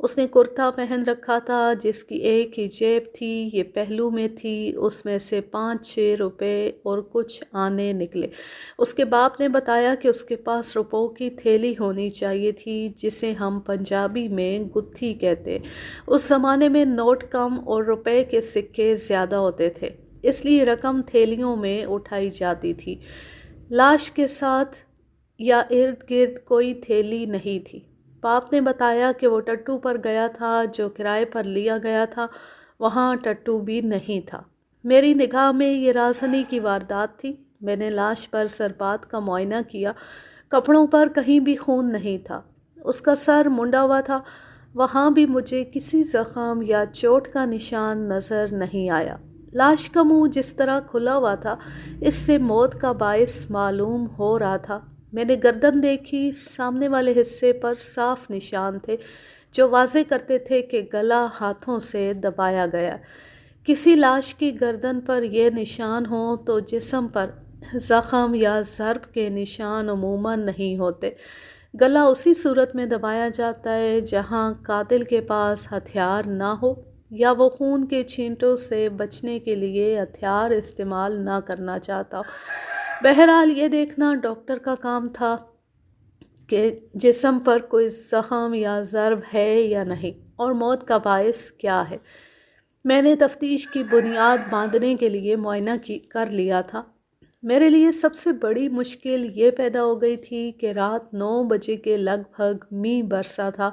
اس نے کرتا پہن رکھا تھا جس کی ایک ہی جیب تھی، یہ پہلو میں تھی، اس میں سے 5-6 روپے اور کچھ آنے نکلے۔ اس کے باپ نے بتایا کہ اس کے پاس روپوں کی تھیلی ہونی چاہیے تھی، جسے ہم پنجابی میں گتھی کہتے۔ اس زمانے میں نوٹ کم اور روپے کے سکے زیادہ ہوتے تھے، اس لیے رقم تھیلیوں میں اٹھائی جاتی تھی۔ لاش کے ساتھ یا ارد گرد کوئی تھیلی نہیں تھی۔ باپ نے بتایا کہ وہ ٹٹو پر گیا تھا جو کرائے پر لیا گیا تھا، وہاں ٹٹو بھی نہیں تھا۔ میری نگاہ میں یہ رازنی کی واردات تھی۔ میں نے لاش پر سربات کا معائنہ کیا، کپڑوں پر کہیں بھی خون نہیں تھا، اس کا سر منڈا ہوا تھا، وہاں بھی مجھے کسی زخم یا چوٹ کا نشان نظر نہیں آیا۔ لاش کا منہ جس طرح کھلا ہوا تھا، اس سے موت کا باعث معلوم ہو رہا تھا۔ میں نے گردن دیکھی، سامنے والے حصے پر صاف نشان تھے جو واضح کرتے تھے کہ گلا ہاتھوں سے دبایا گیا۔ کسی لاش کی گردن پر یہ نشان ہوں تو جسم پر زخم یا ضرب کے نشان عموماً نہیں ہوتے۔ گلا اسی صورت میں دبایا جاتا ہے جہاں قاتل کے پاس ہتھیار نہ ہو یا وہ خون کے چھینٹوں سے بچنے کے لیے ہتھیار استعمال نہ کرنا چاہتا ہو۔ بہرحال یہ دیکھنا ڈاکٹر کا کام تھا کہ جسم پر کوئی زخم یا ضرب ہے یا نہیں اور موت کا باعث کیا ہے۔ میں نے تفتیش کی بنیاد باندھنے کے لیے معائنہ کر لیا تھا۔ میرے لیے سب سے بڑی مشکل یہ پیدا ہو گئی تھی کہ رات 9 بجے کے لگ بھگ مینہ برسا تھا،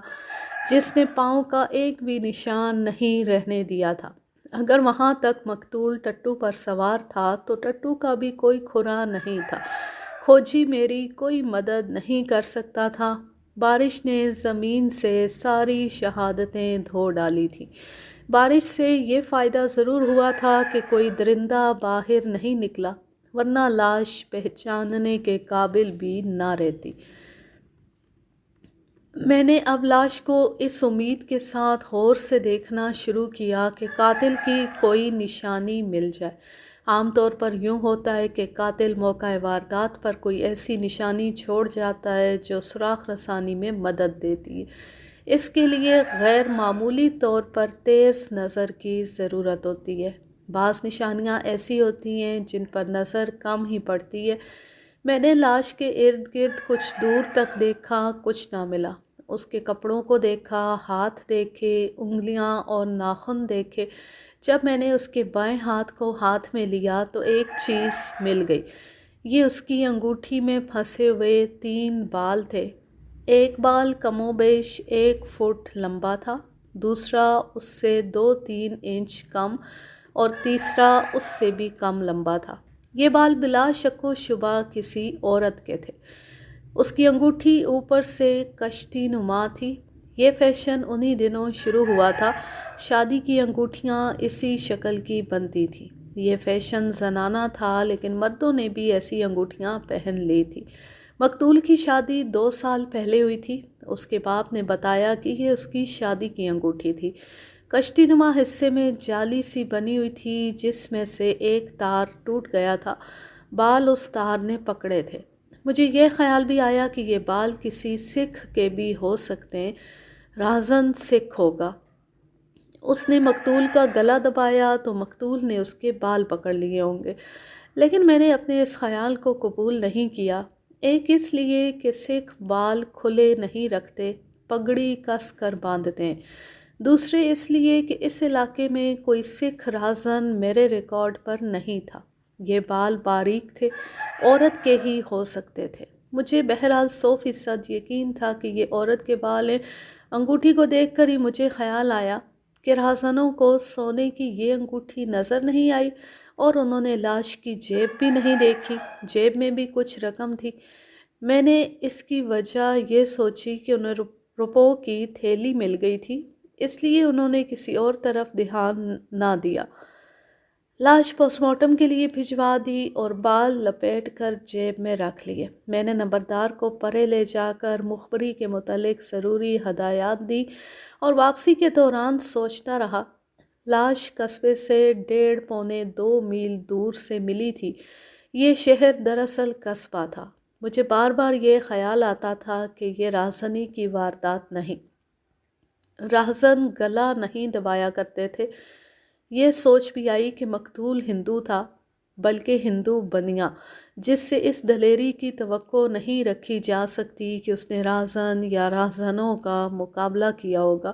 جس نے پاؤں کا ایک بھی نشان نہیں رہنے دیا تھا۔ اگر وہاں تک مقتول ٹٹو پر سوار تھا تو ٹٹو کا بھی کوئی کھرا نہیں تھا۔ کھوجی میری کوئی مدد نہیں کر سکتا تھا۔ بارش نے زمین سے ساری شہادتیں دھو ڈالی تھیں۔ بارش سے یہ فائدہ ضرور ہوا تھا کہ کوئی درندہ باہر نہیں نکلا، ورنہ لاش پہچاننے کے قابل بھی نہ رہتی۔ میں نے اب لاش کو اس امید کے ساتھ غور سے دیکھنا شروع کیا کہ قاتل کی کوئی نشانی مل جائے۔ عام طور پر یوں ہوتا ہے کہ قاتل موقع واردات پر کوئی ایسی نشانی چھوڑ جاتا ہے جو سراغ رسانی میں مدد دیتی ہے۔ اس کے لیے غیر معمولی طور پر تیز نظر کی ضرورت ہوتی ہے۔ بعض نشانیاں ایسی ہوتی ہیں جن پر نظر کم ہی پڑتی ہے۔ میں نے لاش کے ارد گرد کچھ دور تک دیکھا، کچھ نہ ملا۔ اس کے کپڑوں کو دیکھا، ہاتھ دیکھے، انگلیاں اور ناخن دیکھے۔ جب میں نے اس کے بائیں ہاتھ کو ہاتھ میں لیا تو ایک چیز مل گئی۔ یہ اس کی انگوٹھی میں پھنسے ہوئے 3 بال تھے۔ ایک بال کم و بیش 1 فٹ لمبا تھا، دوسرا اس سے 2-3 انچ کم اور تیسرا اس سے بھی کم لمبا تھا۔ یہ بال بلا شک و شبہ کسی عورت کے تھے۔ اس کی انگوٹھی اوپر سے کشتی نما تھی۔ یہ فیشن انہی دنوں شروع ہوا تھا۔ شادی کی انگوٹھیاں اسی شکل کی بنتی تھیں۔ یہ فیشن زنانہ تھا، لیکن مردوں نے بھی ایسی انگوٹھیاں پہن لی تھی۔ مقتول کی شادی 2 سال پہلے ہوئی تھی۔ اس کے باپ نے بتایا کہ یہ اس کی شادی کی انگوٹھی تھی۔ کشتی نما حصے میں جالی سی بنی ہوئی تھی جس میں سے ایک تار ٹوٹ گیا تھا۔ بال اس تار نے پکڑے تھے۔ مجھے یہ خیال بھی آیا کہ یہ بال کسی سکھ کے بھی ہو سکتے ہیں۔ رازن سکھ ہوگا۔ اس نے مقتول کا گلا دبایا تو مقتول نے اس کے بال پکڑ لیے ہوں گے، لیکن میں نے اپنے اس خیال کو قبول نہیں کیا۔ ایک اس لیے کہ سکھ بال کھلے نہیں رکھتے، پگڑی کس کر باندھتے ہیں۔ دوسرے اس لیے کہ اس علاقے میں کوئی سکھ رازن میرے ریکارڈ پر نہیں تھا۔ یہ بال باریک تھے، عورت کے ہی ہو سکتے تھے۔ مجھے بہرحال 100% یقین تھا کہ یہ عورت کے بال ہیں۔ انگوٹھی کو دیکھ کر ہی مجھے خیال آیا کہ رازنوں کو سونے کی یہ انگوٹھی نظر نہیں آئی اور انہوں نے لاش کی جیب بھی نہیں دیکھی۔ جیب میں بھی کچھ رقم تھی۔ میں نے اس کی وجہ یہ سوچی کہ انہیں روپوں کی تھیلی مل گئی تھی، اس لیے انہوں نے کسی اور طرف دھیان نہ دیا۔ لاش پوسٹ مارٹم کے لیے بھجوا دی اور بال لپیٹ کر جیب میں رکھ لیے۔ میں نے نمبردار کو پرے لے جا کر مخبری کے متعلق ضروری ہدایات دی اور واپسی کے دوران سوچتا رہا۔ لاش قصبے سے 1.5-2 میل دور سے ملی تھی۔ یہ شہر دراصل قصبہ تھا۔ مجھے بار بار یہ خیال آتا تھا کہ یہ رازنی کی واردات نہیں، راہزن گلا نہیں دبایا کرتے تھے۔ یہ سوچ بھی آئی کہ مقتول ہندو تھا، بلکہ ہندو بنیا، جس سے اس دلیری کی توقع نہیں رکھی جا سکتی کہ اس نے راہزن یا راہزنوں کا مقابلہ کیا ہوگا۔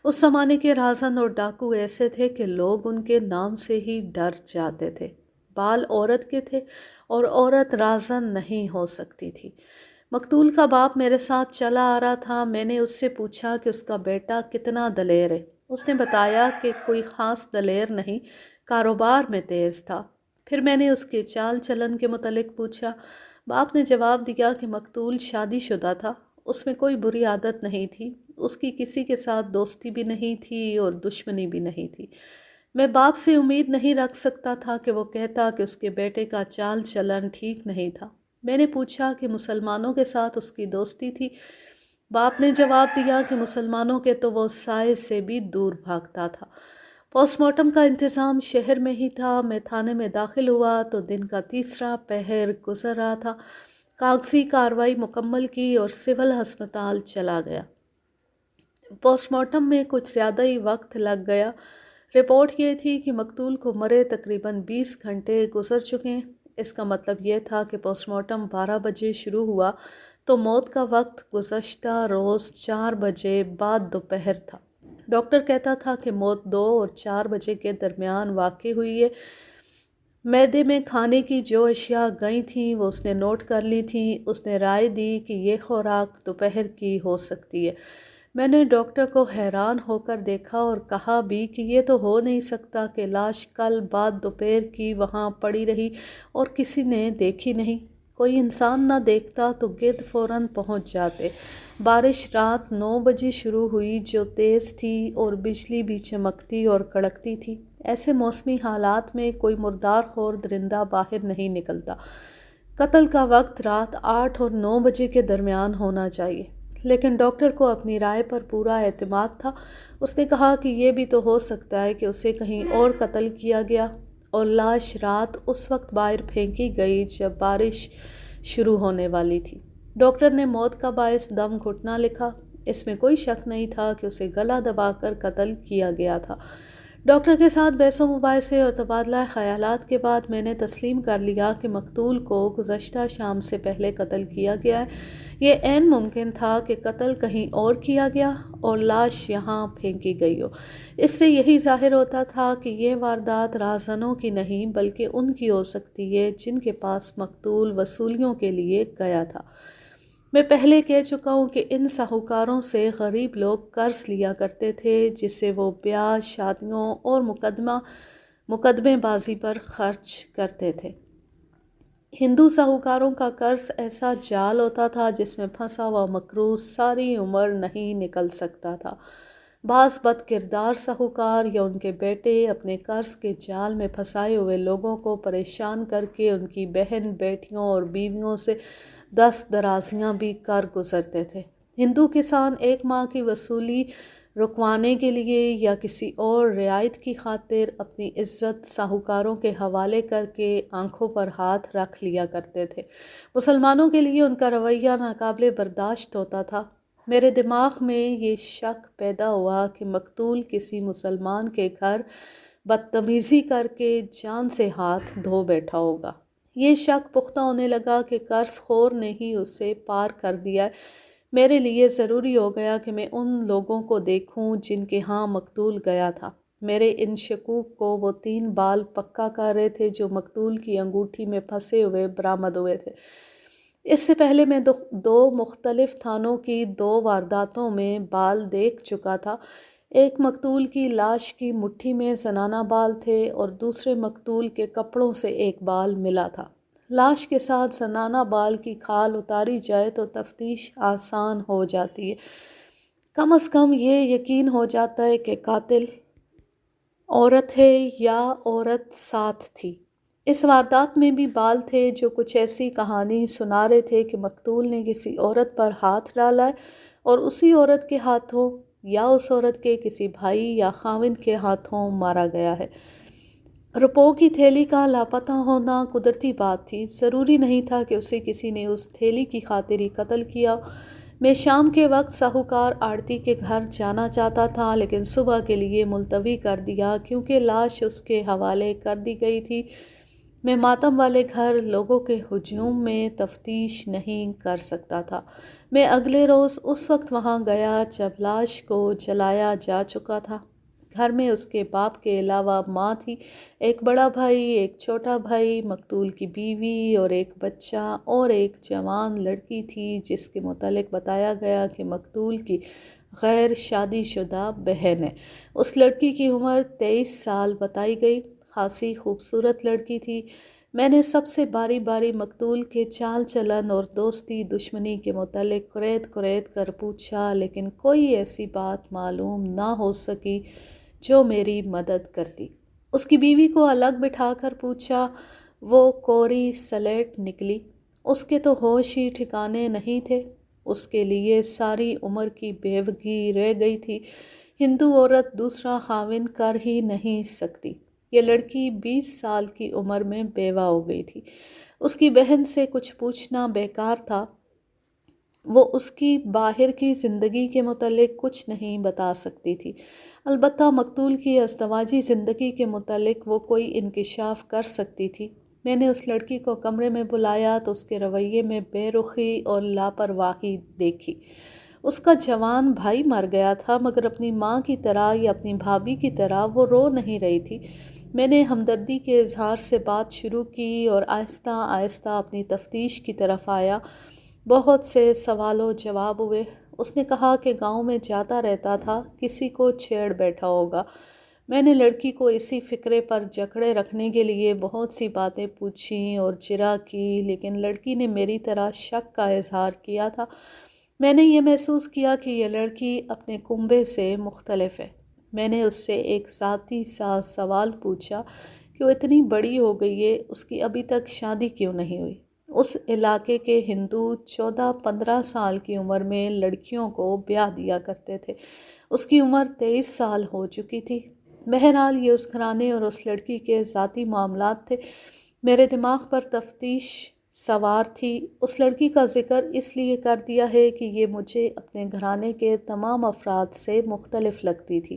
اس زمانے کے راہزن اور ڈاکو ایسے تھے کہ لوگ ان کے نام سے ہی ڈر جاتے تھے۔ بال عورت کے تھے اور عورت راہزن نہیں ہو سکتی تھی۔ مقتول کا باپ میرے ساتھ چلا آ رہا تھا۔ میں نے اس سے پوچھا کہ اس کا بیٹا کتنا دلیر ہے۔ اس نے بتایا کہ کوئی خاص دلیر نہیں، کاروبار میں تیز تھا۔ پھر میں نے اس کے چال چلن کے متعلق پوچھا۔ باپ نے جواب دیا کہ مقتول شادی شدہ تھا، اس میں کوئی بری عادت نہیں تھی، اس کی کسی کے ساتھ دوستی بھی نہیں تھی اور دشمنی بھی نہیں تھی۔ میں باپ سے امید نہیں رکھ سکتا تھا کہ وہ کہتا کہ اس کے بیٹے کا چال چلن ٹھیک نہیں تھا۔ میں نے پوچھا کہ مسلمانوں کے ساتھ اس کی دوستی تھی۔ باپ نے جواب دیا کہ مسلمانوں کے تو وہ سائے سے بھی دور بھاگتا تھا۔ پوسٹ مارٹم کا انتظام شہر میں ہی تھا۔ میں تھانے میں داخل ہوا تو دن کا تیسرا پہر گزر رہا تھا۔ کاغذی کارروائی مکمل کی اور سول ہسپتال چلا گیا۔ پوسٹ مارٹم میں کچھ زیادہ ہی وقت لگ گیا۔ رپورٹ یہ تھی کہ مقتول کو مرے تقریباً 20 گھنٹے گزر چکے۔ اس کا مطلب یہ تھا کہ پوسٹ مارٹم 12 بجے شروع ہوا تو موت کا وقت گزشتہ روز 4 بجے بعد دوپہر تھا۔ ڈاکٹر کہتا تھا کہ موت 2 اور 4 بجے کے درمیان واقع ہوئی ہے۔ معدے میں کھانے کی جو اشیاء گئی تھیں وہ اس نے نوٹ کر لی تھیں۔ اس نے رائے دی کہ یہ خوراک دوپہر کی ہو سکتی ہے۔ میں نے ڈاکٹر کو حیران ہو کر دیکھا اور کہا بھی کہ یہ تو ہو نہیں سکتا کہ لاش کل بعد دوپہر کی وہاں پڑی رہی اور کسی نے دیکھی نہیں۔ کوئی انسان نہ دیکھتا تو گرد فوراً پہنچ جاتے۔ بارش رات 9 بجے شروع ہوئی جو تیز تھی اور بجلی بھی چمکتی اور کڑکتی تھی۔ ایسے موسمی حالات میں کوئی مردار خور درندہ باہر نہیں نکلتا۔ قتل کا وقت رات 8 اور 9 بجے کے درمیان ہونا چاہیے، لیکن ڈاکٹر کو اپنی رائے پر پورا اعتماد تھا۔ اس نے کہا کہ یہ بھی تو ہو سکتا ہے کہ اسے کہیں اور قتل کیا گیا اور لاش رات اس وقت باہر پھینکی گئی جب بارش شروع ہونے والی تھی۔ ڈاکٹر نے موت کا باعث دم گھٹنا لکھا۔ اس میں کوئی شک نہیں تھا کہ اسے گلا دبا کر قتل کیا گیا تھا۔ ڈاکٹر کے ساتھ بحث و مباحثے اور تبادلہ خیالات کے بعد میں نے تسلیم کر لیا کہ مقتول کو گزشتہ شام سے پہلے قتل کیا گیا ہے۔ یہ عین ممکن تھا کہ قتل کہیں اور کیا گیا اور لاش یہاں پھینکی گئی ہو۔ اس سے یہی ظاہر ہوتا تھا کہ یہ واردات راہزنوں کی نہیں بلکہ ان کی ہو سکتی ہے جن کے پاس مقتول وصولیوں کے لیے گیا تھا۔ میں پہلے کہہ چکا ہوں کہ ان ساہوکاروں سے غریب لوگ قرض لیا کرتے تھے جسے وہ بیاہ، شادیوں اور مقدمے بازی پر خرچ کرتے تھے۔ ہندو ساہوکاروں کا قرض ایسا جال ہوتا تھا جس میں پھنسا ہوا مقروض ساری عمر نہیں نکل سکتا تھا۔ بعض بد کردار ساہوکار یا ان کے بیٹے اپنے قرض کے جال میں پھنسائے ہوئے لوگوں کو پریشان کر کے ان کی بہن بیٹیوں اور بیویوں سے دست درازیاں بھی کر گزرتے تھے۔ ہندو کسان 1 ماہ کی وصولی رکوانے کے لیے یا کسی اور رعایت کی خاطر اپنی عزت ساہوکاروں کے حوالے کر کے آنکھوں پر ہاتھ رکھ لیا کرتے تھے۔ مسلمانوں کے لیے ان کا رویہ ناقابل برداشت ہوتا تھا۔ میرے دماغ میں یہ شک پیدا ہوا کہ مقتول کسی مسلمان کے گھر بدتمیزی کر کے جان سے ہاتھ دھو بیٹھا ہوگا۔ یہ شک پختہ ہونے لگا کہ قرض خور نے ہی اسے پار کر دیا ہے۔ میرے لیے ضروری ہو گیا کہ میں ان لوگوں کو دیکھوں جن کے ہاں مقتول گیا تھا۔ میرے ان شکوک کو وہ 3 بال پکا کر رہے تھے جو مقتول کی انگوٹھی میں پھنسے ہوئے برآمد ہوئے تھے۔ اس سے پہلے میں 2 مختلف تھانوں کی 2 وارداتوں میں بال دیکھ چکا تھا۔ ایک مقتول کی لاش کی مٹھی میں زنانہ بال تھے اور دوسرے مقتول کے کپڑوں سے ایک بال ملا تھا۔ لاش کے ساتھ زنانہ بال کی کھال اتاری جائے تو تفتیش آسان ہو جاتی ہے۔ کم از کم یہ یقین ہو جاتا ہے کہ قاتل عورت ہے یا عورت ساتھ تھی۔ اس واردات میں بھی بال تھے جو کچھ ایسی کہانی سنا رہے تھے کہ مقتول نے کسی عورت پر ہاتھ ڈالا ہے اور اسی عورت کے ہاتھوں یا اس عورت کے کسی بھائی یا خاوند کے ہاتھوں مارا گیا ہے۔ روپوں کی تھیلی کا لاپتہ ہونا قدرتی بات تھی۔ ضروری نہیں تھا کہ اسے کسی نے اس تھیلی کی خاطر ہی قتل کیا۔ میں شام کے وقت ساہوکار آڑتی کے گھر جانا چاہتا تھا، لیکن صبح کے لیے ملتوی کر دیا کیونکہ لاش اس کے حوالے کر دی گئی تھی۔ میں ماتم والے گھر لوگوں کے ہجوم میں تفتیش نہیں کر سکتا تھا۔ میں اگلے روز اس وقت وہاں گیا جب لاش کو جلایا جا چکا تھا۔ گھر میں اس کے باپ کے علاوہ ماں تھی، ایک بڑا بھائی، ایک چھوٹا بھائی، مقتول کی بیوی اور ایک بچہ اور ایک جوان لڑکی تھی جس کے متعلق بتایا گیا کہ مقتول کی غیر شادی شدہ بہن ہے۔ اس لڑکی کی عمر 23 سال بتائی گئی، خاصی خوبصورت لڑکی تھی۔ میں نے سب سے باری باری مقتول کے چال چلن اور دوستی دشمنی کے متعلق کریت کر پوچھا، لیکن کوئی ایسی بات معلوم نہ ہو سکی جو میری مدد کرتی۔ اس کی بیوی کو الگ بٹھا کر پوچھا، وہ کوری سلیٹ نکلی۔ اس کے تو ہوش ہی ٹھکانے نہیں تھے۔ اس کے لیے ساری عمر کی بیوگی رہ گئی تھی۔ ہندو عورت دوسرا خاوند کر ہی نہیں سکتی۔ یہ لڑکی 20 سال کی عمر میں بیوہ ہو گئی تھی۔ اس کی بہن سے کچھ پوچھنا بیکار تھا۔ وہ اس کی باہر کی زندگی کے متعلق کچھ نہیں بتا سکتی تھی، البتہ مقتول کی ازدواجی زندگی کے متعلق وہ کوئی انکشاف کر سکتی تھی۔ میں نے اس لڑکی کو کمرے میں بلایا تو اس کے رویے میں بے رخی اور لاپرواہی دیکھی۔ اس کا جوان بھائی مر گیا تھا، مگر اپنی ماں کی طرح یا اپنی بھابھی کی طرح وہ رو نہیں رہی تھی۔ میں نے ہمدردی کے اظہار سے بات شروع کی اور آہستہ آہستہ اپنی تفتیش کی طرف آیا۔ بہت سے سوال و جواب ہوئے۔ اس نے کہا کہ گاؤں میں جاتا رہتا تھا، کسی کو چھیڑ بیٹھا ہوگا۔ میں نے لڑکی کو اسی فکرے پر جکڑے رکھنے کے لیے بہت سی باتیں پوچھیں اور جرح کی، لیکن لڑکی نے میری طرح شک کا اظہار کیا تھا۔ میں نے یہ محسوس کیا کہ یہ لڑکی اپنے کنبے سے مختلف ہے۔ میں نے اس سے ایک ذاتی سا سوال پوچھا کہ وہ اتنی بڑی ہو گئی ہے، اس کی ابھی تک شادی کیوں نہیں ہوئی؟ اس علاقے کے ہندو 14-15 سال کی عمر میں لڑکیوں کو بیاہ دیا کرتے تھے۔ اس کی عمر 23 سال ہو چکی تھی۔ بہرحال یہ اس گھرانے اور اس لڑکی کے ذاتی معاملات تھے۔ میرے دماغ پر تفتیش سوار تھی۔ اس لڑکی کا ذکر اس لیے کر دیا ہے کہ یہ مجھے اپنے گھرانے کے تمام افراد سے مختلف لگتی تھی۔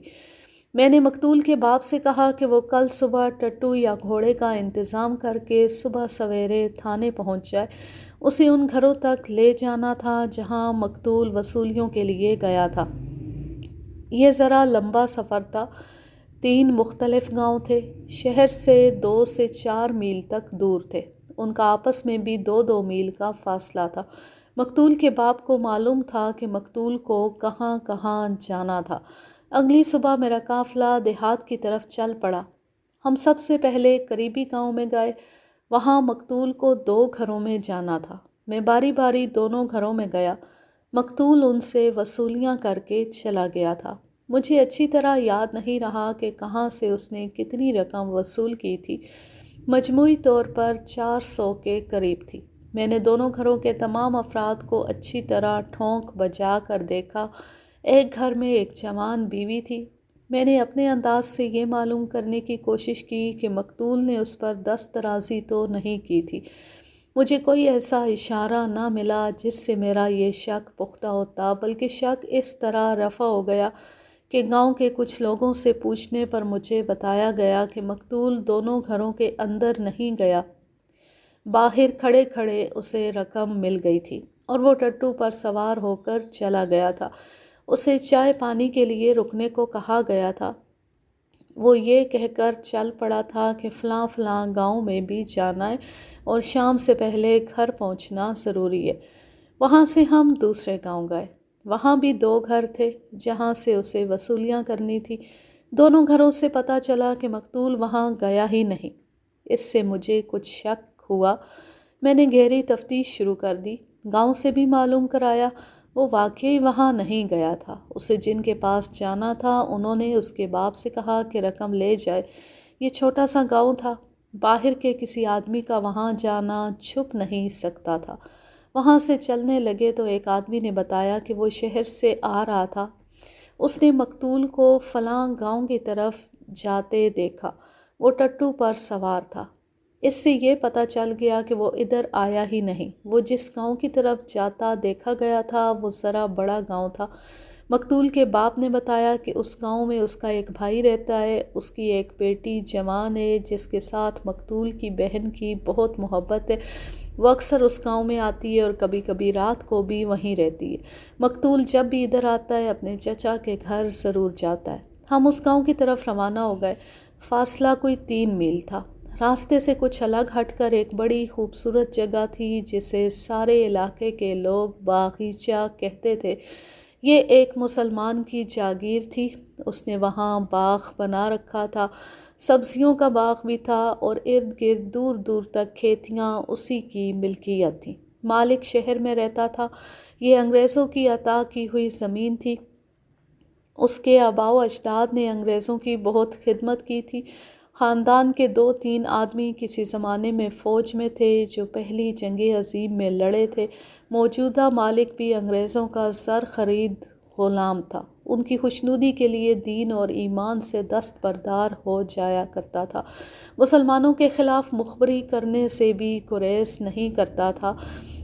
میں نے مقتول کے باپ سے کہا کہ وہ کل صبح ٹٹو یا گھوڑے کا انتظام کر کے صبح سویرے تھانے پہنچ جائے۔ اسے ان گھروں تک لے جانا تھا جہاں مقتول وصولیوں کے لیے گیا تھا۔ یہ ذرا لمبا سفر تھا۔ 3 مختلف گاؤں تھے، شہر سے 2 سے 4 میل تک دور تھے۔ ان کا آپس میں بھی 2-2 میل کا فاصلہ تھا۔ مقتول کے باپ کو معلوم تھا کہ مقتول کو کہاں کہاں جانا تھا۔ اگلی صبح میرا قافلہ دیہات کی طرف چل پڑا۔ ہم سب سے پہلے قریبی گاؤں میں گئے۔ وہاں مقتول کو 2 گھروں میں جانا تھا۔ میں باری باری دونوں گھروں میں گیا۔ مقتول ان سے وصولیاں کر کے چلا گیا تھا۔ مجھے اچھی طرح یاد نہیں رہا کہ کہاں سے اس نے کتنی رقم وصول کی تھی۔ مجموعی طور پر 400 کے قریب تھی۔ میں نے دونوں گھروں کے تمام افراد کو اچھی طرح ٹھونک بجا کر دیکھا۔ ایک گھر میں ایک جوان بیوی تھی۔ میں نے اپنے انداز سے یہ معلوم کرنے کی کوشش کی کہ مقتول نے اس پر دست درازی تو نہیں کی تھی۔ مجھے کوئی ایسا اشارہ نہ ملا جس سے میرا یہ شک پختہ ہوتا، بلکہ شک اس طرح رفع ہو گیا کہ گاؤں کے کچھ لوگوں سے پوچھنے پر مجھے بتایا گیا کہ مقتول دونوں گھروں کے اندر نہیں گیا۔ باہر کھڑے کھڑے اسے رقم مل گئی تھی اور وہ ٹٹو پر سوار ہو کر چلا گیا تھا۔ اسے چائے پانی کے لیے رکنے کو کہا گیا تھا۔ وہ یہ کہہ کر چل پڑا تھا کہ فلاں فلاں گاؤں میں بھی جانا ہے اور شام سے پہلے گھر پہنچنا ضروری ہے۔ وہاں سے ہم دوسرے گاؤں گئے۔ وہاں بھی 2 گھر تھے جہاں سے اسے وصولیاں کرنی تھی۔ دونوں گھروں سے پتہ چلا کہ مقتول وہاں گیا ہی نہیں۔ اس سے مجھے کچھ شک ہوا۔ میں نے گہری تفتیش شروع کر دی۔ گاؤں سے بھی معلوم کرایا، وہ واقعی وہاں نہیں گیا تھا۔ اسے جن کے پاس جانا تھا انہوں نے اس کے باپ سے کہا کہ رقم لے جائے۔ یہ چھوٹا سا گاؤں تھا، باہر کے کسی آدمی کا وہاں جانا چھپ نہیں سکتا تھا۔ وہاں سے چلنے لگے تو ایک آدمی نے بتایا کہ وہ شہر سے آ رہا تھا۔ اس نے مقتول کو فلاں گاؤں کی طرف جاتے دیکھا۔ وہ ٹٹو پر سوار تھا۔ اس سے یہ پتہ چل گیا کہ وہ ادھر آیا ہی نہیں۔ وہ جس گاؤں کی طرف جاتا دیکھا گیا تھا وہ ذرا بڑا گاؤں تھا۔ مقتول کے باپ نے بتایا کہ اس گاؤں میں اس کا ایک بھائی رہتا ہے، اس کی ایک بیٹی جوان ہے جس کے ساتھ مقتول کی بہن کی بہت محبت ہے۔ وہ اکثر اس گاؤں میں آتی ہے اور کبھی کبھی رات کو بھی وہیں رہتی ہے۔ مقتول جب بھی ادھر آتا ہے اپنے چچا کے گھر ضرور جاتا ہے۔ ہم اس گاؤں کی طرف روانہ ہو گئے۔ فاصلہ کوئی 3 میل تھا۔ راستے سے کچھ الگ ہٹ کر ایک بڑی خوبصورت جگہ تھی جسے سارے علاقے کے لوگ باغیچہ کہتے تھے۔ یہ ایک مسلمان کی جاگیر تھی۔ اس نے وہاں باغ بنا رکھا تھا، سبزیوں کا باغ بھی تھا اور ارد گرد دور دور تک کھیتیاں اسی کی ملکیت تھیں۔ مالک شہر میں رہتا تھا۔ یہ انگریزوں کی عطا کی ہوئی زمین تھی۔ اس کے آباء و اجداد نے انگریزوں کی بہت خدمت کی تھی۔ خاندان کے 2-3 آدمی کسی زمانے میں فوج میں تھے جو پہلی جنگ عظیم میں لڑے تھے۔ موجودہ مالک بھی انگریزوں کا زر خرید غلام تھا۔ ان کی خوشنودی کے لیے دین اور ایمان سے دستبردار ہو جایا کرتا تھا۔ مسلمانوں کے خلاف مخبری کرنے سے بھی گریز نہیں کرتا تھا۔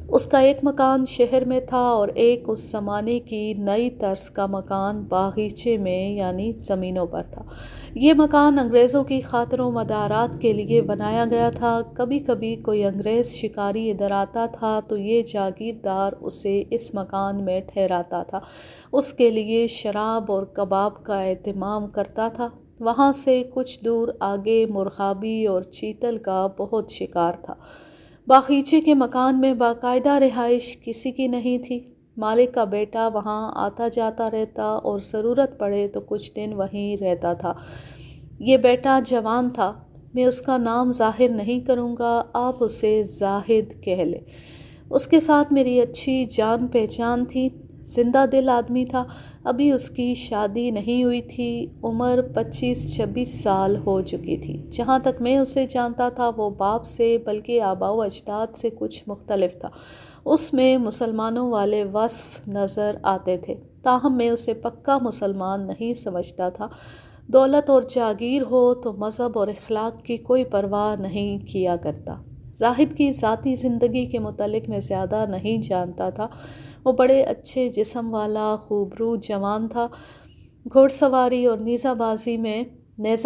اس کا ایک مکان شہر میں تھا اور ایک اس زمانے کی نئی طرز کا مکان باغیچے میں یعنی زمینوں پر تھا۔ یہ مکان انگریزوں کی خاطر و مدارات کے لیے بنایا گیا تھا۔ کبھی کبھی کوئی انگریز شکاری ادھر آتا تھا تو یہ جاگیردار اسے اس مکان میں ٹھہراتا تھا۔ اس کے لیے شراب اور کباب کا اہتمام کرتا تھا۔ وہاں سے کچھ دور آگے مرغابی اور چیتل کا بہت شکار تھا۔ باغیچے کے مکان میں باقاعدہ رہائش کسی کی نہیں تھی۔ مالک کا بیٹا وہاں آتا جاتا رہتا اور ضرورت پڑے تو کچھ دن وہیں رہتا تھا۔ یہ بیٹا جوان تھا۔ میں اس کا نام ظاہر نہیں کروں گا، آپ اسے زاہد کہہ لیں۔ اس کے ساتھ میری اچھی جان پہچان تھی۔ زندہ دل آدمی تھا۔ ابھی اس کی شادی نہیں ہوئی تھی۔ عمر 25-26 سال ہو چکی تھی۔ جہاں تک میں اسے جانتا تھا وہ باپ سے بلکہ آباء و اجداد سے کچھ مختلف تھا۔ اس میں مسلمانوں والے وصف نظر آتے تھے، تاہم میں اسے پکا مسلمان نہیں سمجھتا تھا۔ دولت اور جاگیر ہو تو مذہب اور اخلاق کی کوئی پرواہ نہیں کیا کرتا۔ زاہد کی ذاتی زندگی کے متعلق میں زیادہ نہیں جانتا تھا۔ وہ بڑے اچھے جسم والا خوبرو جوان تھا۔ گھوڑ سواری اور نیزہ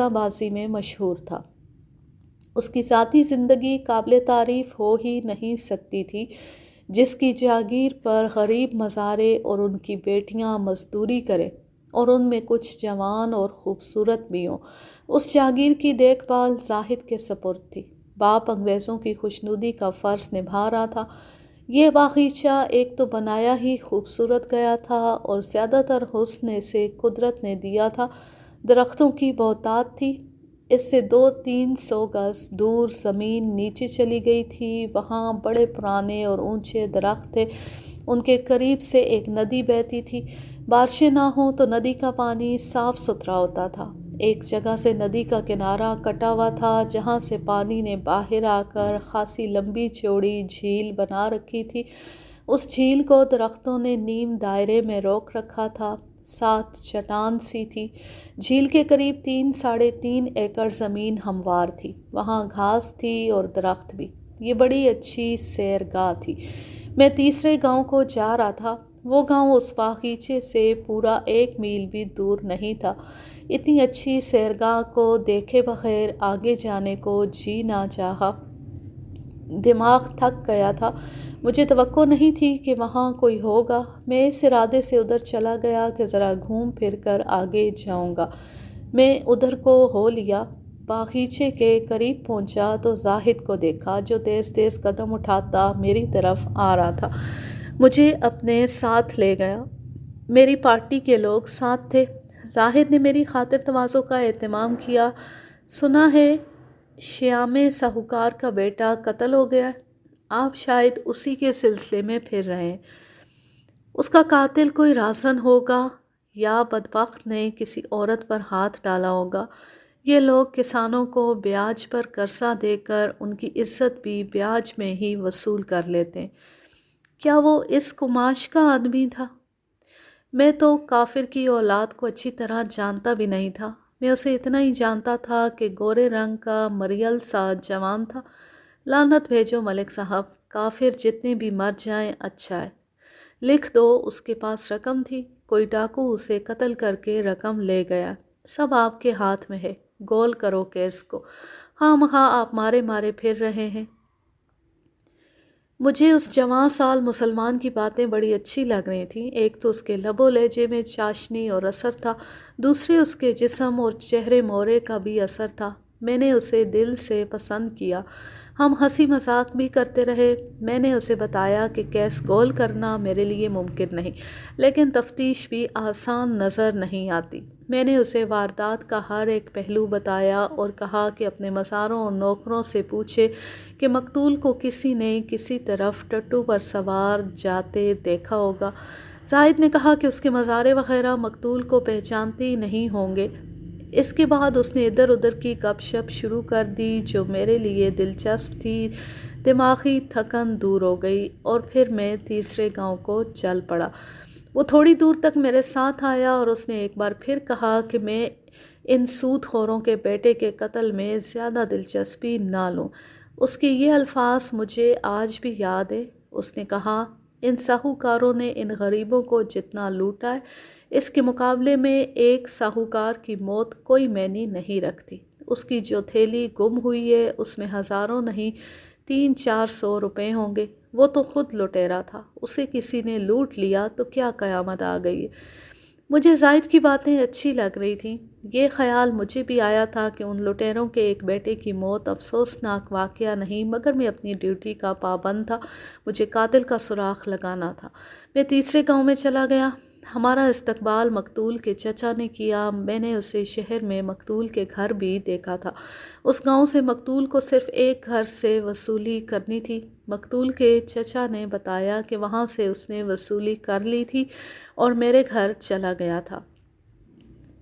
بازی میں مشہور تھا۔ اس کی ذاتی زندگی قابل تعریف ہو ہی نہیں سکتی تھی۔ جس کی جاگیر پر غریب مزارے اور ان کی بیٹیاں مزدوری کریں اور ان میں کچھ جوان اور خوبصورت بھی ہوں، اس جاگیر کی دیکھ بھال زاہد کے سپرد تھی۔ باپ انگریزوں کی خوشنودی کا فرض نبھا رہا تھا۔ یہ باغیچہ ایک تو بنایا ہی خوبصورت گیا تھا اور زیادہ تر حسن سے قدرت نے دیا تھا۔ درختوں کی بہتات تھی۔ اس سے 200-300 گز دور زمین نیچے چلی گئی تھی۔ وہاں بڑے پرانے اور اونچے درخت تھے۔ ان کے قریب سے ایک ندی بہتی تھی۔ بارشیں نہ ہوں تو ندی کا پانی صاف ستھرا ہوتا تھا۔ ایک جگہ سے ندی کا کنارہ کٹا ہوا تھا جہاں سے پانی نے باہر آ کر خاصی لمبی چوڑی جھیل بنا رکھی تھی۔ اس جھیل کو درختوں نے نیم دائرے میں روک رکھا تھا۔ ساتھ چٹان سی تھی۔ جھیل کے قریب 3-3.5 ایکڑ زمین ہموار تھی۔ وہاں گھاس تھی اور درخت بھی۔ یہ بڑی اچھی سیرگاہ تھی۔ میں تیسرے گاؤں کو جا رہا تھا۔ وہ گاؤں اس باغیچے سے پورا 1 میل بھی دور نہیں تھا۔ اتنی اچھی سیرگاہ کو دیکھے بغیر آگے جانے کو جی نہ چاہا۔ دماغ تھک گیا تھا۔ مجھے توقع نہیں تھی کہ وہاں کوئی ہوگا۔ میں اس ارادے سے ادھر چلا گیا کہ ذرا گھوم پھر کر آگے جاؤں گا۔ میں ادھر کو ہو لیا۔ باغیچے کے قریب پہنچا تو زاہد کو دیکھا جو تیز تیز قدم اٹھاتا میری طرف آ رہا تھا۔ مجھے اپنے ساتھ لے گیا۔ میری پارٹی کے لوگ ساتھ تھے۔ زاہد نے میری خاطر تواضع کا اہتمام کیا۔ سنا ہے شیام ساہوکار کا بیٹا قتل ہو گیا ہے۔ آپ شاید اسی کے سلسلے میں پھر رہے ہیں۔ اس کا قاتل کوئی رازن ہوگا یا بدبخت نے کسی عورت پر ہاتھ ڈالا ہوگا۔ یہ لوگ کسانوں کو بیاج پر قرضہ دے کر ان کی عزت بھی بیاج میں ہی وصول کر لیتے ہیں۔ کیا وہ اس قماش کا آدمی تھا؟ میں تو کافر کی اولاد کو اچھی طرح جانتا بھی نہیں تھا۔ میں اسے اتنا ہی جانتا تھا کہ گورے رنگ کا مریل سا جوان تھا۔ لعنت بھیجو ملک صاحب، کافر جتنے بھی مر جائیں اچھا ہے۔ لکھ دو، اس کے پاس رقم تھی، کوئی ڈاکو اسے قتل کر کے رقم لے گیا، سب آپ کے ہاتھ میں ہے، گول کرو کیس کو، ہاں مہاں آپ مارے مارے پھر رہے ہیں۔ مجھے اس جوان سال مسلمان کی باتیں بڑی اچھی لگ رہی تھیں۔ ایک تو اس کے لب و لہجے میں چاشنی اور اثر تھا، دوسرے اس کے جسم اور چہرے مورے کا بھی اثر تھا۔ میں نے اسے دل سے پسند کیا۔ ہم ہنسی مذاق بھی کرتے رہے۔ میں نے اسے بتایا کہ کیس گول کرنا میرے لیے ممکن نہیں، لیکن تفتیش بھی آسان نظر نہیں آتی۔ میں نے اسے واردات کا ہر ایک پہلو بتایا اور کہا کہ اپنے مزاروں اور نوکروں سے پوچھے کہ مقتول کو کسی نے کسی طرف ٹٹو پر سوار جاتے دیکھا ہوگا۔ زاہد نے کہا کہ اس کے مزارے وغیرہ مقتول کو پہچانتے ہی نہیں ہوں گے۔ اس کے بعد اس نے ادھر ادھر کی گپ شپ شروع کر دی جو میرے لیے دلچسپ تھی۔ دماغی تھکن دور ہو گئی اور پھر میں تیسرے گاؤں کو چل پڑا۔ وہ تھوڑی دور تک میرے ساتھ آیا اور اس نے ایک بار پھر کہا کہ میں ان سود خوروں کے بیٹے کے قتل میں زیادہ دلچسپی نہ لوں۔ اس کے یہ الفاظ مجھے آج بھی یاد ہے۔ اس نے کہا، ان ساہوکاروں نے ان غریبوں کو جتنا لوٹا ہے، اس کے مقابلے میں ایک ساہوکار کی موت کوئی معنی نہیں رکھتی۔ اس کی جو تھیلی گم ہوئی ہے اس میں ہزاروں نہیں 300-400 روپے ہوں گے۔ وہ تو خود لٹیرا تھا، اسے کسی نے لوٹ لیا تو کیا قیامت آ گئی ہے۔ مجھے زاہد کی باتیں اچھی لگ رہی تھیں۔ یہ خیال مجھے بھی آیا تھا کہ ان لٹیروں کے ایک بیٹے کی موت افسوسناک واقعہ نہیں، مگر میں اپنی ڈیوٹی کا پابند تھا، مجھے قاتل کا سراغ لگانا تھا۔ میں تیسرے گاؤں میں چلا گیا۔ ہمارا استقبال مقتول کے چچا نے کیا۔ میں نے اسے شہر میں مقتول کے گھر بھی دیکھا تھا۔ اس گاؤں سے مقتول کو صرف ایک گھر سے وصولی کرنی تھی۔ مقتول کے چچا نے بتایا کہ وہاں سے اس نے وصولی کر لی تھی اور میرے گھر چلا گیا تھا۔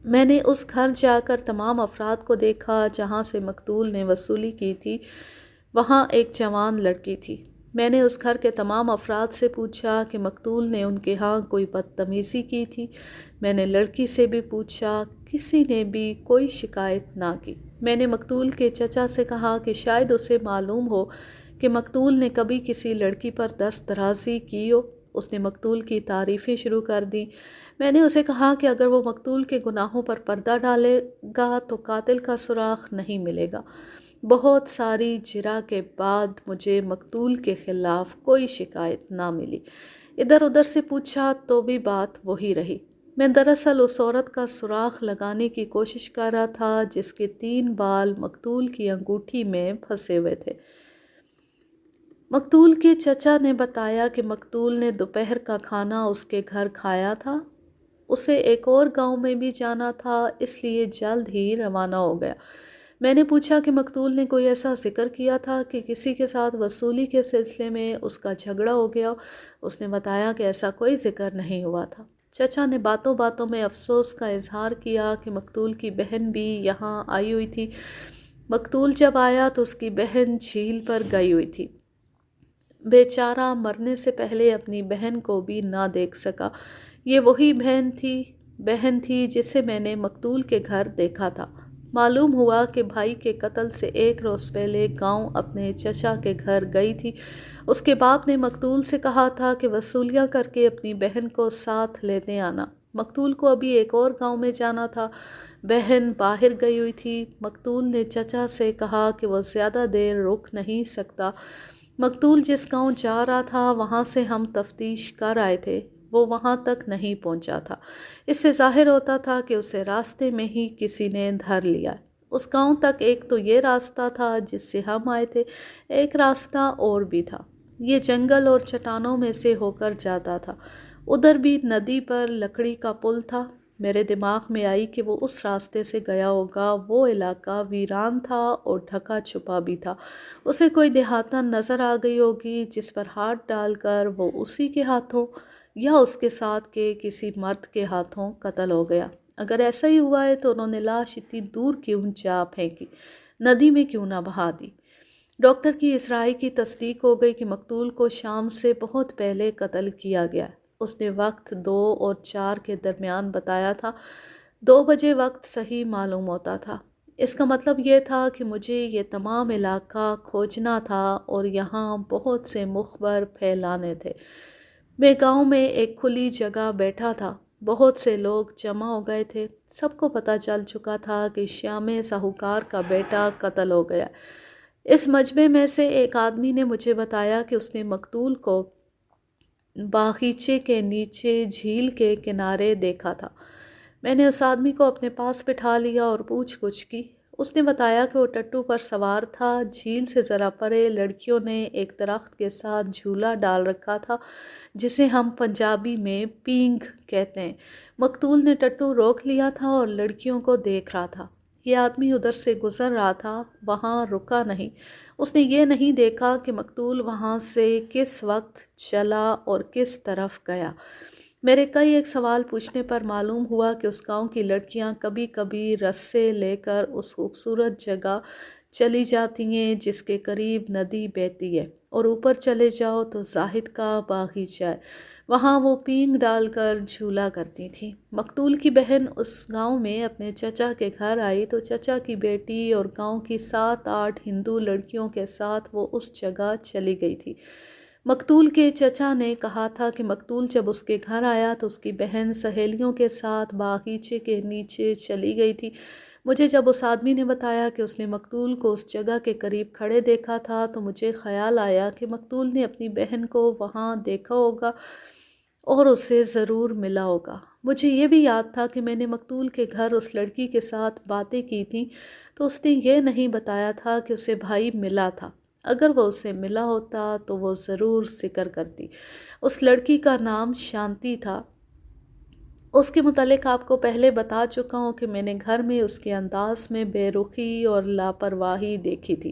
میں نے اس گھر جا کر تمام افراد کو دیکھا جہاں سے مقتول نے وصولی کی تھی۔ وہاں ایک جوان لڑکی تھی۔ میں نے اس گھر کے تمام افراد سے پوچھا کہ مقتول نے ان کے ہاں کوئی بدتمیزی کی تھی۔ میں نے لڑکی سے بھی پوچھا، کسی نے بھی کوئی شکایت نہ کی۔ میں نے مقتول کے چچا سے کہا کہ شاید اسے معلوم ہو کہ مقتول نے کبھی کسی لڑکی پر دست درازی کی ہو۔ اس نے مقتول کی تعریفیں شروع کر دیں۔ میں نے اسے کہا کہ اگر وہ مقتول کے گناہوں پر پردہ ڈالے گا تو قاتل کا سراغ نہیں ملے گا۔ بہت ساری جرح کے بعد مجھے مقتول کے خلاف کوئی شکایت نہ ملی۔ ادھر ادھر سے پوچھا تو بھی بات وہی رہی۔ میں دراصل اس عورت کا سراغ لگانے کی کوشش کر رہا تھا جس کے 3 بال مقتول کی انگوٹھی میں پھنسے ہوئے تھے۔ مقتول کے چچا نے بتایا کہ مقتول نے دوپہر کا کھانا اس کے گھر کھایا تھا۔ اسے ایک اور گاؤں میں بھی جانا تھا، اس لیے جلد ہی روانہ ہو گیا۔ میں نے پوچھا کہ مقتول نے کوئی ایسا ذکر کیا تھا کہ کسی کے ساتھ وصولی کے سلسلے میں اس کا جھگڑا ہو گیا؟ اس نے بتایا کہ ایسا کوئی ذکر نہیں ہوا تھا۔ چچا نے باتوں باتوں میں افسوس کا اظہار کیا کہ مقتول کی بہن بھی یہاں آئی ہوئی تھی۔ مقتول جب آیا تو اس کی بہن جھیل پر گئی ہوئی تھی۔ بیچارہ مرنے سے پہلے اپنی بہن کو بھی نہ دیکھ سکا۔ یہ وہی بہن تھی جسے میں نے مقتول کے گھر دیکھا تھا۔ معلوم ہوا کہ بھائی کے قتل سے 1 روز پہلے گاؤں اپنے چچا کے گھر گئی تھی۔ اس کے باپ نے مقتول سے کہا تھا کہ وصولیاں کر کے اپنی بہن کو ساتھ لیتے آنا۔ مقتول کو ابھی ایک اور گاؤں میں جانا تھا۔ بہن باہر گئی ہوئی تھی۔ مقتول نے چچا سے کہا کہ وہ زیادہ دیر رک نہیں سکتا۔ مقتول جس گاؤں جا رہا تھا وہاں سے ہم تفتیش کر آئے تھے، وہ وہاں تک نہیں پہنچا تھا۔ اس سے ظاہر ہوتا تھا کہ اسے راستے میں ہی کسی نے دھر لیا۔ اس گاؤں تک ایک تو یہ راستہ تھا جس سے ہم آئے تھے، ایک راستہ اور بھی تھا۔ یہ جنگل اور چٹانوں میں سے ہو کر جاتا تھا۔ ادھر بھی ندی پر لکڑی کا پل تھا۔ میرے دماغ میں آئی کہ وہ اس راستے سے گیا ہوگا۔ وہ علاقہ ویران تھا اور ڈھکا چھپا بھی تھا۔ اسے کوئی دیہاتن نظر آ گئی ہوگی جس پر ہاتھ ڈال کر وہ اسی کے ہاتھوں یا اس کے ساتھ کے کسی مرد کے ہاتھوں قتل ہو گیا۔ اگر ایسا ہی ہوا ہے تو انہوں نے لاش اتنی دور کیوں جا پھینکی، ندی میں کیوں نہ بہا دی؟ ڈاکٹر کی اس رائے کی تصدیق ہو گئی کہ مقتول کو شام سے بہت پہلے قتل کیا گیا۔ اس نے وقت 2 اور 4 کے درمیان بتایا تھا۔ 2 بجے وقت صحیح معلوم ہوتا تھا۔ اس کا مطلب یہ تھا کہ مجھے یہ تمام علاقہ کھوجنا تھا اور یہاں بہت سے مخبر پھیلانے تھے۔ میں گاؤں میں ایک کھلی جگہ بیٹھا تھا۔ بہت سے لوگ جمع ہو گئے تھے۔ سب کو پتہ چل چکا تھا کہ شیام ساہوکار کا بیٹا قتل ہو گیا۔ اس مجمع میں سے ایک آدمی نے مجھے بتایا کہ اس نے مقتول کو باغیچے کے نیچے جھیل کے کنارے دیکھا تھا۔ میں نے اس آدمی کو اپنے پاس بٹھا لیا اور پوچھ گچھ کی۔ اس نے بتایا کہ وہ ٹٹو پر سوار تھا۔ جھیل سے ذرا پرے لڑکیوں نے ایک درخت کے ساتھ جھولا ڈال رکھا تھا جسے ہم پنجابی میں پینگ کہتے ہیں۔ مقتول نے ٹٹو روک لیا تھا اور لڑکیوں کو دیکھ رہا تھا۔ یہ آدمی ادھر سے گزر رہا تھا، وہاں رکا نہیں۔ اس نے یہ نہیں دیکھا کہ مقتول وہاں سے کس وقت چلا اور کس طرف گیا۔ میرے کئی ایک سوال پوچھنے پر معلوم ہوا کہ اس گاؤں کی لڑکیاں کبھی کبھی رسے لے کر اس خوبصورت جگہ چلی جاتی ہیں جس کے قریب ندی بہتی ہے، اور اوپر چلے جاؤ تو زاہد کا باغیچہ ہے، وہاں وہ پینگ ڈال کر جھولا کرتی تھیں۔ مقتول کی بہن اس گاؤں میں اپنے چچا کے گھر آئی تو چچا کی بیٹی اور گاؤں کی 7-8 ہندو لڑکیوں کے ساتھ وہ اس جگہ چلی گئی تھی۔ مقتول کے چچا نے کہا تھا کہ مقتول جب اس کے گھر آیا تو اس کی بہن سہیلیوں کے ساتھ باغیچے کے نیچے چلی گئی تھی۔ مجھے جب اس آدمی نے بتایا کہ اس نے مقتول کو اس جگہ کے قریب کھڑے دیکھا تھا تو مجھے خیال آیا کہ مقتول نے اپنی بہن کو وہاں دیکھا ہوگا اور اسے ضرور ملا ہوگا۔ مجھے یہ بھی یاد تھا کہ میں نے مقتول کے گھر اس لڑکی کے ساتھ باتیں کی تھیں تو اس نے یہ نہیں بتایا تھا کہ اسے بھائی ملا تھا۔ اگر وہ اسے ملا ہوتا تو وہ ضرور ذکر کرتی۔ اس لڑکی کا نام شانتی تھا۔ اس کے متعلق آپ کو پہلے بتا چکا ہوں کہ میں نے گھر میں اس کے انداز میں بے رخی اور لاپرواہی دیکھی تھی۔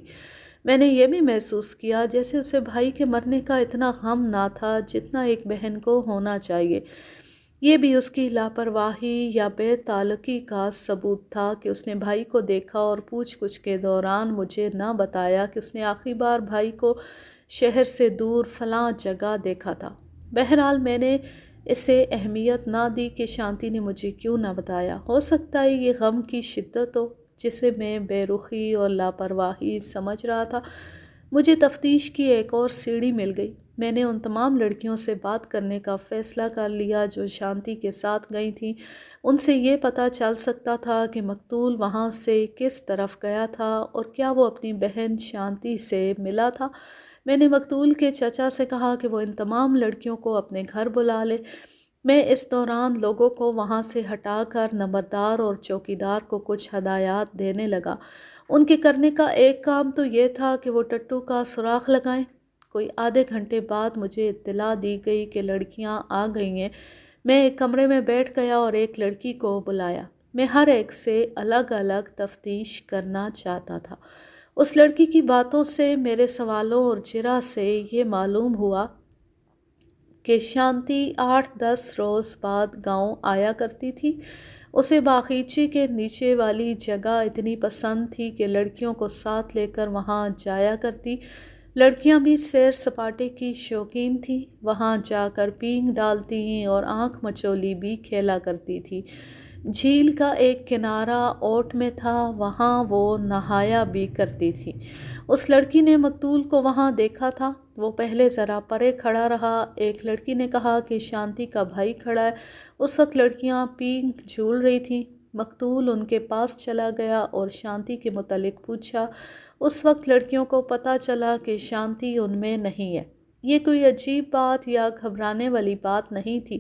میں نے یہ بھی محسوس کیا جیسے اسے بھائی کے مرنے کا اتنا غم نہ تھا جتنا ایک بہن کو ہونا چاہیے۔ یہ بھی اس کی لاپرواہی یا بے تعلقی کا ثبوت تھا کہ اس نے بھائی کو دیکھا اور پوچھ گچھ کے دوران مجھے نہ بتایا کہ اس نے آخری بار بھائی کو شہر سے دور فلاں جگہ دیکھا تھا۔ بہرحال میں نے اسے اہمیت نہ دی کہ شانتی نے مجھے کیوں نہ بتایا۔ ہو سکتا ہے یہ غم کی شدت ہو جسے میں بے رخی اور لاپرواہی سمجھ رہا تھا۔ مجھے تفتیش کی ایک اور سیڑھی مل گئی۔ میں نے ان تمام لڑکیوں سے بات کرنے کا فیصلہ کر لیا جو شانتی کے ساتھ گئی تھیں۔ ان سے یہ پتہ چل سکتا تھا کہ مقتول وہاں سے کس طرف گیا تھا اور کیا وہ اپنی بہن شانتی سے ملا تھا۔ میں نے مقتول کے چچا سے کہا کہ وہ ان تمام لڑکیوں کو اپنے گھر بلا لے۔ میں اس دوران لوگوں کو وہاں سے ہٹا کر نمبردار اور چوکیدار کو کچھ ہدایات دینے لگا۔ ان کے کرنے کا ایک کام تو یہ تھا کہ وہ ٹٹو کا سراغ لگائیں۔ کوئی آدھے گھنٹے بعد مجھے اطلاع دی گئی کہ لڑکیاں آ گئی ہیں۔ میں ایک کمرے میں بیٹھ گیا اور ایک لڑکی کو بلایا۔ میں ہر ایک سے الگ الگ تفتیش کرنا چاہتا تھا۔ اس لڑکی کی باتوں سے، میرے سوالوں اور جرح سے یہ معلوم ہوا کہ شانتی 8-10 روز بعد گاؤں آیا کرتی تھی۔ اسے باغیچے کے نیچے والی جگہ اتنی پسند تھی کہ لڑکیوں کو ساتھ لے کر وہاں جایا کرتی۔ لڑکیاں بھی سیر سپاٹے کی شوقین تھیں، وہاں جا کر پینگ ڈالتی اور آنکھ مچولی بھی کھیلا کرتی تھی۔ جھیل کا ایک کنارہ اوٹ میں تھا، وہاں وہ نہایا بھی کرتی تھی۔ اس لڑکی نے مقتول کو وہاں دیکھا تھا۔ وہ پہلے ذرا پرے کھڑا رہا۔ ایک لڑکی نے کہا کہ شانتی کا بھائی کھڑا ہے۔ اس وقت لڑکیاں پینگ جھول رہی تھیں۔ مقتول ان کے پاس چلا گیا اور شانتی کے متعلق پوچھا۔ اس وقت لڑکیوں کو پتہ چلا کہ شانتی ان میں نہیں ہے۔ یہ کوئی عجیب بات یا گھبرانے والی بات نہیں تھی۔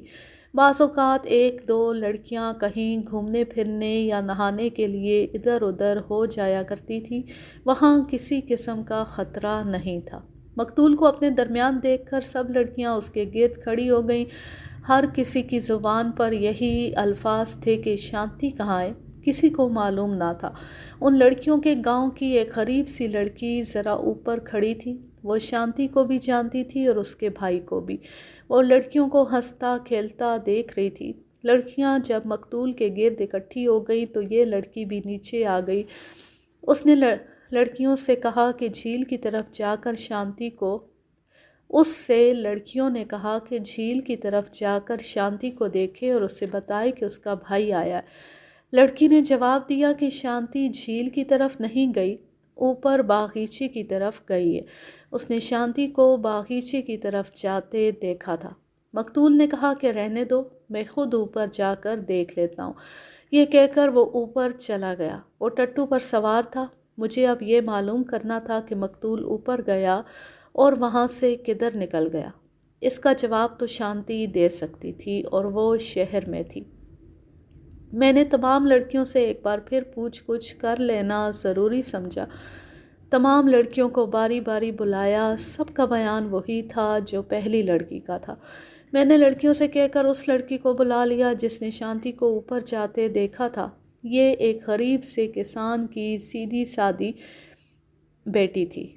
بعض اوقات 1-2 لڑکیاں کہیں گھومنے پھرنے یا نہانے کے لیے ادھر ادھر ہو جایا کرتی تھی، وہاں کسی قسم کا خطرہ نہیں تھا۔ مقتول کو اپنے درمیان دیکھ کر سب لڑکیاں اس کے گرد کھڑی ہو گئیں۔ ہر کسی کی زبان پر یہی الفاظ تھے کہ شانتی کہاں ہے؟ کسی کو معلوم نہ تھا۔ ان لڑکیوں کے گاؤں کی ایک غریب سی لڑکی ذرا اوپر کھڑی تھی۔ وہ شانتی کو بھی جانتی تھی اور اس کے بھائی کو بھی۔ وہ لڑکیوں کو ہنستا کھیلتا دیکھ رہی تھی۔ لڑکیاں جب مقتول کے گرد اکٹھی ہو گئی تو یہ لڑکی بھی نیچے آ گئی۔ اس نے لڑکیوں سے کہا کہ جھیل کی طرف جا کر شانتی کو دیکھے اور اس سے بتائے کہ اس کا بھائی آیا ہے۔ لڑکی نے جواب دیا کہ شانتی جھیل کی طرف نہیں گئی، اوپر باغیچے کی طرف گئی ہے۔ اس نے شانتی کو باغیچے کی طرف جاتے دیکھا تھا۔ مقتول نے کہا کہ رہنے دو، میں خود اوپر جا کر دیکھ لیتا ہوں۔ یہ کہہ کر وہ اوپر چلا گیا۔ وہ ٹٹو پر سوار تھا۔ مجھے اب یہ معلوم کرنا تھا کہ مقتول اوپر گیا اور وہاں سے کدھر نکل گیا۔ اس کا جواب تو شانتی دے سکتی تھی اور وہ شہر میں تھی۔ میں نے تمام لڑکیوں سے ایک بار پھر پوچھ گچھ کر لینا ضروری سمجھا۔ تمام لڑکیوں کو باری باری بلایا، سب کا بیان وہی تھا جو پہلی لڑکی کا تھا۔ میں نے لڑکیوں سے کہہ کر اس لڑکی کو بلا لیا جس نے شانتی کو اوپر جاتے دیکھا تھا۔ یہ ایک غریب سے کسان کی سیدھی سادی بیٹی تھی۔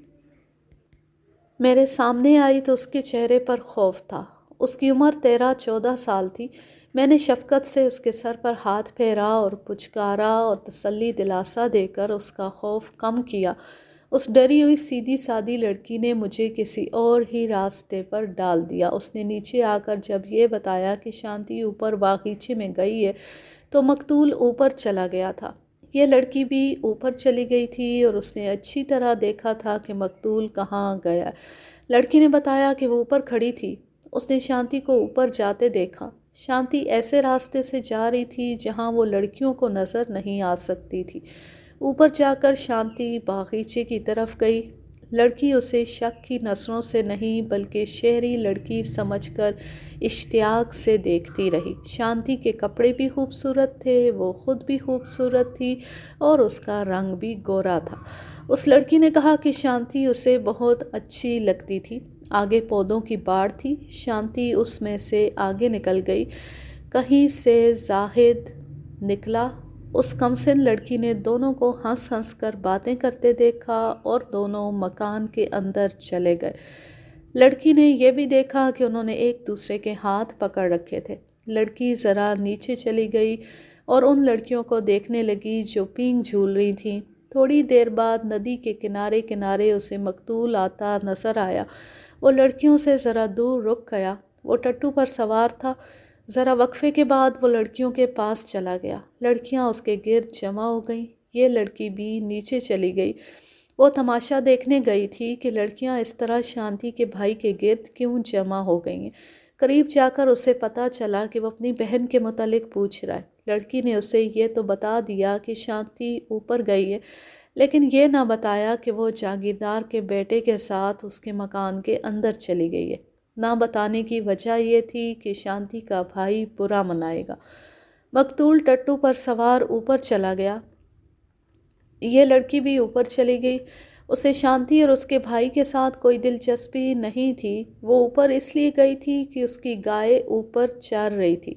میرے سامنے آئی تو اس کے چہرے پر خوف تھا۔ اس کی عمر 13-14 سال تھی۔ میں نے شفقت سے اس کے سر پر ہاتھ پھیرا اور پچکارا اور تسلی دلاسا دے کر اس کا خوف کم کیا۔ اس ڈری ہوئی سیدھی سادی لڑکی نے مجھے کسی اور ہی راستے پر ڈال دیا۔ اس نے نیچے آ کر جب یہ بتایا کہ شانتی اوپر باغیچے میں گئی ہے تو مقتول اوپر چلا گیا تھا۔ یہ لڑکی بھی اوپر چلی گئی تھی اور اس نے اچھی طرح دیکھا تھا کہ مقتول کہاں گیا۔ لڑکی نے بتایا کہ وہ اوپر کھڑی تھی۔ اس نے شانتی کو اوپر جاتے دیکھا۔ شانتی ایسے راستے سے جا رہی تھی جہاں وہ لڑکیوں کو نظر نہیں آ سکتی تھی۔ اوپر جا کر شانتی باغیچے کی طرف گئی۔ لڑکی اسے شک کی نظروں سے نہیں بلکہ شہری لڑکی سمجھ کر اشتیاق سے دیکھتی رہی۔ شانتی کے کپڑے بھی خوبصورت تھے، وہ خود بھی خوبصورت تھی اور اس کا رنگ بھی گورا تھا۔ اس لڑکی نے کہا کہ شانتی اسے بہت اچھی لگتی تھی۔ آگے پودوں کی باڑ تھی۔ شانتی اس میں سے آگے نکل گئی۔ کہیں سے زاہد نکلا۔ اس کمسن لڑکی نے دونوں کو ہنس ہنس کر باتیں کرتے دیکھا اور دونوں مکان کے اندر چلے گئے۔ لڑکی نے یہ بھی دیکھا کہ انہوں نے ایک دوسرے کے ہاتھ پکڑ رکھے تھے۔ لڑکی ذرا نیچے چلی گئی اور ان لڑکیوں کو دیکھنے لگی جو پینگ جھول رہی تھیں۔ تھوڑی دیر بعد ندی کے کنارے کنارے اسے مقتول آتا نظر آیا۔ وہ لڑکیوں سے ذرا دور رک گیا۔ وہ ٹٹو پر سوار تھا۔ ذرا وقفے کے بعد وہ لڑکیوں کے پاس چلا گیا۔ لڑکیاں اس کے گرد جمع ہو گئیں۔ یہ لڑکی بھی نیچے چلی گئی۔ وہ تماشا دیکھنے گئی تھی کہ لڑکیاں اس طرح شانتی کے بھائی کے گرد کیوں جمع ہو گئی ہیں۔ قریب جا کر اسے پتہ چلا کہ وہ اپنی بہن کے متعلق پوچھ رہا ہے۔ لڑکی نے اسے یہ تو بتا دیا کہ شانتی اوپر گئی ہے، لیکن یہ نہ بتایا کہ وہ جاگیردار کے بیٹے کے ساتھ اس کے مکان کے اندر چلی گئی ہے۔ نہ بتانے کی وجہ یہ تھی کہ شانتی کا بھائی برا منائے گا۔ مقتول ٹٹو پر سوار اوپر چلا گیا۔ یہ لڑکی بھی اوپر چلی گئی۔ اسے شانتی اور اس کے بھائی کے ساتھ کوئی دلچسپی نہیں تھی۔ وہ اوپر اس لیے گئی تھی کہ اس کی گائے اوپر چر رہی تھی۔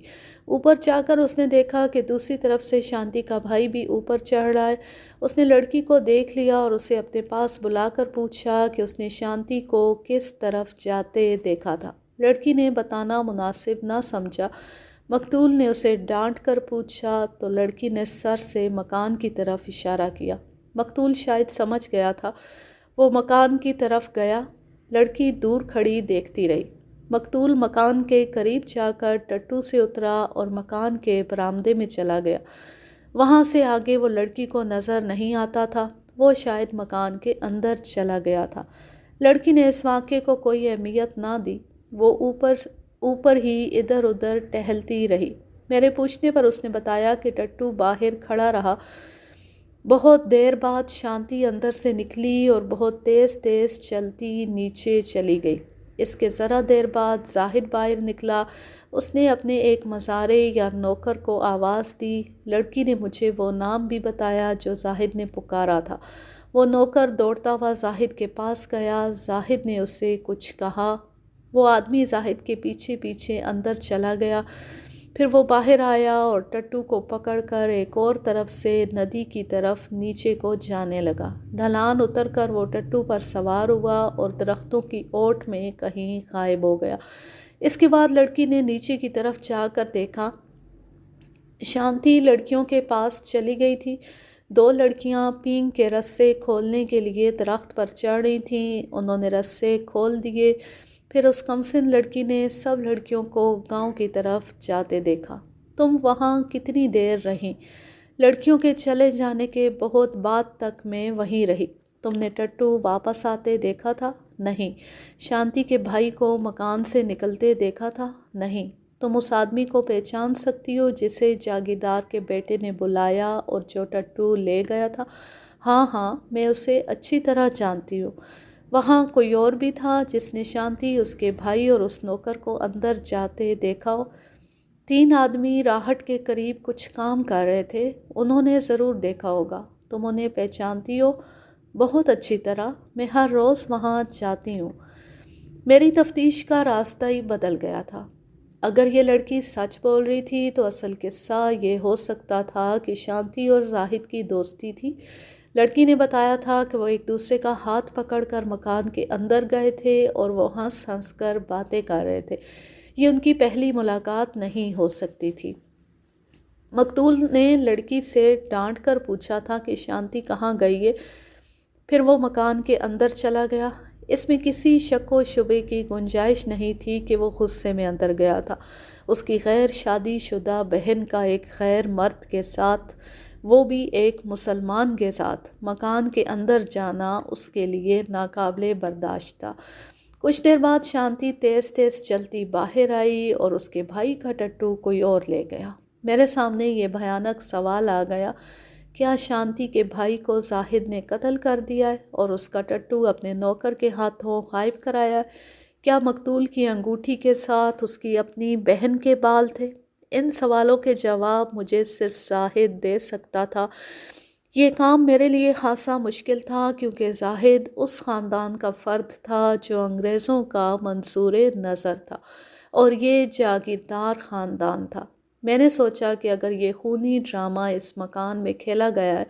اوپر جا کر اس نے دیکھا کہ دوسری طرف سے شانتی کا بھائی بھی اوپر چڑھ رہا ہے۔ اس نے لڑکی کو دیکھ لیا اور اسے اپنے پاس بلا کر پوچھا کہ اس نے شانتی کو کس طرف جاتے دیکھا تھا۔ لڑکی نے بتانا مناسب نہ سمجھا۔ مقتول نے اسے ڈانٹ کر پوچھا تو لڑکی نے سر سے مکان کی طرف اشارہ کیا۔ مقتول شاید سمجھ گیا تھا۔ وہ مکان کی طرف گیا۔ لڑکی دور کھڑی دیکھتی رہی۔ مقتول مکان کے قریب جا کر ٹٹو سے اترا اور مکان کے برآمدے میں چلا گیا۔ وہاں سے آگے وہ لڑکی کو نظر نہیں آتا تھا۔ وہ شاید مکان کے اندر چلا گیا تھا۔ لڑکی نے اس واقعے کو کوئی اہمیت نہ دی۔ وہ اوپر ہی ادھر ادھر ٹہلتی رہی۔ میرے پوچھنے پر اس نے بتایا کہ ٹٹو باہر کھڑا رہا۔ بہت دیر بعد شانتی اندر سے نکلی اور بہت تیز تیز چلتی نیچے چلی گئی۔ اس کے ذرا دیر بعد زاہد باہر نکلا۔ اس نے اپنے ایک مزارے یا نوکر کو آواز دی۔ لڑکی نے مجھے وہ نام بھی بتایا جو زاہد نے پکارا تھا۔ وہ نوکر دوڑتا ہوا زاہد کے پاس گیا۔ زاہد نے اسے کچھ کہا۔ وہ آدمی زاہد کے پیچھے پیچھے اندر چلا گیا۔ پھر وہ باہر آیا اور ٹٹو کو پکڑ کر ایک اور طرف سے ندی کی طرف نیچے کو جانے لگا۔ ڈھلان اتر کر وہ ٹٹو پر سوار ہوا اور درختوں کی اوٹ میں کہیں غائب ہو گیا۔ اس کے بعد لڑکی نے نیچے کی طرف جا کر دیکھا۔ شانتی لڑکیوں کے پاس چلی گئی تھی۔ 2 لڑکیاں پینگ کے رسے کھولنے کے لیے درخت پر چڑھ رہی تھیں۔ انہوں نے رسے کھول دیے۔ پھر اس کمسن لڑکی نے سب لڑکیوں کو گاؤں کی طرف جاتے دیکھا۔ تم وہاں کتنی دیر رہیں؟ لڑکیوں کے چلے جانے کے بہت بعد تک میں وہیں رہی۔ تم نے ٹٹو واپس آتے دیکھا تھا؟ نہیں۔ شانتی کے بھائی کو مکان سے نکلتے دیکھا تھا؟ نہیں۔ تم اس آدمی کو پہچان سکتی ہو جسے جاگیردار کے بیٹے نے بلایا اور جو ٹٹو لے گیا تھا؟ ہاں ہاں، میں اسے اچھی طرح جانتی ہوں۔ وہاں کوئی اور بھی تھا جس نے شانتی، اس کے بھائی اور اس نوکر کو اندر جاتے دیکھا ہو؟ 3 آدمی راہٹ کے قریب کچھ کام کر رہے تھے، انہوں نے ضرور دیکھا ہوگا۔ تم انہیں پہچانتی ہو؟ بہت اچھی طرح، میں ہر روز وہاں جاتی ہوں۔ میری تفتیش کا راستہ ہی بدل گیا تھا۔ اگر یہ لڑکی سچ بول رہی تھی تو اصل قصہ یہ ہو سکتا تھا کہ شانتی اور زاہد کی دوستی تھی۔ لڑکی نے بتایا تھا کہ وہ ایک دوسرے کا ہاتھ پکڑ کر مکان کے اندر گئے تھے اور وہ ہنس ہنس کر باتیں کر رہے تھے۔ یہ ان کی پہلی ملاقات نہیں ہو سکتی تھی۔ مقتول نے لڑکی سے ڈانٹ کر پوچھا تھا کہ شانتی کہاں گئی ہے، پھر وہ مکان کے اندر چلا گیا۔ اس میں کسی شک و شبے کی گنجائش نہیں تھی کہ وہ غصے میں اندر گیا تھا۔ اس کی غیر شادی شدہ بہن کا ایک غیر مرد کے ساتھ، وہ بھی ایک مسلمان کے ساتھ، مکان کے اندر جانا اس کے لیے ناقابل برداشت تھا۔ کچھ دیر بعد شانتی تیز تیز چلتی باہر آئی اور اس کے بھائی کا ٹٹو کوئی اور لے گیا۔ میرے سامنے یہ بھیانک سوال آ گیا، کیا شانتی کے بھائی کو زاہد نے قتل کر دیا ہے اور اس کا ٹٹو اپنے نوکر کے ہاتھوں غائب کرایا ہے؟ کیا مقتول کی انگوٹھی کے ساتھ اس کی اپنی بہن کے بال تھے؟ ان سوالوں کے جواب مجھے صرف زاہد دے سکتا تھا۔ یہ کام میرے لیے خاصا مشکل تھا کیونکہ زاہد اس خاندان کا فرد تھا جو انگریزوں کا منصور نظر تھا اور یہ جاگیردار خاندان تھا۔ میں نے سوچا کہ اگر یہ خونی ڈرامہ اس مکان میں کھیلا گیا ہے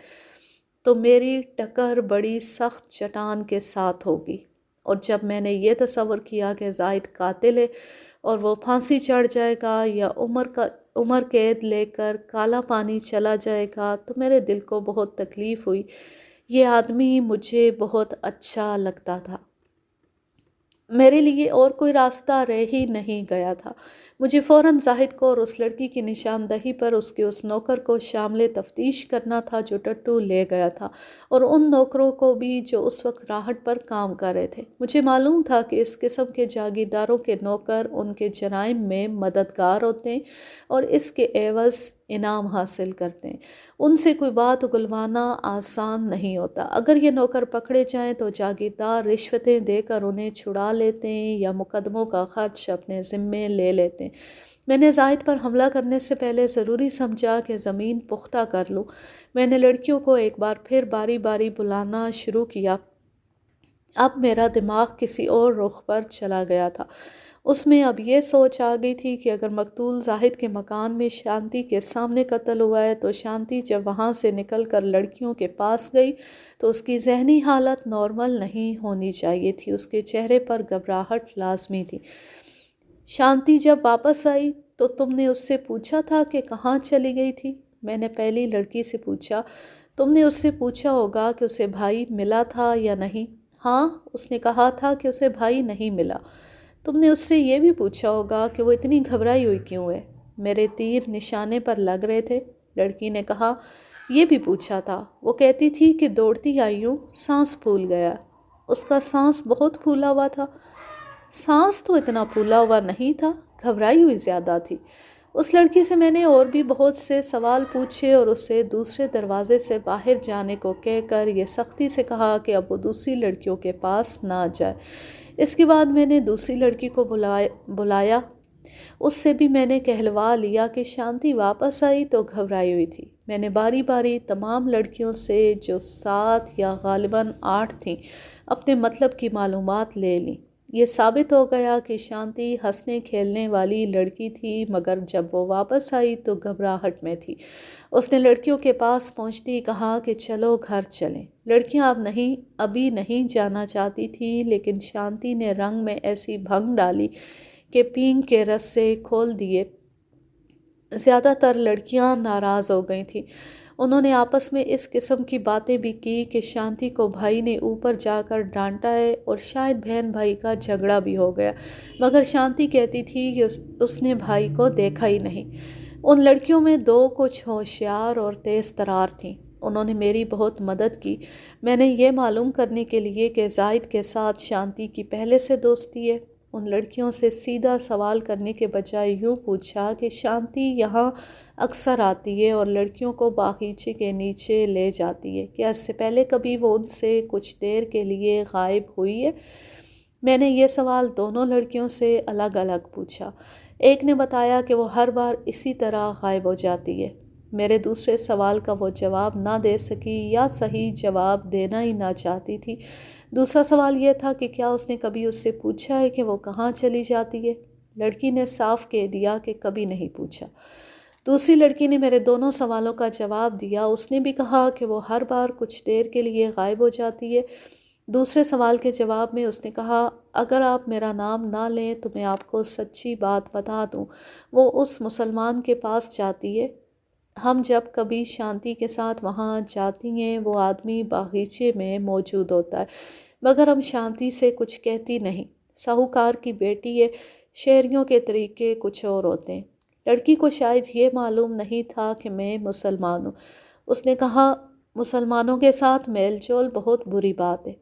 تو میری ٹکر بڑی سخت چٹان کے ساتھ ہوگی، اور جب میں نے یہ تصور کیا کہ زاہد قاتل ہے اور وہ پھانسی چڑھ جائے گا یا عمر قید لے کر کالا پانی چلا جائے گا تو میرے دل کو بہت تکلیف ہوئی۔ یہ آدمی مجھے بہت اچھا لگتا تھا۔ میرے لیے اور کوئی راستہ رہ ہی نہیں گیا تھا۔ مجھے فوراً زاہد کو اور اس لڑکی کی نشاندہی پر اس کے اس نوکر کو شامل تفتیش کرنا تھا جو ٹٹو لے گیا تھا، اور ان نوکروں کو بھی جو اس وقت راہٹ پر کام کر رہے تھے۔ مجھے معلوم تھا کہ اس قسم کے جاگیرداروں کے نوکر ان کے جرائم میں مددگار ہوتے ہیں اور اس کے عوض انعام حاصل کرتے ہیں۔ ان سے کوئی بات اگلوانا آسان نہیں ہوتا۔ اگر یہ نوکر پکڑے جائیں تو جاگیردار رشوتیں دے کر انہیں چھڑا لیتے ہیں یا مقدموں کا خرچ اپنے ذمے لے لیتے ہیں۔ میں نے زاہد پر حملہ کرنے سے پہلے ضروری سمجھا کہ زمین پختہ کر لوں۔ میں نے لڑکیوں کو ایک بار پھر باری باری بلانا شروع کیا۔ اب میرا دماغ کسی اور رخ پر چلا گیا تھا۔ اس میں اب یہ سوچ آ گئی تھی کہ اگر مقتول زاہد کے مکان میں شانتی کے سامنے قتل ہوا ہے تو شانتی جب وہاں سے نکل کر لڑکیوں کے پاس گئی تو اس کی ذہنی حالت نارمل نہیں ہونی چاہیے تھی، اس کے چہرے پر گھبراہٹ لازمی تھی۔ شانتی جب واپس آئی تو تم نے اس سے پوچھا تھا کہ کہاں چلی گئی تھی؟ میں نے پہلی لڑکی سے پوچھا۔ تم نے اس سے پوچھا ہوگا کہ اسے بھائی ملا تھا یا نہیں؟ ہاں، اس نے کہا تھا کہ اسے بھائی نہیں ملا۔ تم نے اس سے یہ بھی پوچھا ہوگا کہ وہ اتنی گھبرائی ہوئی کیوں ہے؟ میرے تیر نشانے پر لگ رہے تھے، لڑکی نے کہا۔ یہ بھی پوچھا تھا، وہ کہتی تھی کہ دوڑتی آئی ہوں، سانس پھول گیا۔ اس کا سانس بہت پھولا ہوا تھا؟ سانس تو اتنا پھولا ہوا نہیں تھا، گھبرائی ہوئی زیادہ تھی۔ اس لڑکی سے میں نے اور بھی بہت سے سوال پوچھے اور اسے دوسرے دروازے سے باہر جانے کو کہہ کر یہ سختی سے کہا کہ اب وہ دوسری لڑکیوں کے پاس نہ جائے۔ اس کے بعد میں نے دوسری لڑکی کو بلایا، اس سے بھی میں نے کہلوا لیا کہ شانتی واپس آئی تو گھبرائی ہوئی تھی۔ میں نے باری باری تمام لڑکیوں سے جو 7 یا غالباً 8 تھیں اپنے مطلب کی معلومات لے لیں۔ یہ ثابت ہو گیا کہ شانتی ہنسنے کھیلنے والی لڑکی تھی، مگر جب وہ واپس آئی تو گھبراہٹ میں تھی۔ اس نے لڑکیوں کے پاس پہنچتے ہی کہا کہ چلو گھر چلیں۔ لڑکیاں ابھی نہیں جانا چاہتی تھیں، لیکن شانتی نے رنگ میں ایسی بھنگ ڈالی کہ پینگ کے رسے کھول دیے۔ زیادہ تر لڑکیاں ناراض ہو گئی تھیں۔ انہوں نے آپس میں اس قسم کی باتیں بھی کی کہ شانتی کو بھائی نے اوپر جا کر ڈانٹا ہے اور شاید بہن بھائی کا جھگڑا بھی ہو گیا، مگر شانتی کہتی تھی کہ اس نے بھائی کو دیکھا ہی نہیں۔ ان لڑکیوں میں دو کچھ ہوشیار اور تیز ترار تھیں۔ انہوں نے میری بہت مدد کی۔ میں نے یہ معلوم کرنے کے لیے کہ زاہد کے ساتھ شانتی کی پہلے سے دوستی ہے، ان لڑکیوں سے سیدھا سوال کرنے کے بجائے یوں پوچھا کہ شانتی یہاں اکثر آتی ہے اور لڑکیوں کو باغیچے کے نیچے لے جاتی ہے، کیا اس سے پہلے کبھی وہ ان سے کچھ دیر کے لیے غائب ہوئی ہے؟ میں نے یہ سوال دونوں لڑکیوں سے الگ الگ پوچھا۔ ایک نے بتایا کہ وہ ہر بار اسی طرح غائب ہو جاتی ہے۔ میرے دوسرے سوال کا وہ جواب نہ دے سکی یا صحیح جواب دینا ہی نہ چاہتی تھی۔ دوسرا سوال یہ تھا کہ کیا اس نے کبھی اس سے پوچھا ہے کہ وہ کہاں چلی جاتی ہے؟ لڑکی نے صاف کہہ دیا کہ کبھی نہیں پوچھا۔ دوسری لڑکی نے میرے دونوں سوالوں کا جواب دیا۔ اس نے بھی کہا کہ وہ ہر بار کچھ دیر کے لیے غائب ہو جاتی ہے۔ دوسرے سوال کے جواب میں اس نے کہا، اگر آپ میرا نام نہ لیں تو میں آپ کو سچی بات بتا دوں، وہ اس مسلمان کے پاس جاتی ہے۔ ہم جب کبھی شانتی کے ساتھ وہاں جاتی ہیں وہ آدمی باغیچے میں موجود ہوتا ہے، مگر ہم شانتی سے کچھ کہتی نہیں۔ ساہوکار کی بیٹی ہے، شہریوں کے طریقے کچھ اور ہوتے ہیں۔ لڑکی کو شاید یہ معلوم نہیں تھا کہ میں مسلمان ہوں۔ اس نے کہا، مسلمانوں کے ساتھ میل جول بہت بری بات ہے۔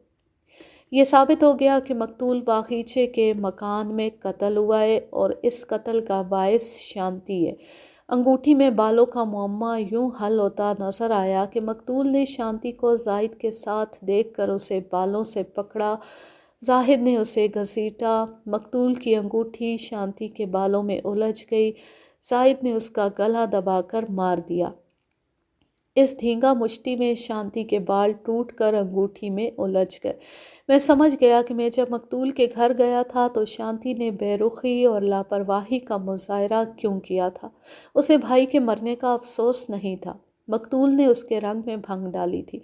یہ ثابت ہو گیا کہ مقتول باغیچے کے مکان میں قتل ہوا ہے اور اس قتل کا باعث شانتی ہے۔ انگوٹھی میں بالوں کا معمہ یوں حل ہوتا نظر آیا کہ مقتول نے شانتی کو زاہد کے ساتھ دیکھ کر اسے بالوں سے پکڑا، زاہد نے اسے گھسیٹا، مقتول کی انگوٹھی شانتی کے بالوں میں الجھ گئی، زاہد نے اس کا گلا دبا کر مار دیا۔ اس دھینگا مشتی میں شانتی کے بال ٹوٹ کر انگوٹھی میں الجھ گئے۔ میں سمجھ گیا کہ میں جب مقتول کے گھر گیا تھا تو شانتی نے بے رخی اور لاپرواہی کا مظاہرہ کیوں کیا تھا۔ اسے بھائی کے مرنے کا افسوس نہیں تھا۔ مقتول نے اس کے رنگ میں بھنگ ڈالی تھی۔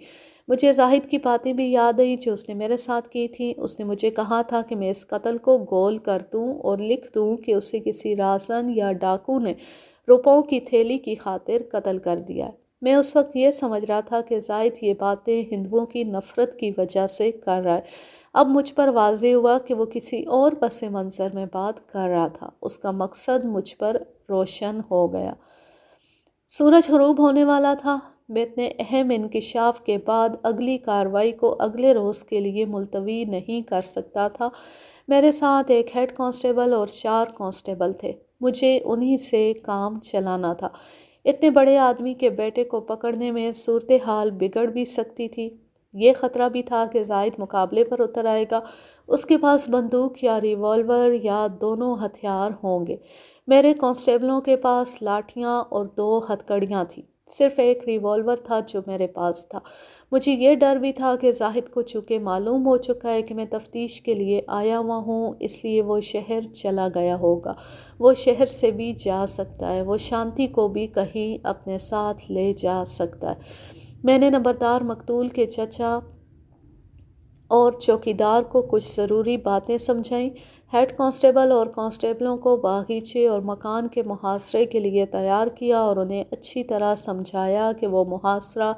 مجھے زاہد کی باتیں بھی یاد آئیں جو اس نے میرے ساتھ کی تھیں۔ اس نے مجھے کہا تھا کہ میں اس قتل کو گول کر دوں اور لکھ دوں کہ اسے کسی رازن یا ڈاکو نے روپوں کی تھیلی کی خاطر قتل کر دیا ہے۔ میں اس وقت یہ سمجھ رہا تھا کہ زاہد یہ باتیں ہندوؤں کی نفرت کی وجہ سے کر رہا ہے۔ اب مجھ پر واضح ہوا کہ وہ کسی اور پس منظر میں بات کر رہا تھا۔ اس کا مقصد مجھ پر روشن ہو گیا۔ سورج غروب ہونے والا تھا۔ میں اتنے اہم انکشاف کے بعد اگلی کارروائی کو اگلے روز کے لیے ملتوی نہیں کر سکتا تھا۔ میرے ساتھ ایک ہیڈ کانسٹیبل اور 4 کانسٹیبل تھے۔ مجھے انہی سے کام چلانا تھا۔ اتنے بڑے آدمی کے بیٹے کو پکڑنے میں صورتحال بگڑ بھی سکتی تھی۔ یہ خطرہ بھی تھا کہ زاہد مقابلے پر اتر آئے گا۔ اس کے پاس بندوق یا ریوالور یا دونوں ہتھیار ہوں گے۔ میرے کانسٹیبلوں کے پاس لاٹھیاں اور 2 ہتھکڑیاں تھیں۔ صرف ایک ریوالور تھا جو میرے پاس تھا۔ مجھے یہ ڈر بھی تھا کہ زاہد کو چونکہ معلوم ہو چکا ہے کہ میں تفتیش کے لیے آیا ہوا ہوں، اس لیے وہ شہر چلا گیا ہوگا۔ وہ شہر سے بھی جا سکتا ہے۔ وہ شانتی کو بھی کہیں اپنے ساتھ لے جا سکتا ہے۔ میں نے نمبردار مقتول کے چچا اور چوکیدار کو کچھ ضروری باتیں سمجھائیں۔ ہیڈ کانسٹیبل اور کانسٹیبلوں کو باغیچے اور مکان کے محاصرے کے لیے تیار کیا اور انہیں اچھی طرح سمجھایا کہ وہ محاصرہ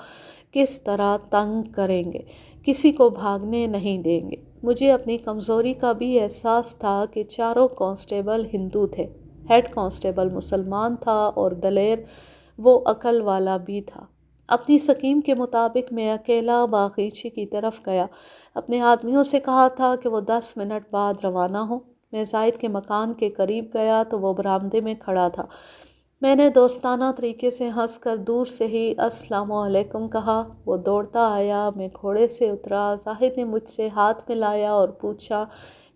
کس طرح تنگ کریں گے، کسی کو بھاگنے نہیں دیں گے۔ مجھے اپنی کمزوری کا بھی احساس تھا کہ 4 کانسٹیبل ہندو تھے، ہیڈ کانسٹیبل مسلمان تھا اور دلیر وہ عقل والا بھی تھا۔ اپنی سکیم کے مطابق میں اکیلا باغیچے کی طرف گیا۔ اپنے آدمیوں سے کہا تھا کہ وہ 10 منٹ بعد روانہ ہوں۔ میں زاہد کے مکان کے قریب گیا تو وہ برآمدے میں کھڑا تھا۔ میں نے دوستانہ طریقے سے ہنس کر دور سے ہی السلام علیکم کہا۔ وہ دوڑتا آیا، میں گھوڑے سے اترا۔ زاہد نے مجھ سے ہاتھ ملایا اور پوچھا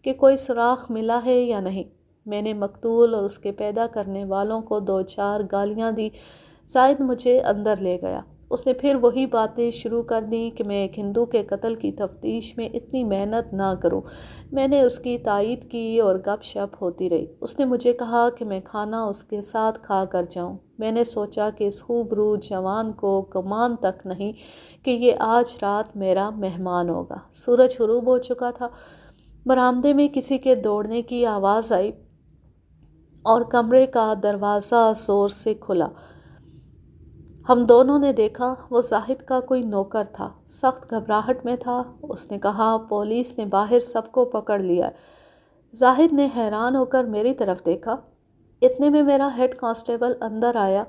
کہ کوئی سراغ ملا ہے یا نہیں۔ میں نے مقتول اور اس کے پیدا کرنے والوں کو 2-4 گالیاں دی۔ زاہد مجھے اندر لے گیا۔ اس نے پھر وہی باتیں شروع کر دیں کہ میں ایک ہندو کے قتل کی تفتیش میں اتنی محنت نہ کروں۔ میں نے اس کی تائید کی اور گپ شپ ہوتی رہی۔ اس نے مجھے کہا کہ میں کھانا اس کے ساتھ کھا کر جاؤں۔ میں نے سوچا کہ اس خوبرو جوان کو گمان تک نہیں کہ یہ آج رات میرا مہمان ہوگا۔ سورج غروب ہو چکا تھا۔ برآمدے میں کسی کے دوڑنے کی آواز آئی اور کمرے کا دروازہ زور سے کھلا۔ ہم دونوں نے دیکھا وہ زاہد کا کوئی نوکر تھا۔ سخت گھبراہٹ میں تھا۔ اس نے کہا، پولیس نے باہر سب کو پکڑ لیا ہے۔ زاہد نے حیران ہو کر میری طرف دیکھا۔ اتنے میں میرا ہیڈ کانسٹیبل اندر آیا۔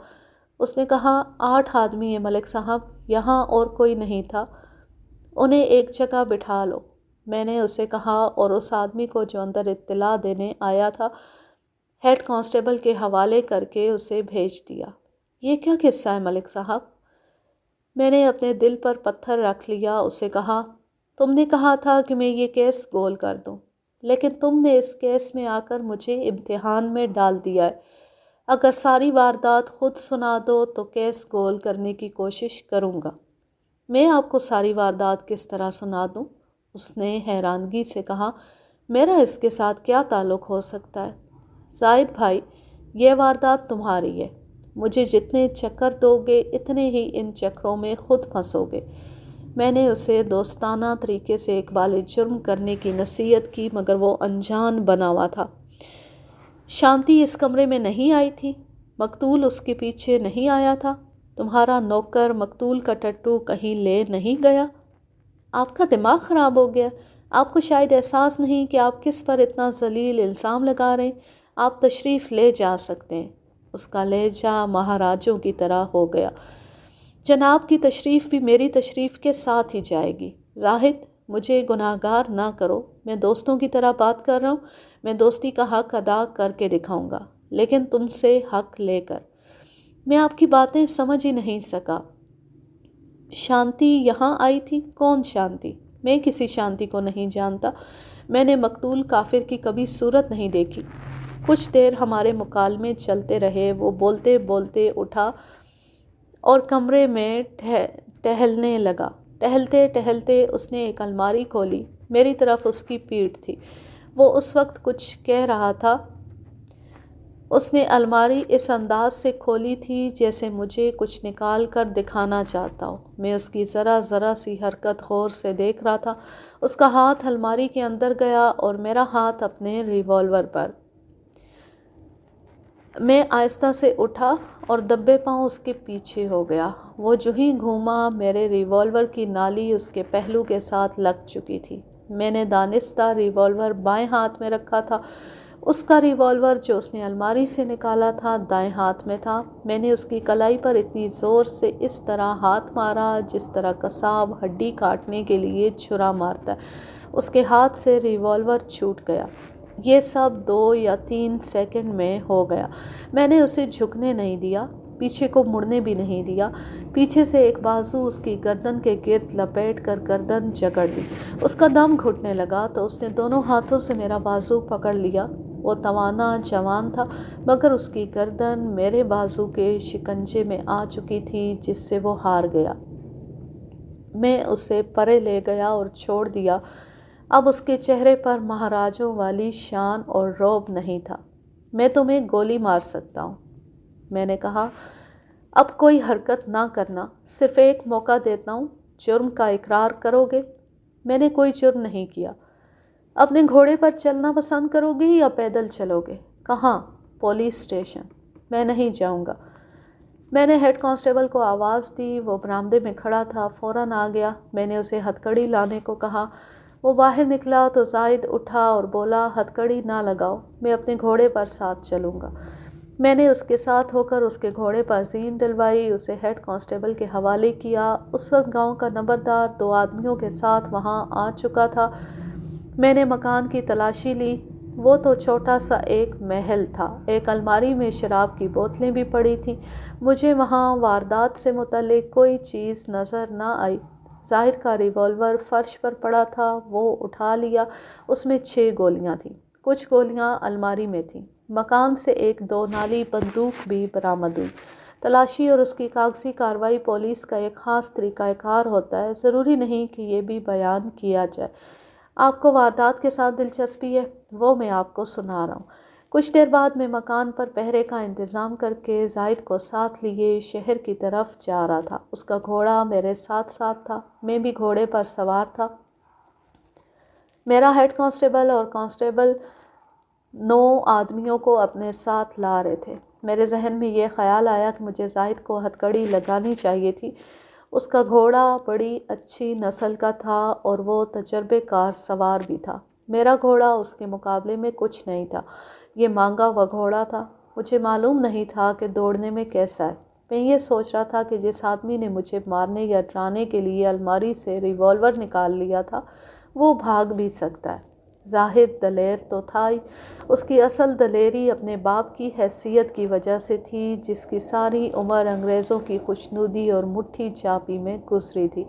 اس نے کہا 8 آدمی ہیں ملک صاحب، یہاں اور کوئی نہیں تھا، انہیں ایک جگہ بٹھا لو۔ میں نے اسے کہا اور اس آدمی کو جو اندر اطلاع دینے آیا تھا ہیڈ کانسٹیبل کے حوالے کر کے اسے بھیج دیا۔ یہ کیا قصہ ہے ملک صاحب؟ میں نے اپنے دل پر پتھر رکھ لیا، اسے کہا تم نے کہا تھا کہ میں یہ کیس گول کر دوں، لیکن تم نے اس کیس میں آ کر مجھے امتحان میں ڈال دیا ہے۔ اگر ساری واردات خود سنا دو تو کیس گول کرنے کی کوشش کروں گا۔ میں آپ کو ساری واردات کس طرح سنا دوں؟ اس نے حیرانگی سے کہا میرا اس کے ساتھ کیا تعلق ہو سکتا ہے؟ زاہد بھائی، یہ واردات تمہاری ہے، مجھے جتنے چکر دو گے اتنے ہی ان چکروں میں خود پھنسو گے۔ میں نے اسے دوستانہ طریقے سے اقبال جرم کرنے کی نصیحت کی، مگر وہ انجان بنا ہوا تھا۔ شانتی اس کمرے میں نہیں آئی تھی، مقتول اس کے پیچھے نہیں آیا تھا، تمہارا نوکر مقتول کا ٹٹو کہیں لے نہیں گیا؟ آپ کا دماغ خراب ہو گیا، آپ کو شاید احساس نہیں کہ آپ کس پر اتنا ذلیل الزام لگا رہے ہیں۔ آپ تشریف لے جا سکتے ہیں۔ اس کا لہجہ مہاراجوں کی طرح ہو گیا۔ جناب کی تشریف بھی میری تشریف کے ساتھ ہی جائے گی۔ زاہد، مجھے گناہگار نہ کرو، میں دوستوں کی طرح بات کر رہا ہوں، میں دوستی کا حق ادا کر کے دکھاؤں گا، لیکن تم سے حق لے کر۔ میں آپ کی باتیں سمجھ ہی نہیں سکا۔ شانتی یہاں آئی تھی؟ کون شانتی؟ میں کسی شانتی کو نہیں جانتا، میں نے مقتول کافر کی کبھی صورت نہیں دیکھی۔ کچھ دیر ہمارے مکالمے چلتے رہے، وہ بولتے بولتے اٹھا اور کمرے میں ٹہلنے لگا۔ ٹہلتے ٹہلتے اس نے ایک الماری کھولی، میری طرف اس کی پیٹھ تھی، وہ اس وقت کچھ کہہ رہا تھا۔ اس نے الماری اس انداز سے کھولی تھی جیسے مجھے کچھ نکال کر دکھانا چاہتا ہو۔ میں اس کی ذرا ذرا سی حرکت غور سے دیکھ رہا تھا۔ اس کا ہاتھ الماری کے اندر گیا اور میرا ہاتھ اپنے ریوالور پر۔ میں آہستہ سے اٹھا اور دبے پاؤں اس کے پیچھے ہو گیا۔ وہ جو ہی گھوما، میرے ریوالور کی نالی اس کے پہلو کے ساتھ لگ چکی تھی۔ میں نے دانستہ ریوالور بائیں ہاتھ میں رکھا تھا، اس کا ریوالور جو اس نے الماری سے نکالا تھا دائیں ہاتھ میں تھا۔ میں نے اس کی کلائی پر اتنی زور سے اس طرح ہاتھ مارا جس طرح قصاب ہڈی کاٹنے کے لیے چھرا مارتا ہے۔ اس کے ہاتھ سے ریوالور چھوٹ گیا۔ یہ سب 2 یا 3 سیکنڈ میں ہو گیا۔ میں نے اسے جھکنے نہیں دیا، پیچھے کو مڑنے بھی نہیں دیا۔ پیچھے سے ایک بازو اس کی گردن کے گرد لپیٹ کر گردن جکڑ لی۔ اس کا دم گھٹنے لگا تو اس نے دونوں ہاتھوں سے میرا بازو پکڑ لیا۔ وہ توانا جوان تھا، مگر اس کی گردن میرے بازو کے شکنجے میں آ چکی تھی جس سے وہ ہار گیا۔ میں اسے پرے لے گیا اور چھوڑ دیا۔ اب اس کے چہرے پر مہاراجوں والی شان اور رعب نہیں تھا۔ میں تمہیں گولی مار سکتا ہوں، میں نے کہا۔ اب کوئی حرکت نہ کرنا، صرف ایک موقع دیتا ہوں، جرم کا اقرار کرو گے؟ میں نے کوئی جرم نہیں کیا۔ اپنے گھوڑے پر چلنا پسند کرو گے یا پیدل چلو گے؟ کہاں؟ Police station. میں نہیں جاؤں گا۔ میں نے ہیڈ کانسٹیبل کو آواز دی، وہ برآمدے میں کھڑا تھا، فوراً آ گیا۔ میں نے اسے ہتھکڑی لانے کو کہا۔ وہ باہر نکلا تو زاہد اٹھا اور بولا ہتھکڑی نہ لگاؤ، میں اپنے گھوڑے پر ساتھ چلوں گا۔ میں نے اس کے ساتھ ہو کر اس کے گھوڑے پر زین ڈلوائی، اسے ہیڈ کانسٹیبل کے حوالے کیا۔ اس وقت گاؤں کا نمبردار 2 آدمیوں کے ساتھ وہاں آ چکا تھا۔ میں نے مکان کی تلاشی لی، وہ تو چھوٹا سا ایک محل تھا، ایک الماری میں شراب کی بوتلیں بھی پڑی تھیں۔ مجھے وہاں واردات سے متعلق کوئی چیز نظر نہ آئی۔ زاہد کا ریوالور فرش پر پڑا تھا، وہ اٹھا لیا، اس میں 6 گولیاں تھیں، کچھ گولیاں الماری میں تھیں۔ مکان سے ایک 2 نالی بندوق بھی برآمد ہوئی۔ تلاشی اور اس کی کاغذی کارروائی پولیس کا ایک خاص طریقہ کار ہوتا ہے، ضروری نہیں کہ یہ بھی بیان کیا جائے۔ آپ کو واردات کے ساتھ دلچسپی ہے، وہ میں آپ کو سنا رہا ہوں۔ کچھ دیر بعد میں مکان پر پہرے کا انتظام کر کے زاہد کو ساتھ لیے شہر کی طرف جا رہا تھا۔ اس کا گھوڑا میرے ساتھ تھا، میں بھی گھوڑے پر سوار تھا۔ میرا ہیڈ کانسٹیبل اور کانسٹیبل 9 آدمیوں کو اپنے ساتھ لا رہے تھے۔ میرے ذہن میں یہ خیال آیا کہ مجھے زاہد کو ہتھکڑی لگانی چاہیے تھی۔ اس کا گھوڑا بڑی اچھی نسل کا تھا اور وہ تجربے کار سوار بھی تھا۔ میرا گھوڑا اس کے مقابلے میں کچھ نہیں تھا، یہ مانگا ہوا گھوڑا تھا۔ مجھے معلوم نہیں تھا کہ دوڑنے میں کیسا ہے۔ میں یہ سوچ رہا تھا کہ جس آدمی نے مجھے مارنے یا ڈرانے کے لیے الماری سے ریوالور نکال لیا تھا وہ بھاگ بھی سکتا ہے۔ زاہد دلیر تو تھا ہی، اس کی اصل دلیری اپنے باپ کی حیثیت کی وجہ سے تھی جس کی ساری عمر انگریزوں کی خوشنودی اور مٹھی چاپی میں گزری تھی۔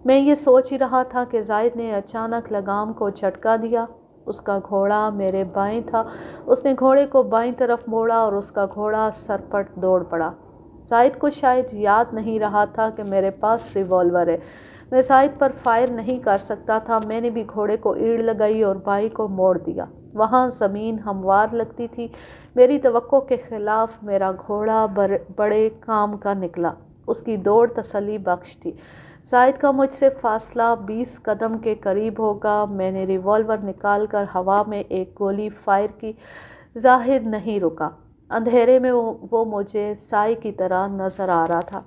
میں یہ سوچ ہی رہا تھا کہ زاہد نے اچانک لگام کو جھٹکا دیا۔ اس کا گھوڑا میرے بائیں تھا۔ اس نے گھوڑے کو بائیں طرف موڑا اور اس کا گھوڑا سرپٹ دوڑ پڑا۔ زاہد کو شاید یاد نہیں رہا تھا کہ میرے پاس ریوالور ہے۔ میں زاہد پر فائر نہیں کر سکتا تھا۔ میں نے بھی گھوڑے کو ایڑ لگائی اور بائیں کو موڑ دیا۔ وہاں زمین ہموار لگتی تھی۔ میری توقع کے خلاف میرا گھوڑا بڑے کام کا نکلا۔ اس کی دوڑ تسلی بخش تھی۔ زاہد کا مجھ سے فاصلہ 20 قدم کے قریب ہوگا۔ میں نے ریوالور نکال کر ہوا میں ایک گولی فائر کی۔ زاہد نہیں رکا۔ اندھیرے میں وہ مجھے سائے کی طرح نظر آ رہا تھا۔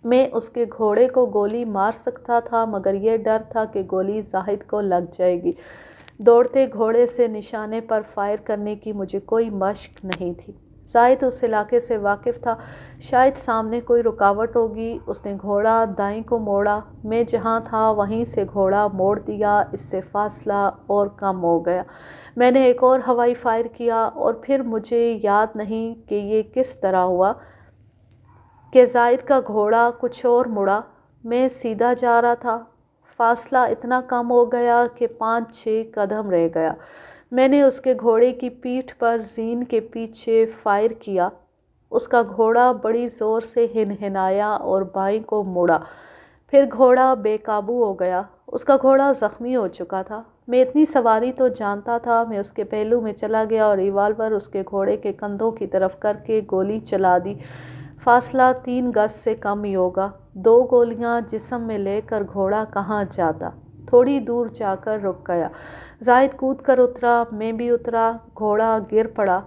میں اس کے گھوڑے کو گولی مار سکتا تھا مگر یہ ڈر تھا کہ گولی زاہد کو لگ جائے گی۔ دوڑتے گھوڑے سے نشانے پر فائر کرنے کی مجھے کوئی مشق نہیں تھی۔ زاہد اس علاقے سے واقف تھا، شاید سامنے کوئی رکاوٹ ہوگی۔ اس نے گھوڑا دائیں کو موڑا۔ میں جہاں تھا وہیں سے گھوڑا موڑ دیا۔ اس سے فاصلہ اور کم ہو گیا۔ میں نے ایک اور ہوائی فائر کیا اور پھر مجھے یاد نہیں کہ یہ کس طرح ہوا کہ زاہد کا گھوڑا کچھ اور مڑا۔ میں سیدھا جا رہا تھا۔ فاصلہ اتنا کم ہو گیا کہ 5-6 قدم رہ گیا۔ میں نے اس کے گھوڑے کی پیٹھ پر زین کے پیچھے فائر کیا۔ اس کا گھوڑا بڑی زور سے ہنہنایا اور بائیں کو مڑا۔ پھر گھوڑا بے قابو ہو گیا۔ اس کا گھوڑا زخمی ہو چکا تھا۔ میں اتنی سواری تو جانتا تھا۔ میں اس کے پہلو میں چلا گیا اور ریوالور اس کے گھوڑے کے کندھوں کی طرف کر کے گولی چلا دی۔ فاصلہ 3 گز سے کم ہی ہوگا۔ 2 گولیاں جسم میں لے کر گھوڑا کہاں جاتا۔ تھوڑی دور جا کر رک گیا۔ زاہد کود کر اترا، میں بھی اترا۔ گھوڑا گر پڑا۔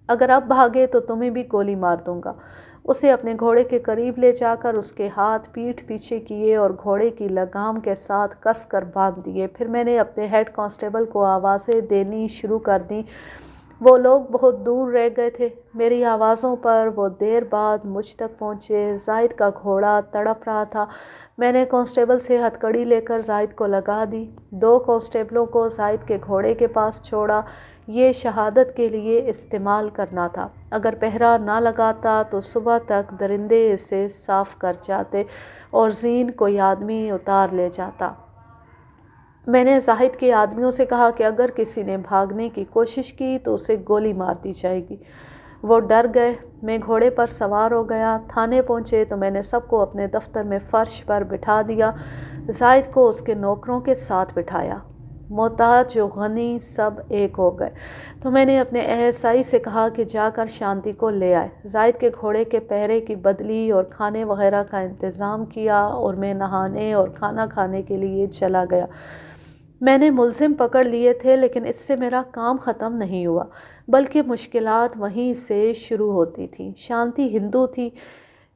اگر اب بھاگے تو تمہیں بھی گولی مار دوں گا۔ اسے اپنے گھوڑے کے قریب لے جا کر اس کے ہاتھ پیٹھ پیچھے کیے اور گھوڑے کی لگام کے ساتھ کس کر باندھ دیے۔ پھر میں نے اپنے ہیڈ کانسٹیبل کو آوازیں دینی شروع کر دیں۔ وہ لوگ بہت دور رہ گئے تھے۔ میری آوازوں پر وہ دیر بعد مجھ تک پہنچے۔ زاہد کا گھوڑا تڑپ رہا تھا۔ میں نے کانسٹیبل سے ہتھکڑی لے کر زاہد کو لگا دی۔ 2 کانسٹیبلوں کو زاہد کے گھوڑے کے پاس چھوڑا۔ یہ شہادت کے لیے استعمال کرنا تھا۔ اگر پہرا نہ لگاتا تو صبح تک درندے اسے صاف کر جاتے اور زین کوئی آدمی اتار لے جاتا۔ میں نے زاہد کے آدمیوں سے کہا کہ اگر کسی نے بھاگنے کی کوشش کی تو اسے گولی مار دی جائے گی۔ وہ ڈر گئے۔ میں گھوڑے پر سوار ہو گیا۔ تھانے پہنچے تو میں نے سب کو اپنے دفتر میں فرش پر بٹھا دیا۔ زاہد کو اس کے نوکروں کے ساتھ بٹھایا۔ محتاج و غنی سب ایک ہو گئے تو میں نے اپنے ASI سے کہا کہ جا کر شانتی کو لے آئے۔ زاہد کے گھوڑے کے پہرے کی بدلی اور کھانے وغیرہ کا انتظام کیا اور میں نہانے اور کھانا کھانے کے لیے چلا گیا۔ میں نے ملزم پکڑ لیے تھے لیکن اس سے میرا کام ختم نہیں ہوا بلکہ مشکلات وہیں سے شروع ہوتی تھیں۔ شانتی ہندو تھی۔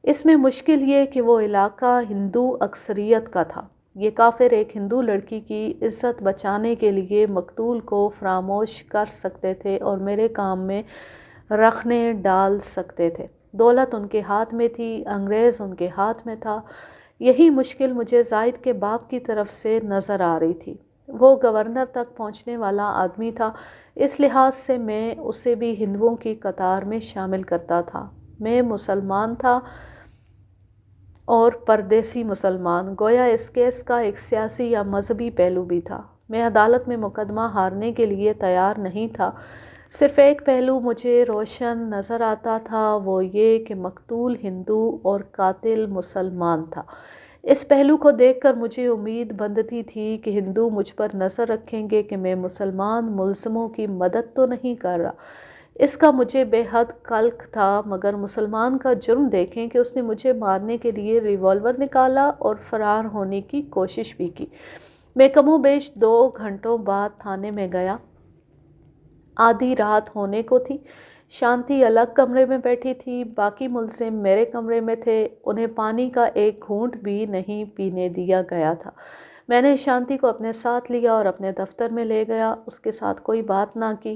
اس میں مشکل یہ کہ وہ علاقہ ہندو اکثریت کا تھا۔ یہ کافر ایک ہندو لڑکی کی عزت بچانے کے لیے مقتول کو فراموش کر سکتے تھے اور میرے کام میں رخنے ڈال سکتے تھے۔ دولت ان کے ہاتھ میں تھی، انگریز ان کے ہاتھ میں تھا۔ یہی مشکل مجھے زاہد کے باپ کی طرف سے نظر آ رہی تھی۔ وہ گورنر تک پہنچنے والا آدمی تھا، اس لحاظ سے میں اسے بھی ہندوؤں کی قطار میں شامل کرتا تھا۔ میں مسلمان تھا اور پردیسی مسلمان، گویا اس کیس کا ایک سیاسی یا مذہبی پہلو بھی تھا۔ میں عدالت میں مقدمہ ہارنے کے لیے تیار نہیں تھا۔ صرف ایک پہلو مجھے روشن نظر آتا تھا، وہ یہ کہ مقتول ہندو اور قاتل مسلمان تھا۔ اس پہلو کو دیکھ کر مجھے امید بندھتی تھی کہ ہندو مجھ پر نظر رکھیں گے کہ میں مسلمان ملزموں کی مدد تو نہیں کر رہا۔ اس کا مجھے بے حد قلق تھا، مگر مسلمان کا جرم دیکھیں کہ اس نے مجھے مارنے کے لیے ریوالور نکالا اور فرار ہونے کی کوشش بھی کی۔ میں کم و بیش 2 گھنٹوں بعد تھانے میں گیا۔ آدھی رات ہونے کو تھی۔ شانتی الگ کمرے میں بیٹھی تھی، باقی ملزم میرے کمرے میں تھے۔ انہیں پانی کا ایک گھونٹ بھی نہیں پینے دیا گیا تھا۔ میں نے شانتی کو اپنے ساتھ لیا اور اپنے دفتر میں لے گیا۔ اس کے ساتھ کوئی بات نہ کی۔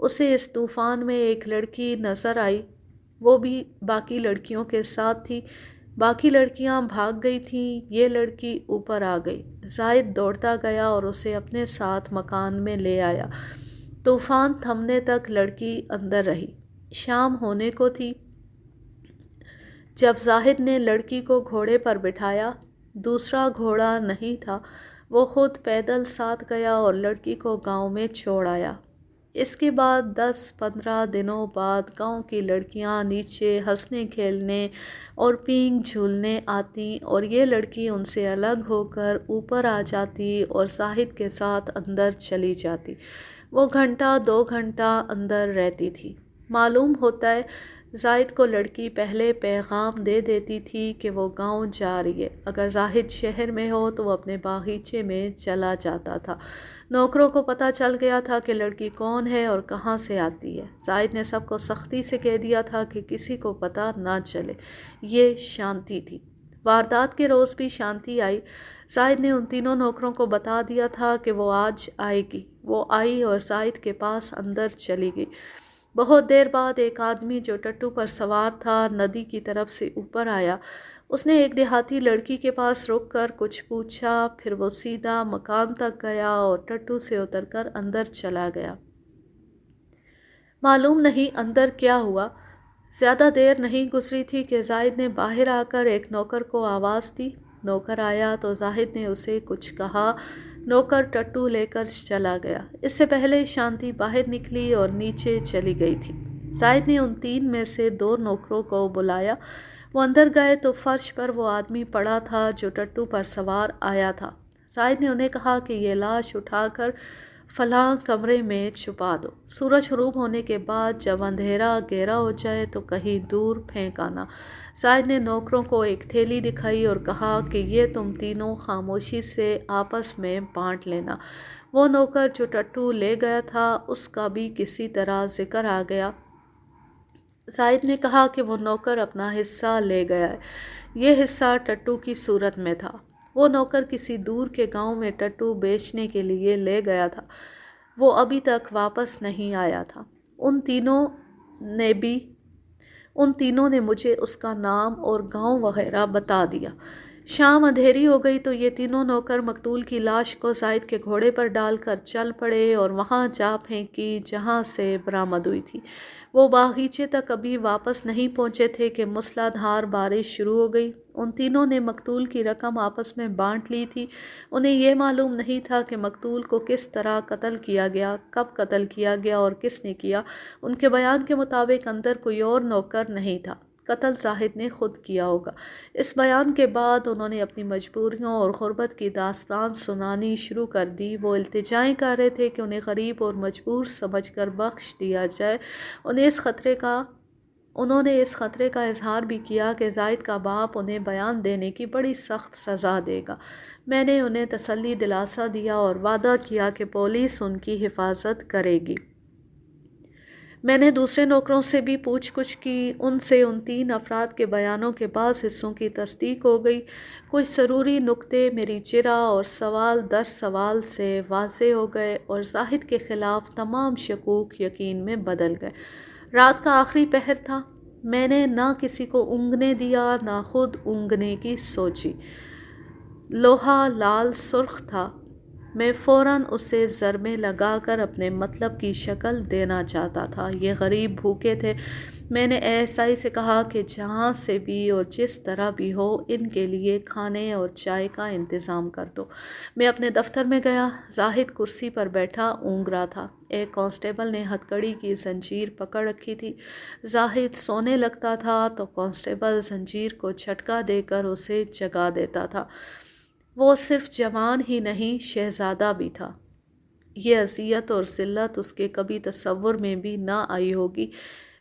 اسے اس طوفان میں ایک لڑکی نظر آئی، وہ بھی باقی لڑکیوں کے ساتھ تھی۔ باقی لڑکیاں بھاگ گئی تھیں، یہ لڑکی اوپر آ گئی۔ زاہد دوڑتا گیا اور اسے اپنے ساتھ مکان میں لے آیا۔ طوفان تھمنے تک لڑکی اندر رہی۔ شام ہونے کو تھی جب زاہد نے لڑکی کو گھوڑے پر بٹھایا۔ دوسرا گھوڑا نہیں تھا، وہ خود پیدل ساتھ گیا اور لڑکی کو گاؤں میں چھوڑ آیا۔ اس کے بعد 10-15 دنوں بعد گاؤں کی لڑکیاں نیچے ہنسنے کھیلنے اور پینگ جھولنے آتیں اور یہ لڑکی ان سے الگ ہو کر اوپر آ جاتی اور زاہد کے ساتھ اندر چلی جاتی۔ وہ گھنٹہ 2 گھنٹہ اندر رہتی تھی۔ معلوم ہوتا ہے زاہد کو لڑکی پہلے پیغام دے دیتی تھی کہ وہ گاؤں جا رہی ہے۔ اگر زاہد شہر میں ہو تو وہ اپنے باغیچے میں چلا جاتا تھا۔ نوکروں کو پتہ چل گیا تھا کہ لڑکی کون ہے اور کہاں سے آتی ہے۔ زاہد نے سب کو سختی سے کہہ دیا تھا کہ کسی کو پتہ نہ چلے۔ یہ شانتی تھی۔ واردات کے روز بھی شانتی آئی۔ زاہد نے ان تینوں نوکروں کو بتا دیا تھا کہ وہ آج آئے گی۔ وہ آئی اور زاہد کے پاس اندر چلی گئی۔ بہت دیر بعد ایک آدمی جو ٹٹو پر سوار تھا ندی کی طرف سے اوپر آیا۔ اس نے ایک دیہاتی لڑکی کے پاس رک کر کچھ پوچھا، پھر وہ سیدھا مکان تک گیا اور ٹٹو سے اتر کر اندر چلا گیا۔ معلوم نہیں اندر کیا ہوا۔ زیادہ دیر نہیں گزری تھی کہ زاہد نے باہر آ کر ایک نوکر کو آواز دی۔ نوکر آیا تو زاہد نے اسے کچھ کہا۔ نوکر ٹٹو لے کر چلا گیا۔ اس سے پہلے شانتی باہر نکلی اور نیچے چلی گئی تھی۔ زاہد نے ان 3 میں سے 2 نوکروں کو بلایا۔ وہ اندر گئے تو فرش پر وہ آدمی پڑا تھا جو ٹٹو پر سوار آیا تھا۔ زاہد نے انہیں کہا کہ یہ لاش اٹھا کر فلاں کمرے میں چھپا دو۔ سورج غروب ہونے کے بعد جب اندھیرا گہرا ہو جائے تو کہیں دور پھینک آنا۔ زاہد نے نوکروں کو ایک تھیلی دکھائی اور کہا کہ یہ تم تینوں خاموشی سے آپس میں بانٹ لینا۔ وہ نوکر جو ٹٹو لے گیا تھا اس کا بھی کسی طرح ذکر آ گیا۔ زاہد نے کہا کہ وہ نوکر اپنا حصہ لے گیا ہے۔ یہ حصہ ٹٹو کی صورت میں تھا۔ وہ نوکر کسی دور کے گاؤں میں ٹٹو بیچنے کے لیے لے گیا تھا۔ وہ ابھی تک واپس نہیں آیا تھا۔ ان تینوں نے مجھے اس کا نام اور گاؤں وغیرہ بتا دیا۔ شام اندھیری ہو گئی تو یہ تینوں نوکر مقتول کی لاش کو زاہد کے گھوڑے پر ڈال کر چل پڑے اور وہاں جا پھینکی جہاں سے برآمد ہوئی تھی۔ وہ باغیچے تک ابھی واپس نہیں پہنچے تھے کہ موسلا دھار بارش شروع ہو گئی۔ ان تینوں نے مقتول کی رقم آپس میں بانٹ لی تھی۔ انہیں یہ معلوم نہیں تھا کہ مقتول کو کس طرح قتل کیا گیا، کب قتل کیا گیا اور کس نے کیا۔ ان کے بیان کے مطابق اندر کوئی اور نوکر نہیں تھا۔ قتل زاہد نے خود کیا ہوگا۔ اس بیان کے بعد انہوں نے اپنی مجبوریوں اور غربت کی داستان سنانی شروع کر دی۔ وہ التجائیں کر رہے تھے کہ انہیں غریب اور مجبور سمجھ کر بخش دیا جائے۔ انہوں نے اس خطرے کا اظہار بھی کیا کہ زاہد کا باپ انہیں بیان دینے کی بڑی سخت سزا دے گا۔ میں نے انہیں تسلی دلاسا دیا اور وعدہ کیا کہ پولیس ان کی حفاظت کرے گی۔ میں نے دوسرے نوکروں سے بھی پوچھ گچھ کی۔ ان سے ان 3 افراد کے بیانوں کے بعض حصوں کی تصدیق ہو گئی۔ کچھ ضروری نکتے میری جرح اور سوال در سوال سے واضح ہو گئے اور زاہد کے خلاف تمام شکوک یقین میں بدل گئے۔ رات کا آخری پہر تھا۔ میں نے نہ کسی کو اونگنے دیا نہ خود اونگنے کی سوچی۔ لوہا لال سرخ تھا۔ میں فوراً اسے ضربیں لگا کر اپنے مطلب کی شکل دینا چاہتا تھا۔ یہ غریب بھوکے تھے۔ میں نے ASI سے کہا کہ جہاں سے بھی اور جس طرح بھی ہو ان کے لیے کھانے اور چائے کا انتظام کر دو۔ میں اپنے دفتر میں گیا۔ زاہد کرسی پر بیٹھا اونگ رہا تھا۔ ایک کانسٹیبل نے ہتھکڑی کی زنجیر پکڑ رکھی تھی۔ زاہد سونے لگتا تھا تو کانسٹیبل زنجیر کو جھٹکا دے کر اسے جگا دیتا تھا۔ وہ صرف جوان ہی نہیں شہزادہ بھی تھا۔ یہ اذیت اور ذلت اس کے کبھی تصور میں بھی نہ آئی ہوگی۔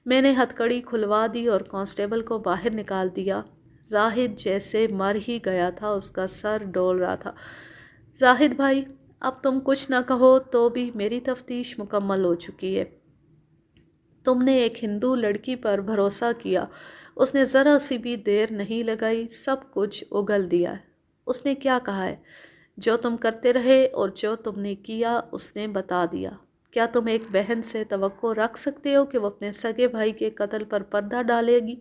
میں نے ہتھکڑی کھلوا دی اور کانسٹیبل کو باہر نکال دیا۔ زاہد جیسے مر ہی گیا تھا، اس کا سر ڈول رہا تھا۔ زاہد بھائی، اب تم کچھ نہ کہو تو بھی میری تفتیش مکمل ہو چکی ہے۔ تم نے ایک ہندو لڑکی پر بھروسہ کیا، اس نے ذرا سی بھی دیر نہیں لگائی، سب کچھ اگل دیا ہے۔ اس نے کیا کہا ہے؟ جو تم کرتے رہے اور جو تم نے کیا اس نے بتا دیا۔ کیا تم ایک بہن سے توقع رکھ سکتے ہو کہ وہ اپنے سگے بھائی کے قتل پر پردہ ڈالے گی؟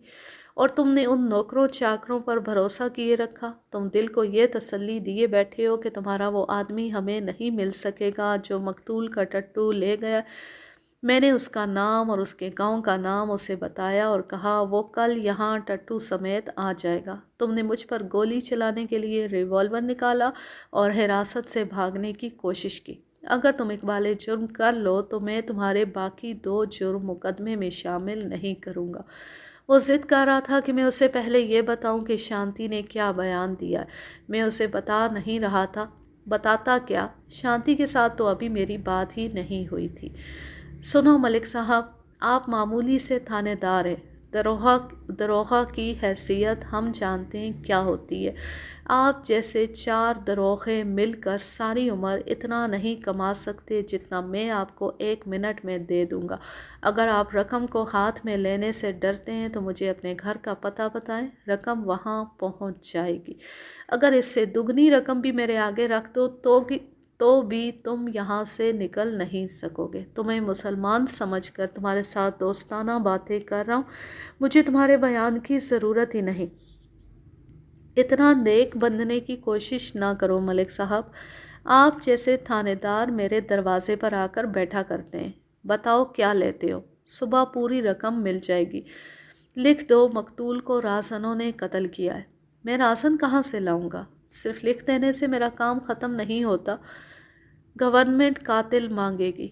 اور تم نے ان نوکروں چاکروں پر بھروسہ کیے رکھا، تم دل کو یہ تسلی دیے بیٹھے ہو کہ تمہارا وہ آدمی ہمیں نہیں مل سکے گا جو مقتول کا ٹٹو لے گیا۔ میں نے اس کا نام اور اس کے گاؤں کا نام اسے بتایا اور کہا وہ کل یہاں ٹٹو سمیت آ جائے گا۔ تم نے مجھ پر گولی چلانے کے لیے ریوالور نکالا اور حراست سے بھاگنے کی کوشش کی۔ اگر تم اقبال جرم کر لو تو میں تمہارے باقی 2 جرم مقدمے میں شامل نہیں کروں گا۔ وہ ضد کر رہا تھا کہ میں اسے پہلے یہ بتاؤں کہ شانتی نے کیا بیان دیا ہے۔ میں اسے بتا نہیں رہا تھا۔ بتاتا کیا؟ شانتی کے ساتھ تو ابھی میری بات ہی نہیں ہوئی تھی۔ سنو ملک صاحب، آپ معمولی سے تھانے دار ہیں، داروغہ کی حیثیت ہم جانتے ہیں کیا ہوتی ہے۔ آپ جیسے 4 داروغے مل کر ساری عمر اتنا نہیں کما سکتے جتنا میں آپ کو 1 منٹ میں دے دوں گا۔ اگر آپ رقم کو ہاتھ میں لینے سے ڈرتے ہیں تو مجھے اپنے گھر کا پتہ بتائیں، رقم وہاں پہنچ جائے گی۔ اگر اس سے دگنی رقم بھی میرے آگے رکھ دو تو بھی تم یہاں سے نکل نہیں سکو گے۔ تمہیں مسلمان سمجھ کر تمہارے ساتھ دوستانہ باتیں کر رہا ہوں، مجھے تمہارے بیان کی ضرورت ہی نہیں۔ اتنا نیک بننے کی کوشش نہ کرو ملک صاحب، آپ جیسے تھانے دار میرے دروازے پر آ کر بیٹھا کرتے ہیں۔ بتاؤ کیا لیتے ہو؟ صبح پوری رقم مل جائے گی۔ لکھ دو مقتول کو رہزنوں نے قتل کیا ہے۔ میں رہزن کہاں سے لاؤں گا؟ صرف لکھ دینے سے میرا کام ختم نہیں ہوتا۔ گورنمنٹ قاتل مانگے گی،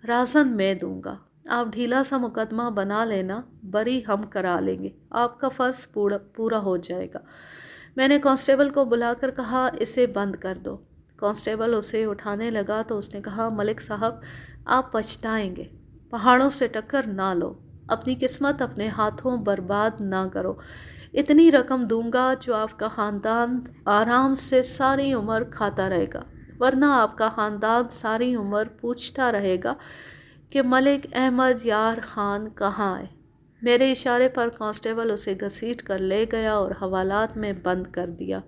رہزن میں دوں گا۔ آپ ڈھیلا سا مقدمہ بنا لینا، بری ہم کرا لیں گے، آپ کا فرض پورا ہو جائے گا۔ میں نے کانسٹیبل کو بلا کر کہا اسے بند کر دو۔ کانسٹیبل اسے اٹھانے لگا تو اس نے کہا ملک صاحب آپ پچھتائیں گے، پہاڑوں سے ٹکر نہ لو، اپنی قسمت اپنے ہاتھوں برباد نہ کرو۔ اتنی رقم دوں گا جو آپ کا خاندان آرام سے ساری عمر کھاتا رہے گا، ورنہ آپ کا خاندان ساری عمر پوچھتا رہے گا کہ ملک احمد یار خان کہاں ہے۔ میرے اشارے پر کانسٹیبل اسے گھسیٹ کر لے گیا اور حوالات میں بند کر دیا۔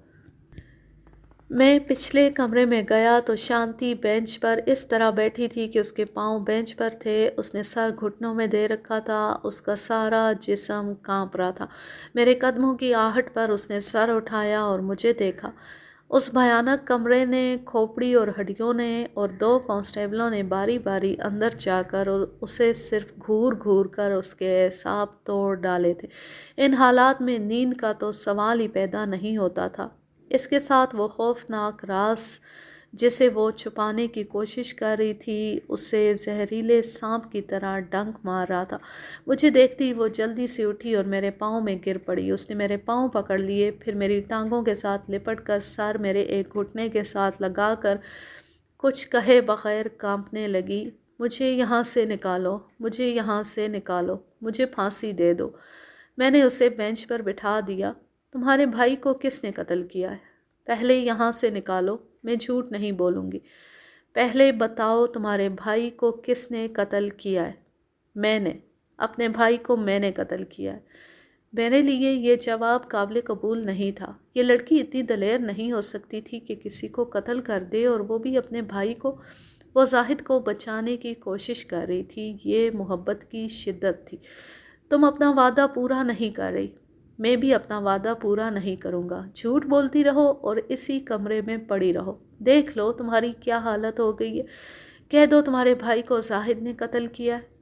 میں پچھلے کمرے میں گیا تو شانتی بینچ پر اس طرح بیٹھی تھی کہ اس کے پاؤں بینچ پر تھے، اس نے سر گھٹنوں میں دے رکھا تھا، اس کا سارا جسم کانپ رہا تھا۔ میرے قدموں کی آہٹ پر اس نے سر اٹھایا اور مجھے دیکھا۔ اس بھیانک کمرے نے کھوپڑی اور ہڈیوں نے اور 2 کانسٹیبلوں نے باری باری اندر جا کر اور اسے صرف گھور گھور کر اس کے اعصاب توڑ ڈالے تھے۔ ان حالات میں نیند کا تو سوال ہی پیدا نہیں ہوتا تھا۔ اس کے ساتھ وہ خوفناک راز جسے وہ چھپانے کی کوشش کر رہی تھی اسے زہریلے سانپ کی طرح ڈنک مار رہا تھا۔ مجھے دیکھتی وہ جلدی سے اٹھی اور میرے پاؤں میں گر پڑی۔ اس نے میرے پاؤں پکڑ لیے، پھر میری ٹانگوں کے ساتھ لپٹ کر سر میرے ایک گھٹنے کے ساتھ لگا کر کچھ کہے بغیر کانپنے لگی۔ مجھے یہاں سے نکالو، مجھے یہاں سے نکالو، مجھے پھانسی دے دو۔ میں نے اسے بینچ پر بٹھا دیا۔ تمہارے بھائی کو کس نے قتل کیا ہے؟ پہلے یہاں سے نکالو، میں جھوٹ نہیں بولوں گی۔ پہلے بتاؤ تمہارے بھائی کو کس نے قتل کیا ہے؟ میں نے، اپنے بھائی کو میں نے قتل کیا ہے۔ میرے لیے یہ جواب قابل قبول نہیں تھا۔ یہ لڑکی اتنی دلیر نہیں ہو سکتی تھی کہ کسی کو قتل کر دے، اور وہ بھی اپنے بھائی کو۔ وہ زاہد کو بچانے کی کوشش کر رہی تھی، یہ محبت کی شدت تھی۔ تم اپنا وعدہ پورا نہیں کر رہی، میں بھی اپنا وعدہ پورا نہیں کروں گا۔ جھوٹ بولتی رہو اور اسی کمرے میں پڑی رہو۔ دیکھ لو تمہاری کیا حالت ہو گئی ہے۔ کہہ دو تمہارے بھائی کو زاہد نے قتل کیا ہے۔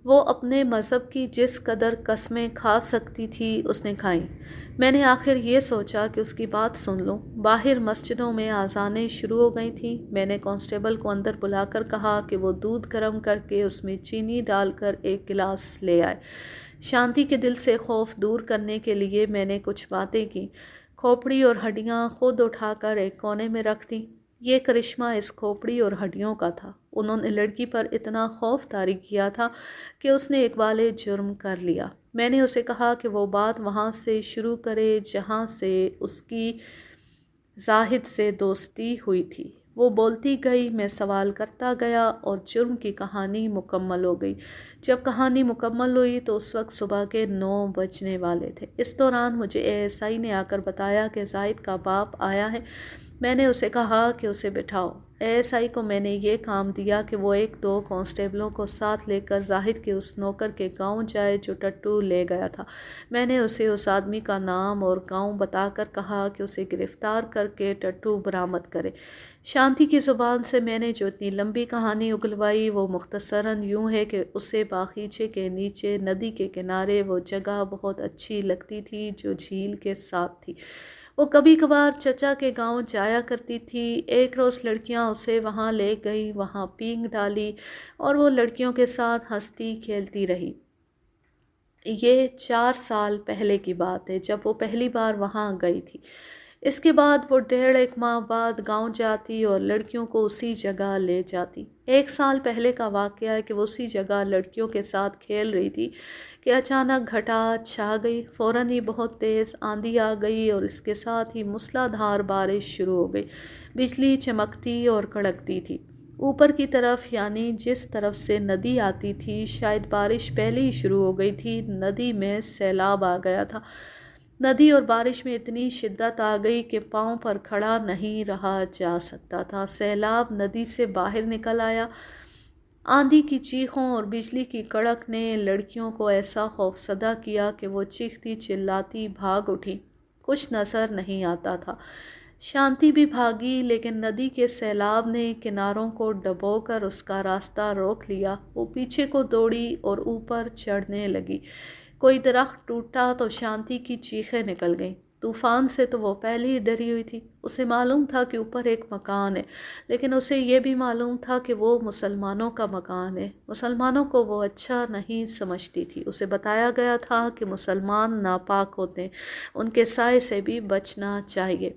وہ اپنے مذہب کی جس قدر قسمیں کھا سکتی تھی اس نے کھائیں۔ میں نے آخر یہ سوچا کہ اس کی بات سن لوں۔ باہر مسجدوں میں اذانیں شروع ہو گئی تھیں۔ میں نے کانسٹیبل کو اندر بلا کر کہا کہ وہ دودھ گرم کر کے اس میں چینی ڈال کر ایک گلاس لے آئے۔ شانتی کے دل سے خوف دور کرنے کے لیے میں نے کچھ باتیں کی۔ کھوپڑی اور ہڈیاں خود اٹھا کر ایک کونے میں رکھ دیں۔ یہ کرشمہ اس کھوپڑی اور ہڈیوں کا تھا۔ انہوں نے لڑکی پر اتنا خوف طاری کیا تھا کہ اس نے اقبال جرم کر لیا۔ میں نے اسے کہا کہ وہ بات وہاں سے شروع کرے جہاں سے اس کی زاہد سے دوستی ہوئی تھی۔ وہ بولتی گئی، میں سوال کرتا گیا اور جرم کی کہانی مکمل ہو گئی۔ جب کہانی مکمل ہوئی تو اس وقت صبح کے 9 بجنے والے تھے۔ اس دوران مجھے ASI نے آ کر بتایا کہ زاہد کا باپ آیا ہے۔ میں نے اسے کہا کہ اسے بٹھاؤ۔ ASI کو میں نے یہ کام دیا کہ وہ 1-2 کانسٹیبلوں کو ساتھ لے کر زاہد کے اس نوکر کے گاؤں جائے جو ٹٹو لے گیا تھا۔ میں نے اسے اس آدمی کا نام اور گاؤں بتا کر کہا کہ اسے گرفتار کر کے ٹٹو برآمد کرے۔ شانتی کی زبان سے میں نے جو اتنی لمبی کہانی اگلوائی وہ مختصراً یوں ہے کہ اسے باغیچے کے نیچے ندی کے کنارے وہ جگہ بہت اچھی لگتی تھی جو جھیل کے ساتھ تھی۔ وہ کبھی کبھار چچا کے گاؤں جایا کرتی تھی۔ ایک روز لڑکیاں اسے وہاں لے گئیں، وہاں پینگ ڈالی اور وہ لڑکیوں کے ساتھ ہنستی کھیلتی رہی۔ یہ 4 سال پہلے کی بات ہے جب وہ پہلی بار وہاں گئی تھی۔ اس کے بعد وہ 1.5 ماہ بعد گاؤں جاتی اور لڑکیوں کو اسی جگہ لے جاتی۔ 1 سال پہلے کا واقعہ ہے کہ وہ اسی جگہ لڑکیوں کے ساتھ کھیل رہی تھی کہ اچانک گھٹا چھا گئی۔ فوراً ہی بہت تیز آندھی آ گئی اور اس کے ساتھ ہی موسلا دھار بارش شروع ہو گئی۔ بجلی چمکتی اور کڑکتی تھی۔ اوپر کی طرف یعنی جس طرف سے ندی آتی تھی شاید بارش پہلے ہی شروع ہو گئی تھی، ندی میں سیلاب آ گیا تھا۔ ندی اور بارش میں اتنی شدت آ گئی کہ پاؤں پر کھڑا نہیں رہا جا سکتا تھا۔ سیلاب ندی سے باہر نکل آیا۔ آندھی کی چیخوں اور بجلی کی کڑک نے لڑکیوں کو ایسا خوفزدہ کیا کہ وہ چیختی چلاتی بھاگ اٹھی۔ کچھ نظر نہیں آتا تھا۔ شانتی بھی بھاگی لیکن ندی کے سیلاب نے کناروں کو ڈبو کر اس کا راستہ روک لیا۔ وہ پیچھے کو دوڑی اور اوپر چڑھنے لگی۔ کوئی درخت ٹوٹا تو شانتی کی چیخیں نکل گئیں۔ طوفان سے تو وہ پہلے ہی ڈری ہوئی تھی۔ اسے معلوم تھا کہ اوپر ایک مکان ہے، لیکن اسے یہ بھی معلوم تھا کہ وہ مسلمانوں کا مکان ہے۔ مسلمانوں کو وہ اچھا نہیں سمجھتی تھی۔ اسے بتایا گیا تھا کہ مسلمان ناپاک ہوتے ہیں، ان کے سائے سے بھی بچنا چاہیے۔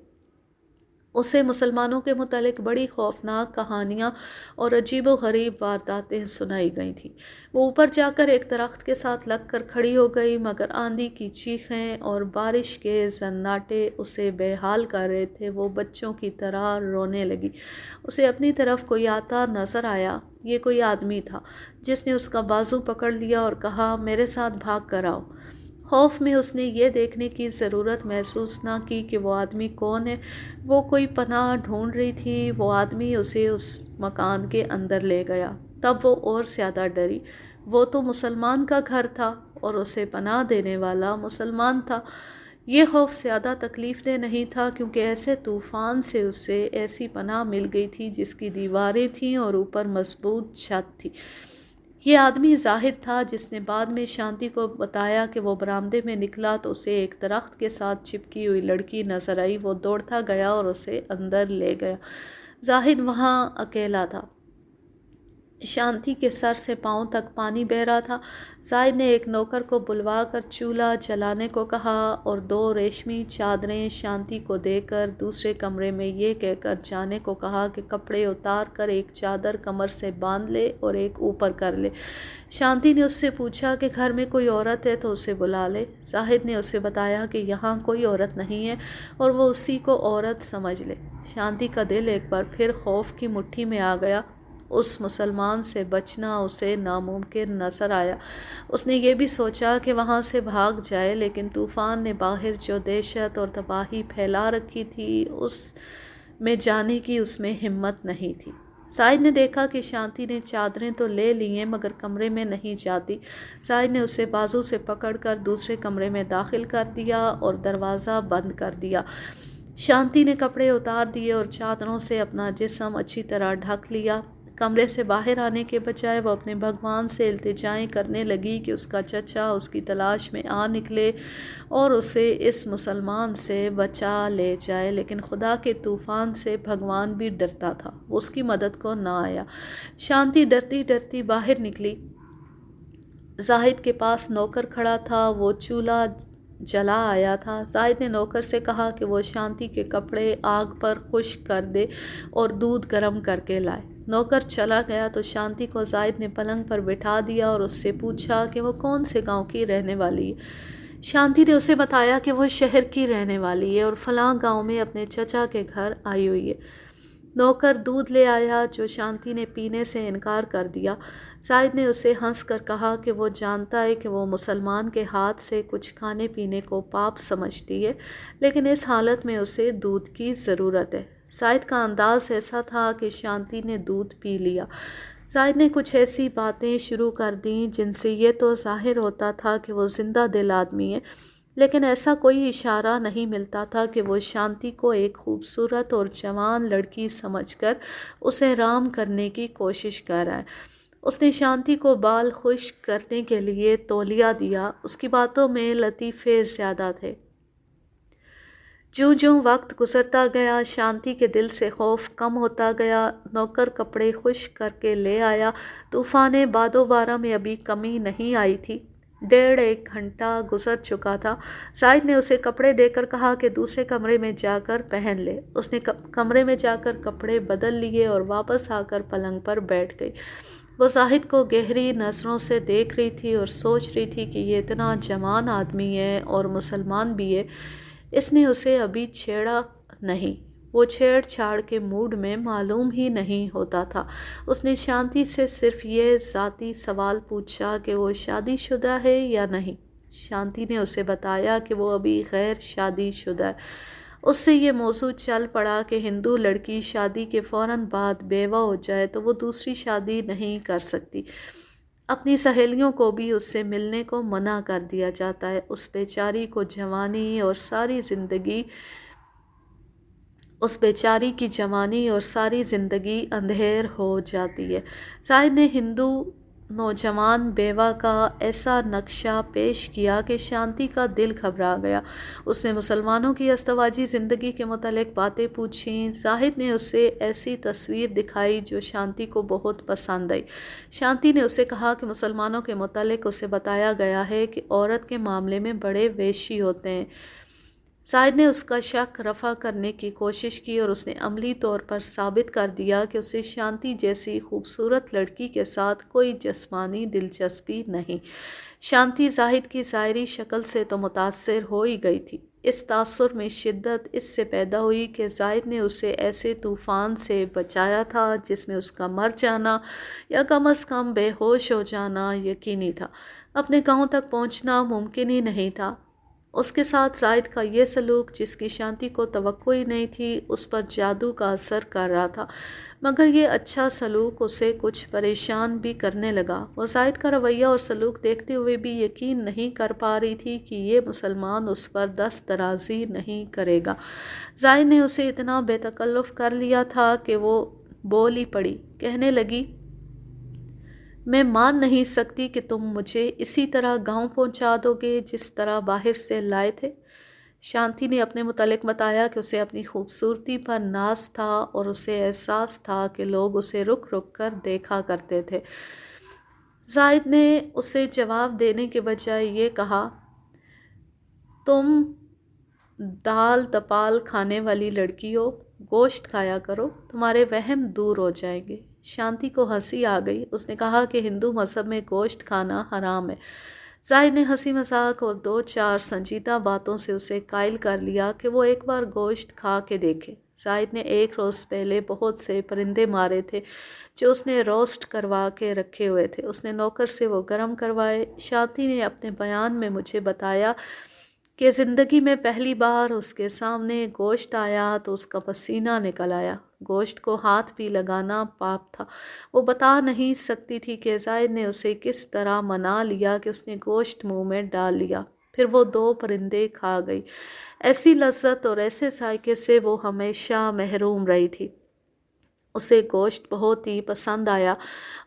اسے مسلمانوں کے متعلق بڑی خوفناک کہانیاں اور عجیب و غریب وارداتیں سنائی گئی تھیں۔ وہ اوپر جا کر ایک درخت کے ساتھ لگ کر کھڑی ہو گئی، مگر آندھی کی چیخیں اور بارش کے زناٹے اسے بے حال کر رہے تھے۔ وہ بچوں کی طرح رونے لگی۔ اسے اپنی طرف کوئی آتا نظر آیا۔ یہ کوئی آدمی تھا جس نے اس کا بازو پکڑ لیا اور کہا، میرے ساتھ بھاگ کر آؤ۔ خوف میں اس نے یہ دیکھنے کی ضرورت محسوس نہ کی کہ وہ آدمی کون ہے۔ وہ کوئی پناہ ڈھونڈ رہی تھی۔ وہ آدمی اسے اس مکان کے اندر لے گیا۔ تب وہ اور زیادہ ڈری۔ وہ تو مسلمان کا گھر تھا اور اسے پناہ دینے والا مسلمان تھا۔ یہ خوف زیادہ تکلیف دہ نہیں تھا کیونکہ ایسے طوفان سے اسے ایسی پناہ مل گئی تھی جس کی دیواریں تھیں اور اوپر مضبوط چھت تھی۔ یہ آدمی زاہد تھا جس نے بعد میں شانتی کو بتایا کہ وہ برآمدے میں نکلا تو اسے ایک درخت کے ساتھ چپکی ہوئی لڑکی نظر آئی۔ وہ دوڑتا گیا اور اسے اندر لے گیا۔ زاہد وہاں اکیلا تھا۔ شانتی کے سر سے پاؤں تک پانی بہہ رہا تھا۔ زاہد نے ایک نوکر کو بلوا کر چولہا جلانے کو کہا اور 2 ریشمی چادریں شانتی کو دے کر دوسرے کمرے میں یہ کہہ کر جانے کو کہا کہ کپڑے اتار کر ایک چادر کمر سے باندھ لے اور ایک اوپر کر لے۔ شانتی نے اس سے پوچھا کہ گھر میں کوئی عورت ہے تو اسے بلا لے۔ زاہد نے اسے بتایا کہ یہاں کوئی عورت نہیں ہے اور وہ اسی کو عورت سمجھ لے۔ شانتی کا دل ایک بار پھر خوف کی مٹھی میں آ گیا۔ اس مسلمان سے بچنا اسے ناممکن نظر آیا۔ اس نے یہ بھی سوچا کہ وہاں سے بھاگ جائے، لیکن طوفان نے باہر جو دہشت اور تباہی پھیلا رکھی تھی اس میں جانے کی اس میں ہمت نہیں تھی۔ زاہد نے دیکھا کہ شانتی نے چادریں تو لے لی ہیں مگر کمرے میں نہیں جاتی۔ زاہد نے اسے بازو سے پکڑ کر دوسرے کمرے میں داخل کر دیا اور دروازہ بند کر دیا۔ شانتی نے کپڑے اتار دیے اور چادروں سے اپنا جسم اچھی طرح ڈھک لیا۔ کمرے سے باہر آنے کے بجائے وہ اپنے بھگوان سے التجائیں کرنے لگی کہ اس کا چچا اس کی تلاش میں آ نکلے اور اسے اس مسلمان سے بچا لے جائے، لیکن خدا کے طوفان سے بھگوان بھی ڈرتا تھا، وہ اس کی مدد کو نہ آیا۔ شانتی ڈرتی ڈرتی باہر نکلی۔ زاہد کے پاس نوکر کھڑا تھا، وہ چولہا جلا آیا تھا۔ زاہد نے نوکر سے کہا کہ وہ شانتی کے کپڑے آگ پر خشک کر دے اور دودھ گرم کر کے لائے۔ نوکر چلا گیا تو شانتی کو زاہد نے پلنگ پر بٹھا دیا اور اس سے پوچھا کہ وہ کون سے گاؤں کی رہنے والی ہے۔ شانتی نے اسے بتایا کہ وہ شہر کی رہنے والی ہے اور فلاں گاؤں میں اپنے چچا کے گھر آئی ہوئی ہے۔ نوکر دودھ لے آیا جو شانتی نے پینے سے انکار کر دیا۔ زاہد نے اسے ہنس کر کہا کہ وہ جانتا ہے کہ وہ مسلمان کے ہاتھ سے کچھ کھانے پینے کو پاپ سمجھتی ہے، لیکن اس حالت میں اسے دودھ کی ضرورت ہے۔ زاہد کا انداز ایسا تھا کہ شانتی نے دودھ پی لیا۔ زاہد نے کچھ ایسی باتیں شروع کر دیں جن سے یہ تو ظاہر ہوتا تھا کہ وہ زندہ دل آدمی ہے، لیکن ایسا کوئی اشارہ نہیں ملتا تھا کہ وہ شانتی کو ایک خوبصورت اور جوان لڑکی سمجھ کر اسے رام کرنے کی کوشش کر رہا ہے۔ اس نے شانتی کو بال خشک کرنے کے لیے تولیہ دیا۔ اس کی باتوں میں لطیفے زیادہ تھے۔ جوں جوں وقت گزرتا گیا شانتی کے دل سے خوف کم ہوتا گیا۔ نوکر کپڑے خشک کر کے لے آیا۔ طوفان باد و بارہ میں ابھی کمی نہیں آئی تھی۔ 1.5 گھنٹہ گزر چکا تھا۔ زاہد نے اسے کپڑے دے کر کہا کہ دوسرے کمرے میں جا کر پہن لے۔ اس نے کمرے میں جا کر کپڑے بدل لیے اور واپس آ کر پلنگ پر بیٹھ گئی۔ وہ زاہد کو گہری نظروں سے دیکھ رہی تھی اور سوچ رہی تھی کہ یہ اتنا جوان آدمی ہے اور مسلمان بھی ہے، اس نے اسے ابھی چھیڑا نہیں۔ وہ چھیڑ چھاڑ کے موڈ میں معلوم ہی نہیں ہوتا تھا۔ اس نے شانتی سے صرف یہ ذاتی سوال پوچھا کہ وہ شادی شدہ ہے یا نہیں۔ شانتی نے اسے بتایا کہ وہ ابھی غیر شادی شدہ ہے۔ اس سے یہ موضوع چل پڑا کہ ہندو لڑکی شادی کے فوراً بعد بیوہ ہو جائے تو وہ دوسری شادی نہیں کر سکتی۔ اپنی سہیلیوں کو بھی اس سے ملنے کو منع کر دیا جاتا ہے۔ اس بیچاری کی جوانی اور ساری زندگی اندھیر ہو جاتی ہے۔ زاہد نے ہندو نوجوان بیوہ کا ایسا نقشہ پیش کیا کہ شانتی کا دل گھبرا گیا۔ اس نے مسلمانوں کی ازدواجی زندگی کے متعلق باتیں پوچھیں۔ زاہد نے اسے ایسی تصویر دکھائی جو شانتی کو بہت پسند آئی۔ شانتی نے اسے کہا کہ مسلمانوں کے متعلق اسے بتایا گیا ہے کہ عورت کے معاملے میں بڑے ویشی ہوتے ہیں۔ زاہد نے اس کا شک رفع کرنے کی کوشش کی اور اس نے عملی طور پر ثابت کر دیا کہ اسے شانتی جیسی خوبصورت لڑکی کے ساتھ کوئی جسمانی دلچسپی نہیں۔ شانتی زاہد کی ظاہری شکل سے تو متاثر ہو ہی گئی تھی۔ اس تاثر میں شدت اس سے پیدا ہوئی کہ زاہد نے اسے ایسے طوفان سے بچایا تھا جس میں اس کا مر جانا یا کم از کم بے ہوش ہو جانا یقینی تھا۔ اپنے گاؤں تک پہنچنا ممکن ہی نہیں تھا۔ اس کے ساتھ زاہد کا یہ سلوک جس کی شانتی کو توقع ہی نہیں تھی اس پر جادو کا اثر کر رہا تھا، مگر یہ اچھا سلوک اسے کچھ پریشان بھی کرنے لگا۔ وہ زاہد کا رویہ اور سلوک دیکھتے ہوئے بھی یقین نہیں کر پا رہی تھی کہ یہ مسلمان اس پر دست درازی نہیں کرے گا۔ زاہد نے اسے اتنا بے تکلف کر لیا تھا کہ وہ بول ہی پڑی۔ کہنے لگی، میں مان نہیں سکتی کہ تم مجھے اسی طرح گاؤں پہنچا دو گے جس طرح باہر سے لائے تھے۔ شانتی نے اپنے متعلق بتایا کہ اسے اپنی خوبصورتی پر ناز تھا اور اسے احساس تھا کہ لوگ اسے رک رک کر دیکھا کرتے تھے۔ زاہد نے اسے جواب دینے کے بجائے یہ کہا، تم دال دپال کھانے والی لڑکی ہو، گوشت کھایا کرو، تمہارے وہم دور ہو جائیں گے۔ شانتی کو ہنسی آ گئی۔ اس نے کہا کہ ہندو مذہب میں گوشت کھانا حرام ہے۔ زاہد نے ہنسی مذاق اور 2-4 سنجیدہ باتوں سے اسے قائل کر لیا کہ وہ ایک بار گوشت کھا کے دیکھے۔ زاہد نے 1 روز پہلے بہت سے پرندے مارے تھے جو اس نے روسٹ کروا کے رکھے ہوئے تھے۔ اس نے نوکر سے وہ گرم کروائے۔ شانتی نے اپنے بیان میں مجھے بتایا کہ زندگی میں پہلی بار اس کے سامنے گوشت آیا تو اس کا پسینہ نکل آیا۔ گوشت کو ہاتھ بھی لگانا پاپ تھا۔ وہ بتا نہیں سکتی تھی کہ زاہد نے اسے کس طرح منا لیا کہ اس نے گوشت منہ میں ڈال لیا۔ پھر وہ 2 پرندے کھا گئی۔ ایسی لذت اور ایسے ذائقے سے وہ ہمیشہ محروم رہی تھی۔ اسے گوشت بہت ہی پسند آیا۔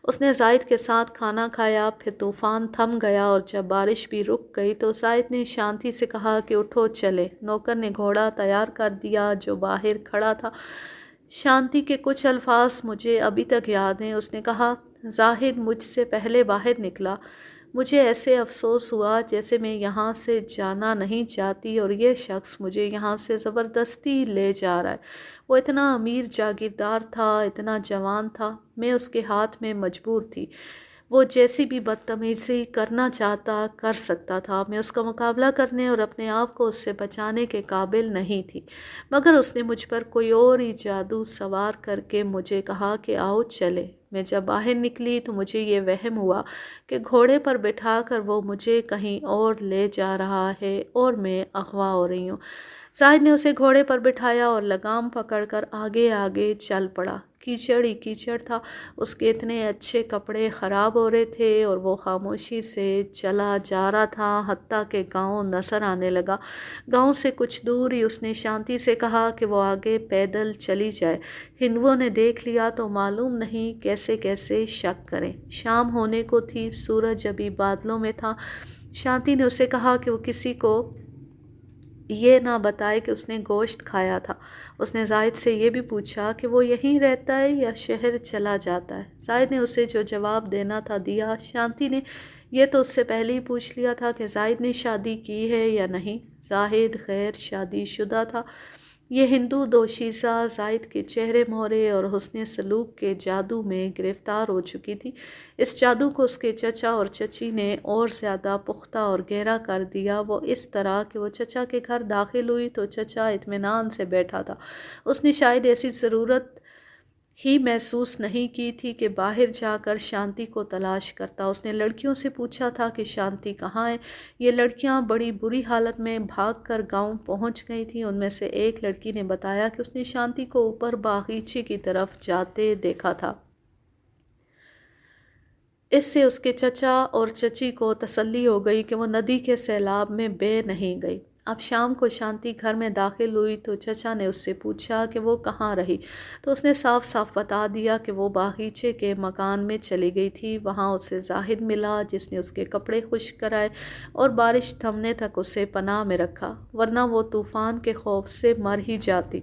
اس نے زاہد کے ساتھ کھانا کھایا۔ پھر طوفان تھم گیا اور جب بارش بھی رک گئی تو زاہد نے شانتی سے کہا کہ اٹھو چلیں۔ نوکر نے گھوڑا تیار کر دیا جو باہر کھڑا تھا۔ شانتی کے کچھ الفاظ مجھے ابھی تک یاد ہیں۔ اس نے کہا، زاہد مجھ سے پہلے باہر نکلا۔ مجھے ایسے افسوس ہوا جیسے میں یہاں سے جانا نہیں چاہتی اور یہ شخص مجھے یہاں سے زبردستی لے جا رہا ہے۔ وہ اتنا امیر جاگیردار تھا، اتنا جوان تھا، میں اس کے ہاتھ میں مجبور تھی۔ وہ جیسی بھی بدتمیزی کرنا چاہتا کر سکتا تھا۔ میں اس کا مقابلہ کرنے اور اپنے آپ کو اس سے بچانے کے قابل نہیں تھی، مگر اس نے مجھ پر کوئی اور ہی جادو سوار کر کے مجھے کہا کہ آؤ چلے۔ میں جب باہر نکلی تو مجھے یہ وہم ہوا کہ گھوڑے پر بٹھا کر وہ مجھے کہیں اور لے جا رہا ہے اور میں اغوا ہو رہی ہوں۔ زاہد نے اسے گھوڑے پر بٹھایا اور لگام پکڑ کر آگے آگے چل پڑا۔ کیچڑ ہی کیچڑ تھا، اس کے اتنے اچھے کپڑے خراب ہو رہے تھے اور وہ خاموشی سے چلا جا رہا تھا حتیٰ کہ گاؤں نظر آنے لگا۔ گاؤں سے کچھ دور ہی اس نے شانتی سے کہا کہ وہ آگے پیدل چلی جائے، ہندوؤں نے دیکھ لیا تو معلوم نہیں کیسے کیسے شک کریں۔ شام ہونے کو تھی، سورج ابھی بادلوں میں تھا۔ شانتی نے اسے کہا کہ وہ کسی کو یہ نہ بتائے کہ اس نے گوشت کھایا تھا۔ اس نے زاہد سے یہ بھی پوچھا کہ وہ یہیں رہتا ہے یا شہر چلا جاتا ہے۔ زاہد نے اسے جو جواب دینا تھا دیا۔ شانتی نے یہ تو اس سے پہلے ہی پوچھ لیا تھا کہ زاہد نے شادی کی ہے یا نہیں۔ زاہد غیر شادی شدہ تھا۔ یہ ہندو دوشیزہ زاہد کے چہرے مہرے اور حسن سلوک کے جادو میں گرفتار ہو چکی تھی۔ اس جادو کو اس کے چچا اور چچی نے اور زیادہ پختہ اور گہرا کر دیا، وہ اس طرح کہ وہ چچا کے گھر داخل ہوئی تو چچا اطمینان سے بیٹھا تھا۔ اس نے شاید ایسی ضرورت ہی محسوس نہیں کی تھی کہ باہر جا کر شانتی کو تلاش کرتا۔ اس نے لڑکیوں سے پوچھا تھا کہ شانتی کہاں ہے۔ یہ لڑکیاں بڑی بری حالت میں بھاگ کر گاؤں پہنچ گئی تھیں۔ ان میں سے ایک لڑکی نے بتایا کہ اس نے شانتی کو اوپر باغیچے کی طرف جاتے دیکھا تھا۔ اس سے اس کے چچا اور چچی کو تسلی ہو گئی کہ وہ ندی کے سیلاب میں بہہ نہیں گئی۔ اب شام کو شانتی گھر میں داخل ہوئی تو چچا نے اس سے پوچھا کہ وہ کہاں رہی، تو اس نے صاف صاف بتا دیا کہ وہ باغیچے کے مکان میں چلی گئی تھی۔ وہاں اسے زاہد ملا جس نے اس کے کپڑے خشک کرائے اور بارش تھمنے تک اسے پناہ میں رکھا، ورنہ وہ طوفان کے خوف سے مر ہی جاتی۔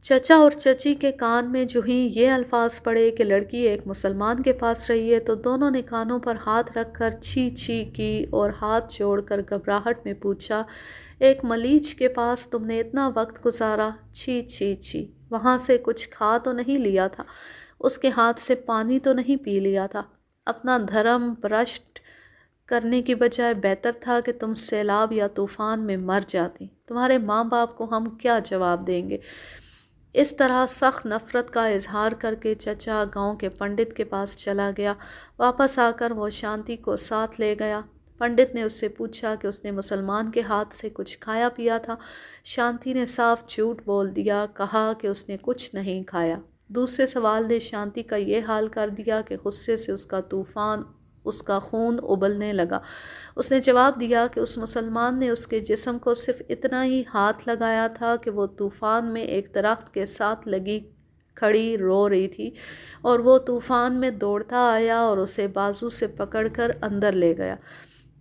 چچا اور چچی کے کان میں جو ہی یہ الفاظ پڑے کہ لڑکی ایک مسلمان کے پاس رہی ہے تو دونوں نے کانوں پر ہاتھ رکھ کر چھی چھی کی اور ہاتھ جوڑ کر گھبراہٹ میں پوچھا، ایک ملیچ کے پاس تم نے اتنا وقت گزارا؟ چھی چھی چھی، وہاں سے کچھ کھا تو نہیں لیا تھا؟ اس کے ہاتھ سے پانی تو نہیں پی لیا تھا؟ اپنا دھرم بھرشٹ کرنے کی بجائے بہتر تھا کہ تم سیلاب یا طوفان میں مر جاتی۔ تمہارے ماں باپ کو ہم کیا جواب دیں گے؟ اس طرح سخت نفرت کا اظہار کر کے چچا گاؤں کے پنڈت کے پاس چلا گیا۔ واپس آ کر وہ شانتی کو ساتھ لے گیا۔ پنڈت نے اس سے پوچھا کہ اس نے مسلمان کے ہاتھ سے کچھ کھایا پیا تھا۔ شانتی نے صاف جھوٹ بول دیا، کہا کہ اس نے کچھ نہیں کھایا۔ دوسرے سوال نے شانتی کا یہ حال کر دیا کہ غصے سے اس کا خون ابلنے لگا۔ اس نے جواب دیا کہ اس مسلمان نے اس کے جسم کو صرف اتنا ہی ہاتھ لگایا تھا کہ وہ طوفان میں ایک درخت کے ساتھ لگی کھڑی رو رہی تھی اور وہ طوفان میں دوڑتا آیا اور اسے بازو سے پکڑ کر اندر لے گیا۔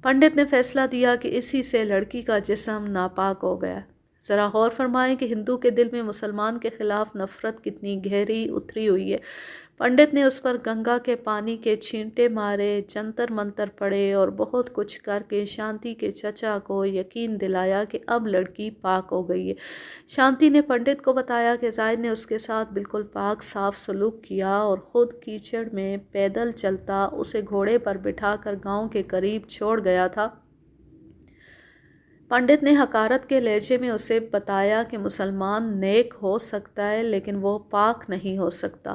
پنڈت نے فیصلہ دیا کہ اسی سے لڑکی کا جسم ناپاک ہو گیا۔ ذرا غور فرمائیں کہ ہندو کے دل میں مسلمان کے خلاف نفرت کتنی گہری اتری ہوئی ہے۔ پنڈت نے اس پر گنگا کے پانی کے چھینٹے مارے، جنتر منتر پڑے اور بہت کچھ کر کے شانتی کے چچا کو یقین دلایا کہ اب لڑکی پاک ہو گئی ہے۔ شانتی نے پنڈت کو بتایا کہ زاہد نے اس کے ساتھ بالکل پاک صاف سلوک کیا اور خود کیچڑ میں پیدل چلتا اسے گھوڑے پر بٹھا کر گاؤں کے قریب چھوڑ گیا تھا۔ پنڈت نے حقارت کے لہجے میں اسے بتایا کہ مسلمان نیک ہو سکتا ہے لیکن وہ پاک نہیں ہو سکتا۔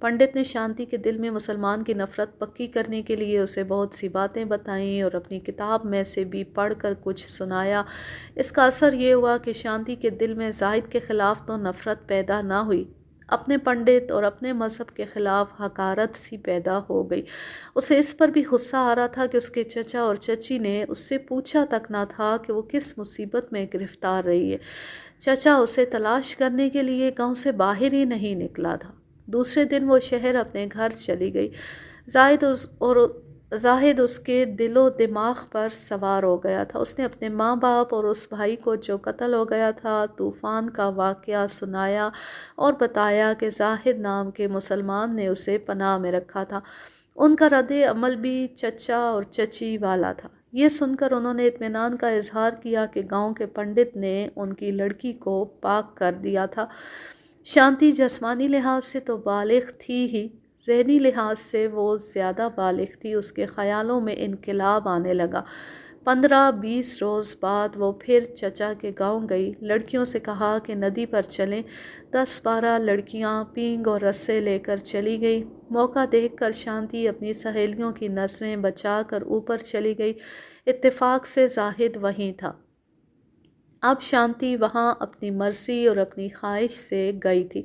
پنڈت نے شانتی کے دل میں مسلمان کی نفرت پکی کرنے کے لیے اسے بہت سی باتیں بتائیں اور اپنی کتاب میں سے بھی پڑھ کر کچھ سنایا۔ اس کا اثر یہ ہوا کہ شانتی کے دل میں زاہد کے خلاف تو نفرت پیدا نہ ہوئی، اپنے پنڈت اور اپنے مذہب کے خلاف حقارت سی پیدا ہو گئی۔ اسے اس پر بھی غصہ آ رہا تھا کہ اس کے چچا اور چچی نے اس سے پوچھا تک نہ تھا کہ وہ کس مصیبت میں گرفتار رہی ہے۔ چچا اسے تلاش کرنے کے لیے گاؤں سے باہر ہی نہیں نکلا تھا۔ دوسرے دن وہ شہر اپنے گھر چلی گئی۔ زاہد اس کے دل و دماغ پر سوار ہو گیا تھا۔ اس نے اپنے ماں باپ اور اس بھائی کو جو قتل ہو گیا تھا طوفان کا واقعہ سنایا اور بتایا کہ زاہد نام کے مسلمان نے اسے پناہ میں رکھا تھا۔ ان کا رد عمل بھی چچا اور چچی والا تھا۔ یہ سن کر انہوں نے اطمینان کا اظہار کیا کہ گاؤں کے پنڈت نے ان کی لڑکی کو پاک کر دیا تھا۔ شانتی جسمانی لحاظ سے تو بالغ تھی ہی، ذہنی لحاظ سے وہ زیادہ بالغ تھی۔ اس کے خیالوں میں انقلاب آنے لگا۔ 15-20 روز بعد وہ پھر چچا کے گاؤں گئی، لڑکیوں سے کہا کہ ندی پر چلیں۔ 10-12 لڑکیاں پینگ اور رسے لے کر چلی گئی۔ موقع دیکھ کر شانتی اپنی سہیلیوں کی نظریں بچا کر اوپر چلی گئی۔ اتفاق سے زاہد وہیں تھا۔ اب شانتی وہاں اپنی مرضی اور اپنی خواہش سے گئی تھی۔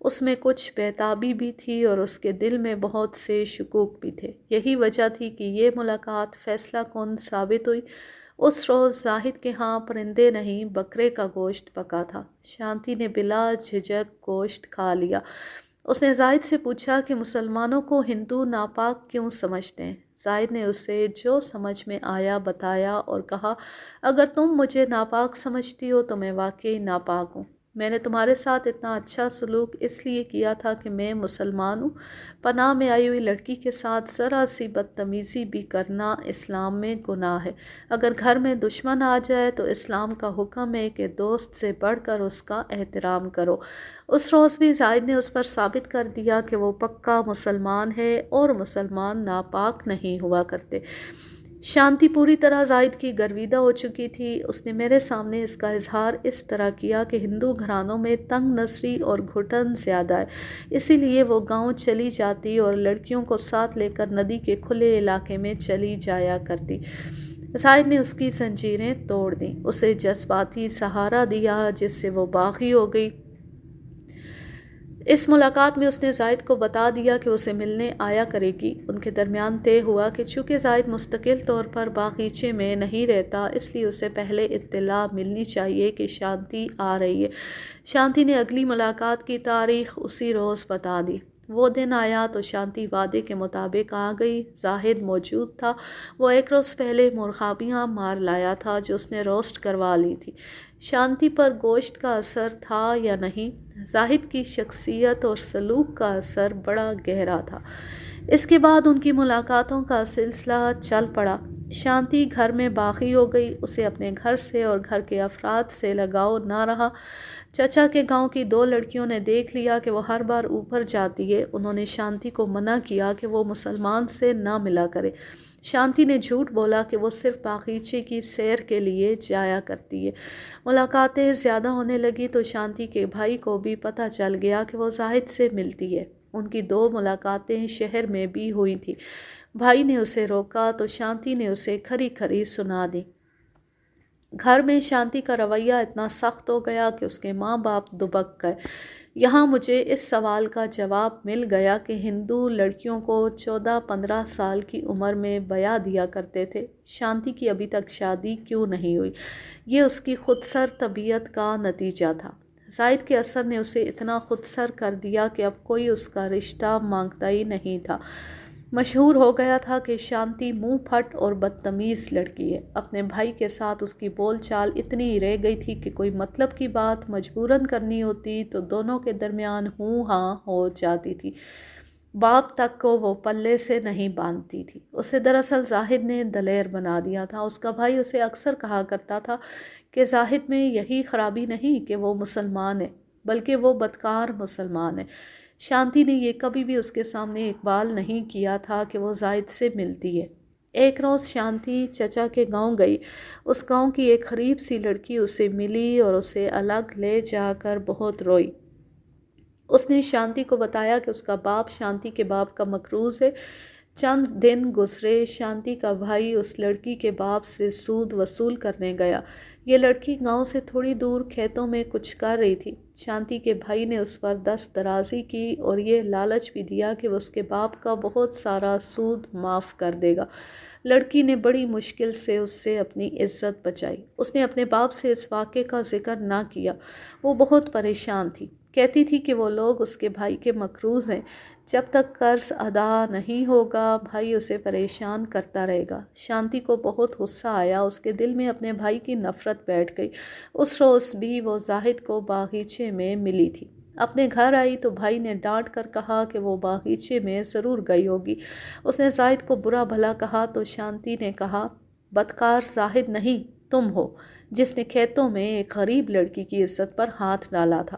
اس میں کچھ بے-تابی بھی تھی اور اس کے دل میں بہت سے شکوک بھی تھے۔ یہی وجہ تھی کہ یہ ملاقات فیصلہ کن ثابت ہوئی۔ اس روز زاہد کے ہاں پرندے نہیں بکرے کا گوشت پکا تھا۔ شانتی نے بلا جھجک گوشت کھا لیا۔ اس نے زاہد سے پوچھا کہ مسلمانوں کو ہندو ناپاک کیوں سمجھتے ہیں؟ زاہد نے اسے جو سمجھ میں آیا بتایا اور کہا، اگر تم مجھے ناپاک سمجھتی ہو تو میں واقعی ناپاک ہوں۔ میں نے تمہارے ساتھ اتنا اچھا سلوک اس لیے کیا تھا کہ میں مسلمان ہوں۔ پناہ میں آئی ہوئی لڑکی کے ساتھ ذرا سی بدتمیزی بھی کرنا اسلام میں گناہ ہے۔ اگر گھر میں دشمن آ جائے تو اسلام کا حکم ہے کہ دوست سے بڑھ کر اس کا احترام کرو۔ اس روز بھی زاہد نے اس پر ثابت کر دیا کہ وہ پکا مسلمان ہے اور مسلمان ناپاک نہیں ہوا کرتے۔ شانتی پوری طرح زاہد کی گرویدہ ہو چکی تھی۔ اس نے میرے سامنے اس کا اظہار اس طرح کیا کہ ہندو گھرانوں میں تنگ نظری اور گھٹن زیادہ ہے، اسی لیے وہ گاؤں چلی جاتی اور لڑکیوں کو ساتھ لے کر ندی کے کھلے علاقے میں چلی جایا کرتی۔ زاہد نے اس کی زنجیریں توڑ دیں، اسے جذباتی سہارا دیا جس سے وہ باغی ہو گئی۔ اس ملاقات میں اس نے زاہد کو بتا دیا کہ اسے ملنے آیا کرے گی۔ ان کے درمیان طے ہوا کہ چونکہ زاہد مستقل طور پر باغیچے میں نہیں رہتا، اس لیے اسے پہلے اطلاع ملنی چاہیے کہ شانتی آ رہی ہے۔ شانتی نے اگلی ملاقات کی تاریخ اسی روز بتا دی۔ وہ دن آیا تو شانتی وعدے کے مطابق آ گئی۔ زاہد موجود تھا۔ وہ ایک روز پہلے مرغابیاں مار لایا تھا جو اس نے روسٹ کروا لی تھی۔ شانتی پر گوشت کا اثر تھا یا نہیں؟ زاہد کی شخصیت اور سلوک کا اثر بڑا گہرا تھا۔ اس کے بعد ان کی ملاقاتوں کا سلسلہ چل پڑا۔ شانتی گھر میں باغی ہو گئی۔ اسے اپنے گھر سے اور گھر کے افراد سے لگاؤ نہ رہا۔ چچا کے گاؤں کی 2 لڑکیوں نے دیکھ لیا کہ وہ ہر بار اوپر جاتی ہے۔ انہوں نے شانتی کو منع کیا کہ وہ مسلمان سے نہ ملا کرے۔ شانتی نے جھوٹ بولا کہ وہ صرف باغیچے کی سیر کے لیے جایا کرتی ہے۔ ملاقاتیں زیادہ ہونے لگی تو شانتی کے بھائی کو بھی پتہ چل گیا کہ وہ زاہد سے ملتی ہے۔ ان کی 2 ملاقاتیں شہر میں بھی ہوئی تھیں۔ بھائی نے اسے روکا تو شانتی نے اسے کھری کھری سنا دی۔ گھر میں شانتی کا رویہ اتنا سخت ہو گیا کہ اس کے ماں باپ دبک گئے۔ یہاں مجھے اس سوال کا جواب مل گیا کہ ہندو لڑکیوں کو 14-15 سال کی عمر میں بیاہ دیا کرتے تھے، شانتی کی ابھی تک شادی کیوں نہیں ہوئی؟ یہ اس کی خودسر طبیعت کا نتیجہ تھا۔ زاہد کے اثر نے اسے اتنا خودسر کر دیا کہ اب کوئی اس کا رشتہ مانگتا ہی نہیں تھا۔ مشہور ہو گیا تھا کہ شانتی منہ پھٹ اور بدتمیز لڑکی ہے۔ اپنے بھائی کے ساتھ اس کی بول چال اتنی رہ گئی تھی کہ کوئی مطلب کی بات مجبوراً کرنی ہوتی تو دونوں کے درمیان ہوں ہاں ہو جاتی تھی۔ باپ تک کو وہ پلے سے نہیں باندھتی تھی۔ اسے دراصل زاہد نے دلیر بنا دیا تھا۔ اس کا بھائی اسے اکثر کہا کرتا تھا کہ زاہد میں یہی خرابی نہیں کہ وہ مسلمان ہے، بلکہ وہ بدکار مسلمان ہے۔ شانتی نے یہ کبھی بھی اس کے سامنے اقبال نہیں کیا تھا کہ وہ زاہد سے ملتی ہے۔ ایک روز شانتی چچا کے گاؤں گئی۔ اس گاؤں کی ایک غریب سی لڑکی اسے ملی اور اسے الگ لے جا کر بہت روئی۔ اس نے شانتی کو بتایا کہ اس کا باپ شانتی کے باپ کا مقروض ہے۔ چند دن گزرے، شانتی کا بھائی اس لڑکی کے باپ سے سود وصول کرنے گیا۔ یہ لڑکی گاؤں سے تھوڑی دور کھیتوں میں کچھ کر رہی تھی۔ شانتی کے بھائی نے اس پر دست درازی کی اور یہ لالچ بھی دیا کہ وہ اس کے باپ کا بہت سارا سود معاف کر دے گا۔ لڑکی نے بڑی مشکل سے اس سے اپنی عزت بچائی۔ اس نے اپنے باپ سے اس واقعے کا ذکر نہ کیا۔ وہ بہت پریشان تھی۔ کہتی تھی کہ وہ لوگ اس کے بھائی کے مقروض ہیں، جب تک قرض ادا نہیں ہوگا بھائی اسے پریشان کرتا رہے گا۔ شانتی کو بہت غصہ آیا، اس کے دل میں اپنے بھائی کی نفرت بیٹھ گئی۔ اس روز بھی وہ زاہد کو باغیچے میں ملی تھی۔ اپنے گھر آئی تو بھائی نے ڈانٹ کر کہا کہ وہ باغیچے میں ضرور گئی ہوگی۔ اس نے زاہد کو برا بھلا کہا تو شانتی نے کہا، بدکار زاہد نہیں تم ہو جس نے کھیتوں میں ایک غریب لڑکی کی عزت پر ہاتھ ڈالا تھا۔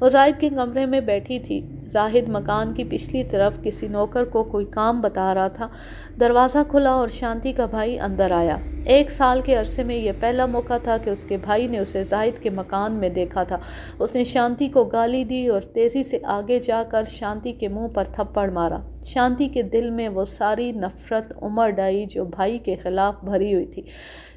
وہ زاہد کے کمرے میں بیٹھی تھی۔ زاہد مکان کی پچھلی طرف کسی نوکر کو کوئی کام بتا رہا تھا۔ دروازہ کھلا اور شانتی کا بھائی اندر آیا۔ 1 سال کے عرصے میں یہ پہلا موقع تھا کہ اس کے بھائی نے اسے زاہد کے مکان میں دیکھا تھا۔ اس نے شانتی کو گالی دی اور تیزی سے آگے جا کر شانتی کے منہ پر تھپڑ مارا۔ شانتی کے دل میں وہ ساری نفرت امڑ آئی جو بھائی کے خلاف بھری ہوئی تھی۔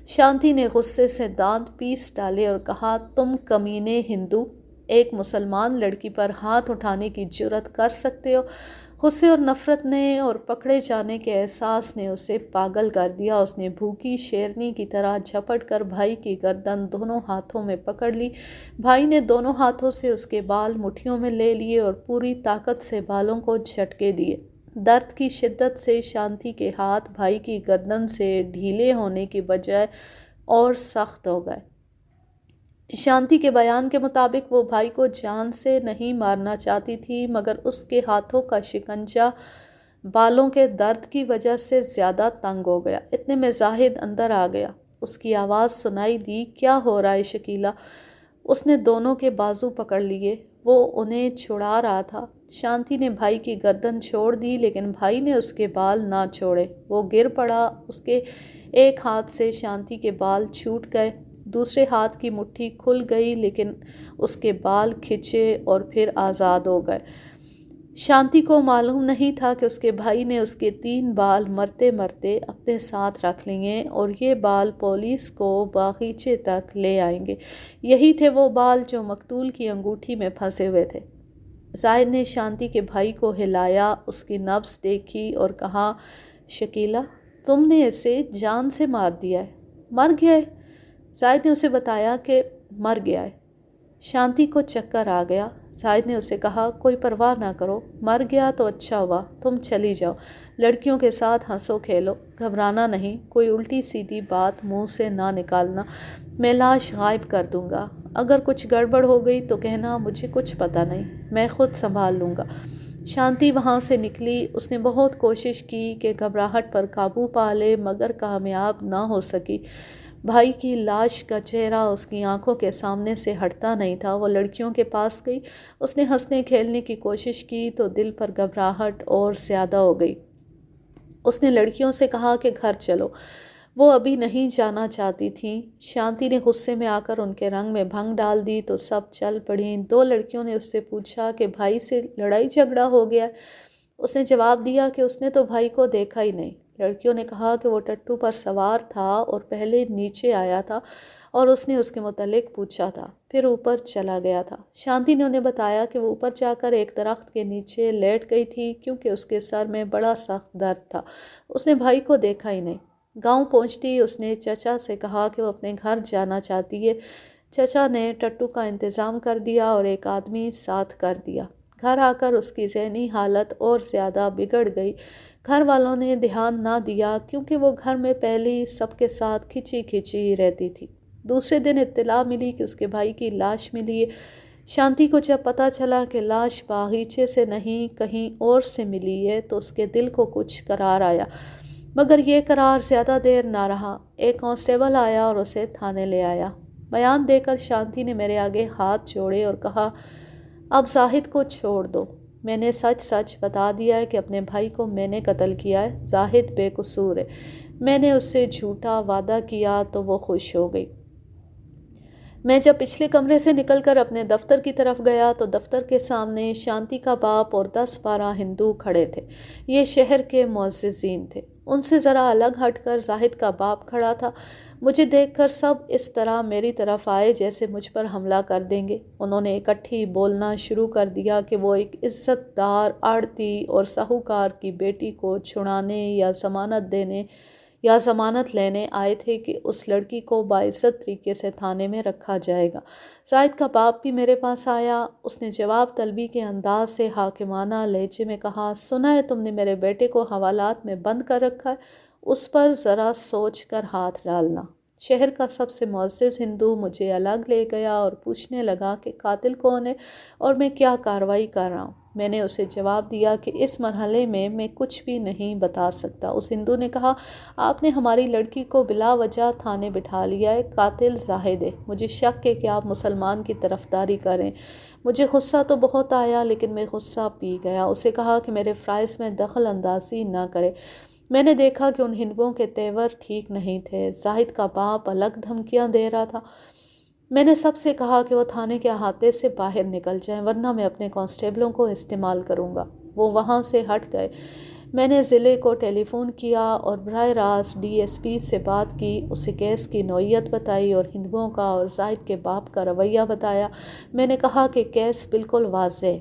شانتی نے غصے سے دانت پیس ڈالے اور کہا، تم کمینے ہندو، ایک مسلمان لڑکی پر ہاتھ اٹھانے کی جرأت کر سکتے ہو؟ غصے اور نفرت نے اور پکڑے جانے کے احساس نے اسے پاگل کر دیا۔ اس نے بھوکی شیرنی کی طرح جھپٹ کر بھائی کی گردن دونوں ہاتھوں میں پکڑ لی۔ بھائی نے دونوں ہاتھوں سے اس کے بال مٹھیوں میں لے لیے اور پوری طاقت سے بالوں کو جھٹکے دیے۔ درد کی شدت سے شانتی کے ہاتھ بھائی کی گردن سے ڈھیلے ہونے کی بجائے اور سخت ہو گئے۔ شانتی کے بیان کے مطابق وہ بھائی کو جان سے نہیں مارنا چاہتی تھی، مگر اس کے ہاتھوں کا شکنجہ بالوں کے درد کی وجہ سے زیادہ تنگ ہو گیا۔ اتنے میں زاہد اندر آ گیا۔ اس کی آواز سنائی دی، کیا ہو رہا ہے شکیلہ؟ اس نے دونوں کے بازو پکڑ لیے۔ وہ انہیں چھڑا رہا تھا۔ شانتی نے بھائی کی گردن چھوڑ دی لیکن بھائی نے اس کے بال نہ چھوڑے۔ وہ گر پڑا۔ اس کے ایک ہاتھ سے شانتی کے بال چھوٹ گئے، دوسرے ہاتھ کی مٹھی کھل گئی لیکن اس کے بال کھچے اور پھر آزاد ہو گئے۔ شانتی کو معلوم نہیں تھا کہ اس کے بھائی نے اس کے 3 بال مرتے مرتے اپنے ساتھ رکھ لیے اور یہ بال پولیس کو باغیچے تک لے آئیں گے۔ یہی تھے وہ بال جو مقتول کی انگوٹھی میں پھنسے ہوئے تھے۔ زاہد نے شانتی کے بھائی کو ہلایا، اس کی نبض دیکھی اور کہا، شکیلہ، تم نے اسے جان سے مار دیا ہے، مر گیا ہے۔ زاہد نے اسے بتایا کہ مر گیا ہے۔ شانتی کو چکر آ گیا۔ زاہد نے اسے کہا، کوئی پرواہ نہ کرو، مر گیا تو اچھا ہوا، تم چلی جاؤ، لڑکیوں کے ساتھ ہنسو کھیلو، گھبرانا نہیں، کوئی الٹی سیدھی بات منہ سے نہ نکالنا، میں لاش غائب کر دوں گا، اگر کچھ گڑبڑ ہو گئی تو کہنا مجھے کچھ پتہ نہیں، میں خود سنبھال لوں گا۔ شانتی وہاں سے نکلی۔ اس نے بہت کوشش کی کہ گھبراہٹ پر قابو پا لے مگر کامیاب نہ ہو سکی۔ بھائی کی لاش کا چہرہ اس کی آنکھوں کے سامنے سے ہٹتا نہیں تھا۔ وہ لڑکیوں کے پاس گئی۔ اس نے ہنسنے کھیلنے کی کوشش کی تو دل پر گھبراہٹ اور زیادہ ہو گئی۔ اس نے لڑکیوں سے کہا کہ گھر چلو۔ وہ ابھی نہیں جانا چاہتی تھیں۔ شانتی نے غصے میں آ کر ان کے رنگ میں بھنگ ڈال دی تو سب چل پڑیں۔ 2 لڑکیوں نے اس سے پوچھا کہ بھائی سے لڑائی جھگڑا ہو گیا ہے؟ اس نے جواب دیا کہ اس نے تو بھائی کو دیکھا ہی نہیں۔ لڑکیوں نے کہا کہ وہ ٹٹو پر سوار تھا اور پہلے نیچے آیا تھا اور اس نے اس کے متعلق پوچھا تھا، پھر اوپر چلا گیا تھا۔ شانتی نے انہیں بتایا کہ وہ اوپر جا کر ایک درخت کے نیچے لیٹ گئی تھی کیونکہ اس کے سر میں بڑا سخت درد تھا۔ اس نے بھائی کو دیکھا ہی نہیں۔ گاؤں پہنچتی اس نے چچا سے کہا کہ وہ اپنے گھر جانا چاہتی ہے۔ چچا نے ٹٹو کا انتظام کر دیا اور ایک آدمی ساتھ کر دیا۔ گھر آ کر اس کی ذہنی حالت اور زیادہ بگڑ گئی۔ گھر والوں نے دھیان نہ دیا کیونکہ وہ گھر میں پہلے ہی سب کے ساتھ کھچی کھچی رہتی تھی۔ دوسرے دن اطلاع ملی کہ اس کے بھائی کی لاش ملی ہے۔ شانتی کو جب پتہ چلا کہ لاش باغیچے سے نہیں کہیں اور سے ملی ہے تو اس کے دل کو کچھ قرار آیا، مگر یہ قرار زیادہ دیر نہ رہا۔ ایک کانسٹیبل آیا اور اسے تھانے لے آیا۔ بیان دے کر شانتی نے میرے آگے ہاتھ جوڑے اور کہا، اب زاہد کو چھوڑ دو، میں نے سچ سچ بتا دیا ہے کہ اپنے بھائی کو میں نے قتل کیا ہے، زاہد بے قصور ہے، میں نے اس سے جھوٹا وعدہ کیا تو وہ خوش ہو گئی۔ میں جب پچھلے کمرے سے نکل کر اپنے دفتر کی طرف گیا تو دفتر کے سامنے شانتی کا باپ اور 10-12 ہندو کھڑے تھے۔ یہ شہر کے معززین تھے۔ ان سے ذرا الگ ہٹ کر زاہد کا باپ کھڑا تھا۔ مجھے دیکھ کر سب اس طرح میری طرف آئے جیسے مجھ پر حملہ کر دیں گے۔ انہوں نے اکٹھی بولنا شروع کر دیا کہ وہ ایک عزت دار آڑتی اور ساہوکار کی بیٹی کو چھڑانے یا ضمانت لینے آئے تھے کہ اس لڑکی کو باعزت طریقے سے تھانے میں رکھا جائے گا۔ زاہد کا باپ بھی میرے پاس آیا۔ اس نے جواب طلبی کے انداز سے حاکمانہ لہجے میں کہا، سنا ہے تم نے میرے بیٹے کو حوالات میں بند کر رکھا ہے، اس پر ذرا سوچ کر ہاتھ ڈالنا۔ شہر کا سب سے معزز ہندو مجھے الگ لے گیا اور پوچھنے لگا کہ قاتل کون ہے اور میں کیا کارروائی کر رہا ہوں۔ میں نے اسے جواب دیا کہ اس مرحلے میں کچھ بھی نہیں بتا سکتا۔ اس ہندو نے کہا، آپ نے ہماری لڑکی کو بلا وجہ تھانے بٹھا لیا ہے، قاتل زاہد ہے، مجھے شک ہے کہ آپ مسلمان کی طرفداری کریں۔ مجھے غصہ تو بہت آیا لیکن میں غصہ پی گیا۔ اسے کہا کہ میرے فرائض میں دخل اندازی نہ کرے۔ میں نے دیکھا کہ ان ہندوؤں کے تیور ٹھیک نہیں تھے۔ زاہد کا باپ الگ دھمکیاں دے رہا تھا۔ میں نے سب سے کہا کہ وہ تھانے کے احاطے سے باہر نکل جائیں ورنہ میں اپنے کانسٹیبلوں کو استعمال کروں گا۔ وہ وہاں سے ہٹ گئے۔ میں نے ضلع کو ٹیلی فون کیا اور براہ راست ڈی ایس پی سے بات کی، اسے کیس کی نوعیت بتائی اور ہندوؤں کا اور زاہد کے باپ کا رویہ بتایا۔ میں نے کہا کہ کیس بالکل واضح ہے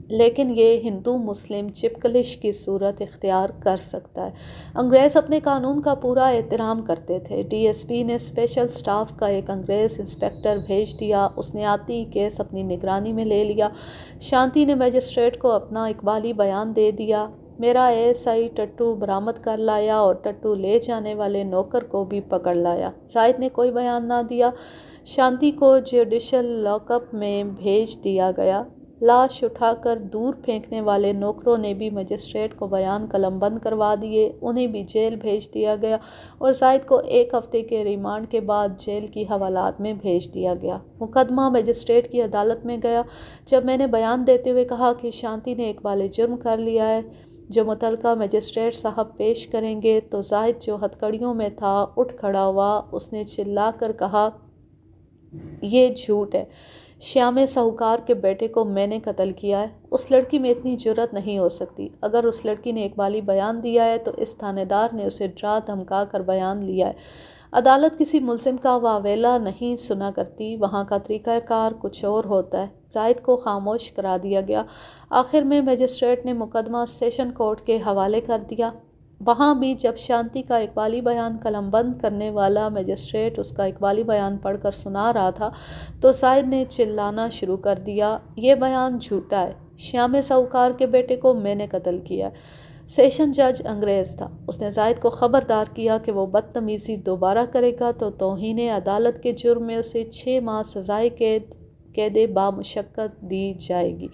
لیکن یہ ہندو مسلم چپکلش کی صورت اختیار کر سکتا ہے۔ انگریز اپنے قانون کا پورا احترام کرتے تھے۔ ڈی ایس پی نے اسپیشل سٹاف کا ایک انگریز انسپکٹر بھیج دیا۔ اس نے آتے ہی کیس اپنی نگرانی میں لے لیا۔ شانتی نے مجسٹریٹ کو اپنا اقبالی بیان دے دیا۔ میرا ایس آئی ٹٹو برآمد کر لایا اور ٹٹو لے جانے والے نوکر کو بھی پکڑ لایا۔ زاہد نے کوئی بیان نہ دیا۔ شانتی کو جوڈیشل لاک اپ میں بھیج دیا گیا۔ لاش اٹھا کر دور پھینکنے والے نوکروں نے بھی مجسٹریٹ کو بیان قلم بند کروا دیے، انہیں بھی جیل بھیج دیا گیا اور زاہد کو 1 ہفتے کے ریمانڈ کے بعد جیل کی حوالات میں بھیج دیا گیا۔ مقدمہ مجسٹریٹ کی عدالت میں گیا۔ جب میں نے بیان دیتے ہوئے کہا کہ شانتی نے اقبال جرم کر لیا ہے جو متعلقہ مجسٹریٹ صاحب پیش کریں گے تو زاہد جو ہتھکڑیوں میں تھا اٹھ کھڑا ہوا۔ اس نے چلا کر کہا، یہ جھوٹ ہے، شیام ساہوکار کے بیٹے کو میں نے قتل کیا ہے۔ اس لڑکی میں اتنی جرأت نہیں ہو سکتی۔ اگر اس لڑکی نے اقبالی بیان دیا ہے تو اس تھانے دار نے اسے ڈرا دھمکا کر بیان لیا ہے۔ عدالت کسی ملزم کا واویلا نہیں سنا کرتی، وہاں کا طریقہ کار کچھ اور ہوتا ہے۔ زاہد کو خاموش کرا دیا گیا۔ آخر میں مجسٹریٹ نے مقدمہ سیشن کورٹ کے حوالے کر دیا۔ وہاں بھی جب شانتی کا اقبالی بیان قلم بند کرنے والا مجسٹریٹ اس کا اقبالی بیان پڑھ کر سنا رہا تھا تو زاہد نے چلانا شروع کر دیا، یہ بیان جھوٹا ہے، شیام ساہوکار کے بیٹے کو میں نے قتل کیا ہے۔ سیشن جج انگریز تھا۔ اس نے زاہد کو خبردار کیا کہ وہ بدتمیزی دوبارہ کرے گا تو توہین عدالت کے جرم میں اسے 6 ماہ سزائے قید بامشقت دی جائے گی۔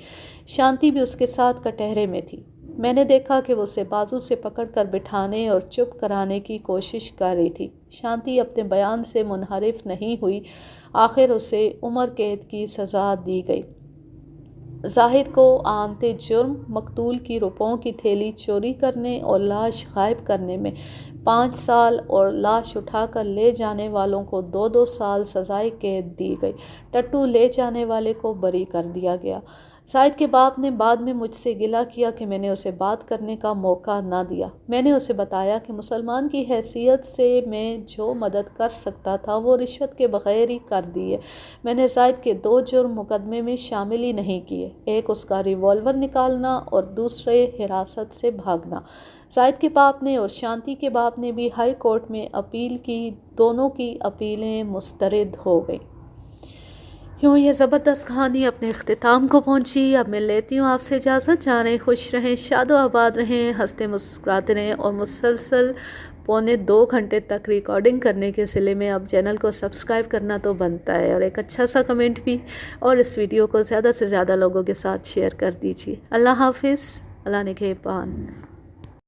شانتی بھی اس کے ساتھ کٹہرے میں تھی۔ میں نے دیکھا کہ وہ اسے بازو سے پکڑ کر بٹھانے اور چپ کرانے کی کوشش کر رہی تھی۔ شانتی اپنے بیان سے منحرف نہیں ہوئی۔ آخر اسے عمر قید کی سزا دی گئی۔ زاہد کو آنتے جرم مقتول کی روپوں کی تھیلی چوری کرنے اور لاش غائب کرنے میں 5 سال اور لاش اٹھا کر لے جانے والوں کو 2 سال سزائے قید دی گئی۔ ٹٹو لے جانے والے کو بری کر دیا گیا۔ زاہد کے باپ نے بعد میں مجھ سے گلہ کیا کہ میں نے اسے بات کرنے کا موقع نہ دیا۔ میں نے اسے بتایا کہ مسلمان کی حیثیت سے میں جو مدد کر سکتا تھا وہ رشوت کے بغیر ہی کر دی ہے۔ میں نے زاہد کے 2 جرم مقدمے میں شامل ہی نہیں کیے، ایک اس کا ریوالور نکالنا اور دوسرے حراست سے بھاگنا۔ زاہد کے باپ نے اور شانتی کے باپ نے بھی ہائی کورٹ میں اپیل کی، دونوں کی اپیلیں مسترد ہو گئیں۔ یوں یہ زبردست کہانی اپنے اختتام کو پہنچی۔ اب میں لیتی ہوں آپ سے اجازت، جانیں خوش رہیں، شاد و آباد رہیں، ہنستے مسکراتے رہیں اور مسلسل 1.25 گھنٹے تک ریکارڈنگ کرنے کے صلے میں اب چینل کو سبسکرائب کرنا تو بنتا ہے اور ایک اچھا سا کمنٹ بھی، اور اس ویڈیو کو زیادہ سے زیادہ لوگوں کے ساتھ شیئر کر دیجیے۔ اللہ حافظ، اللہ نگہبان۔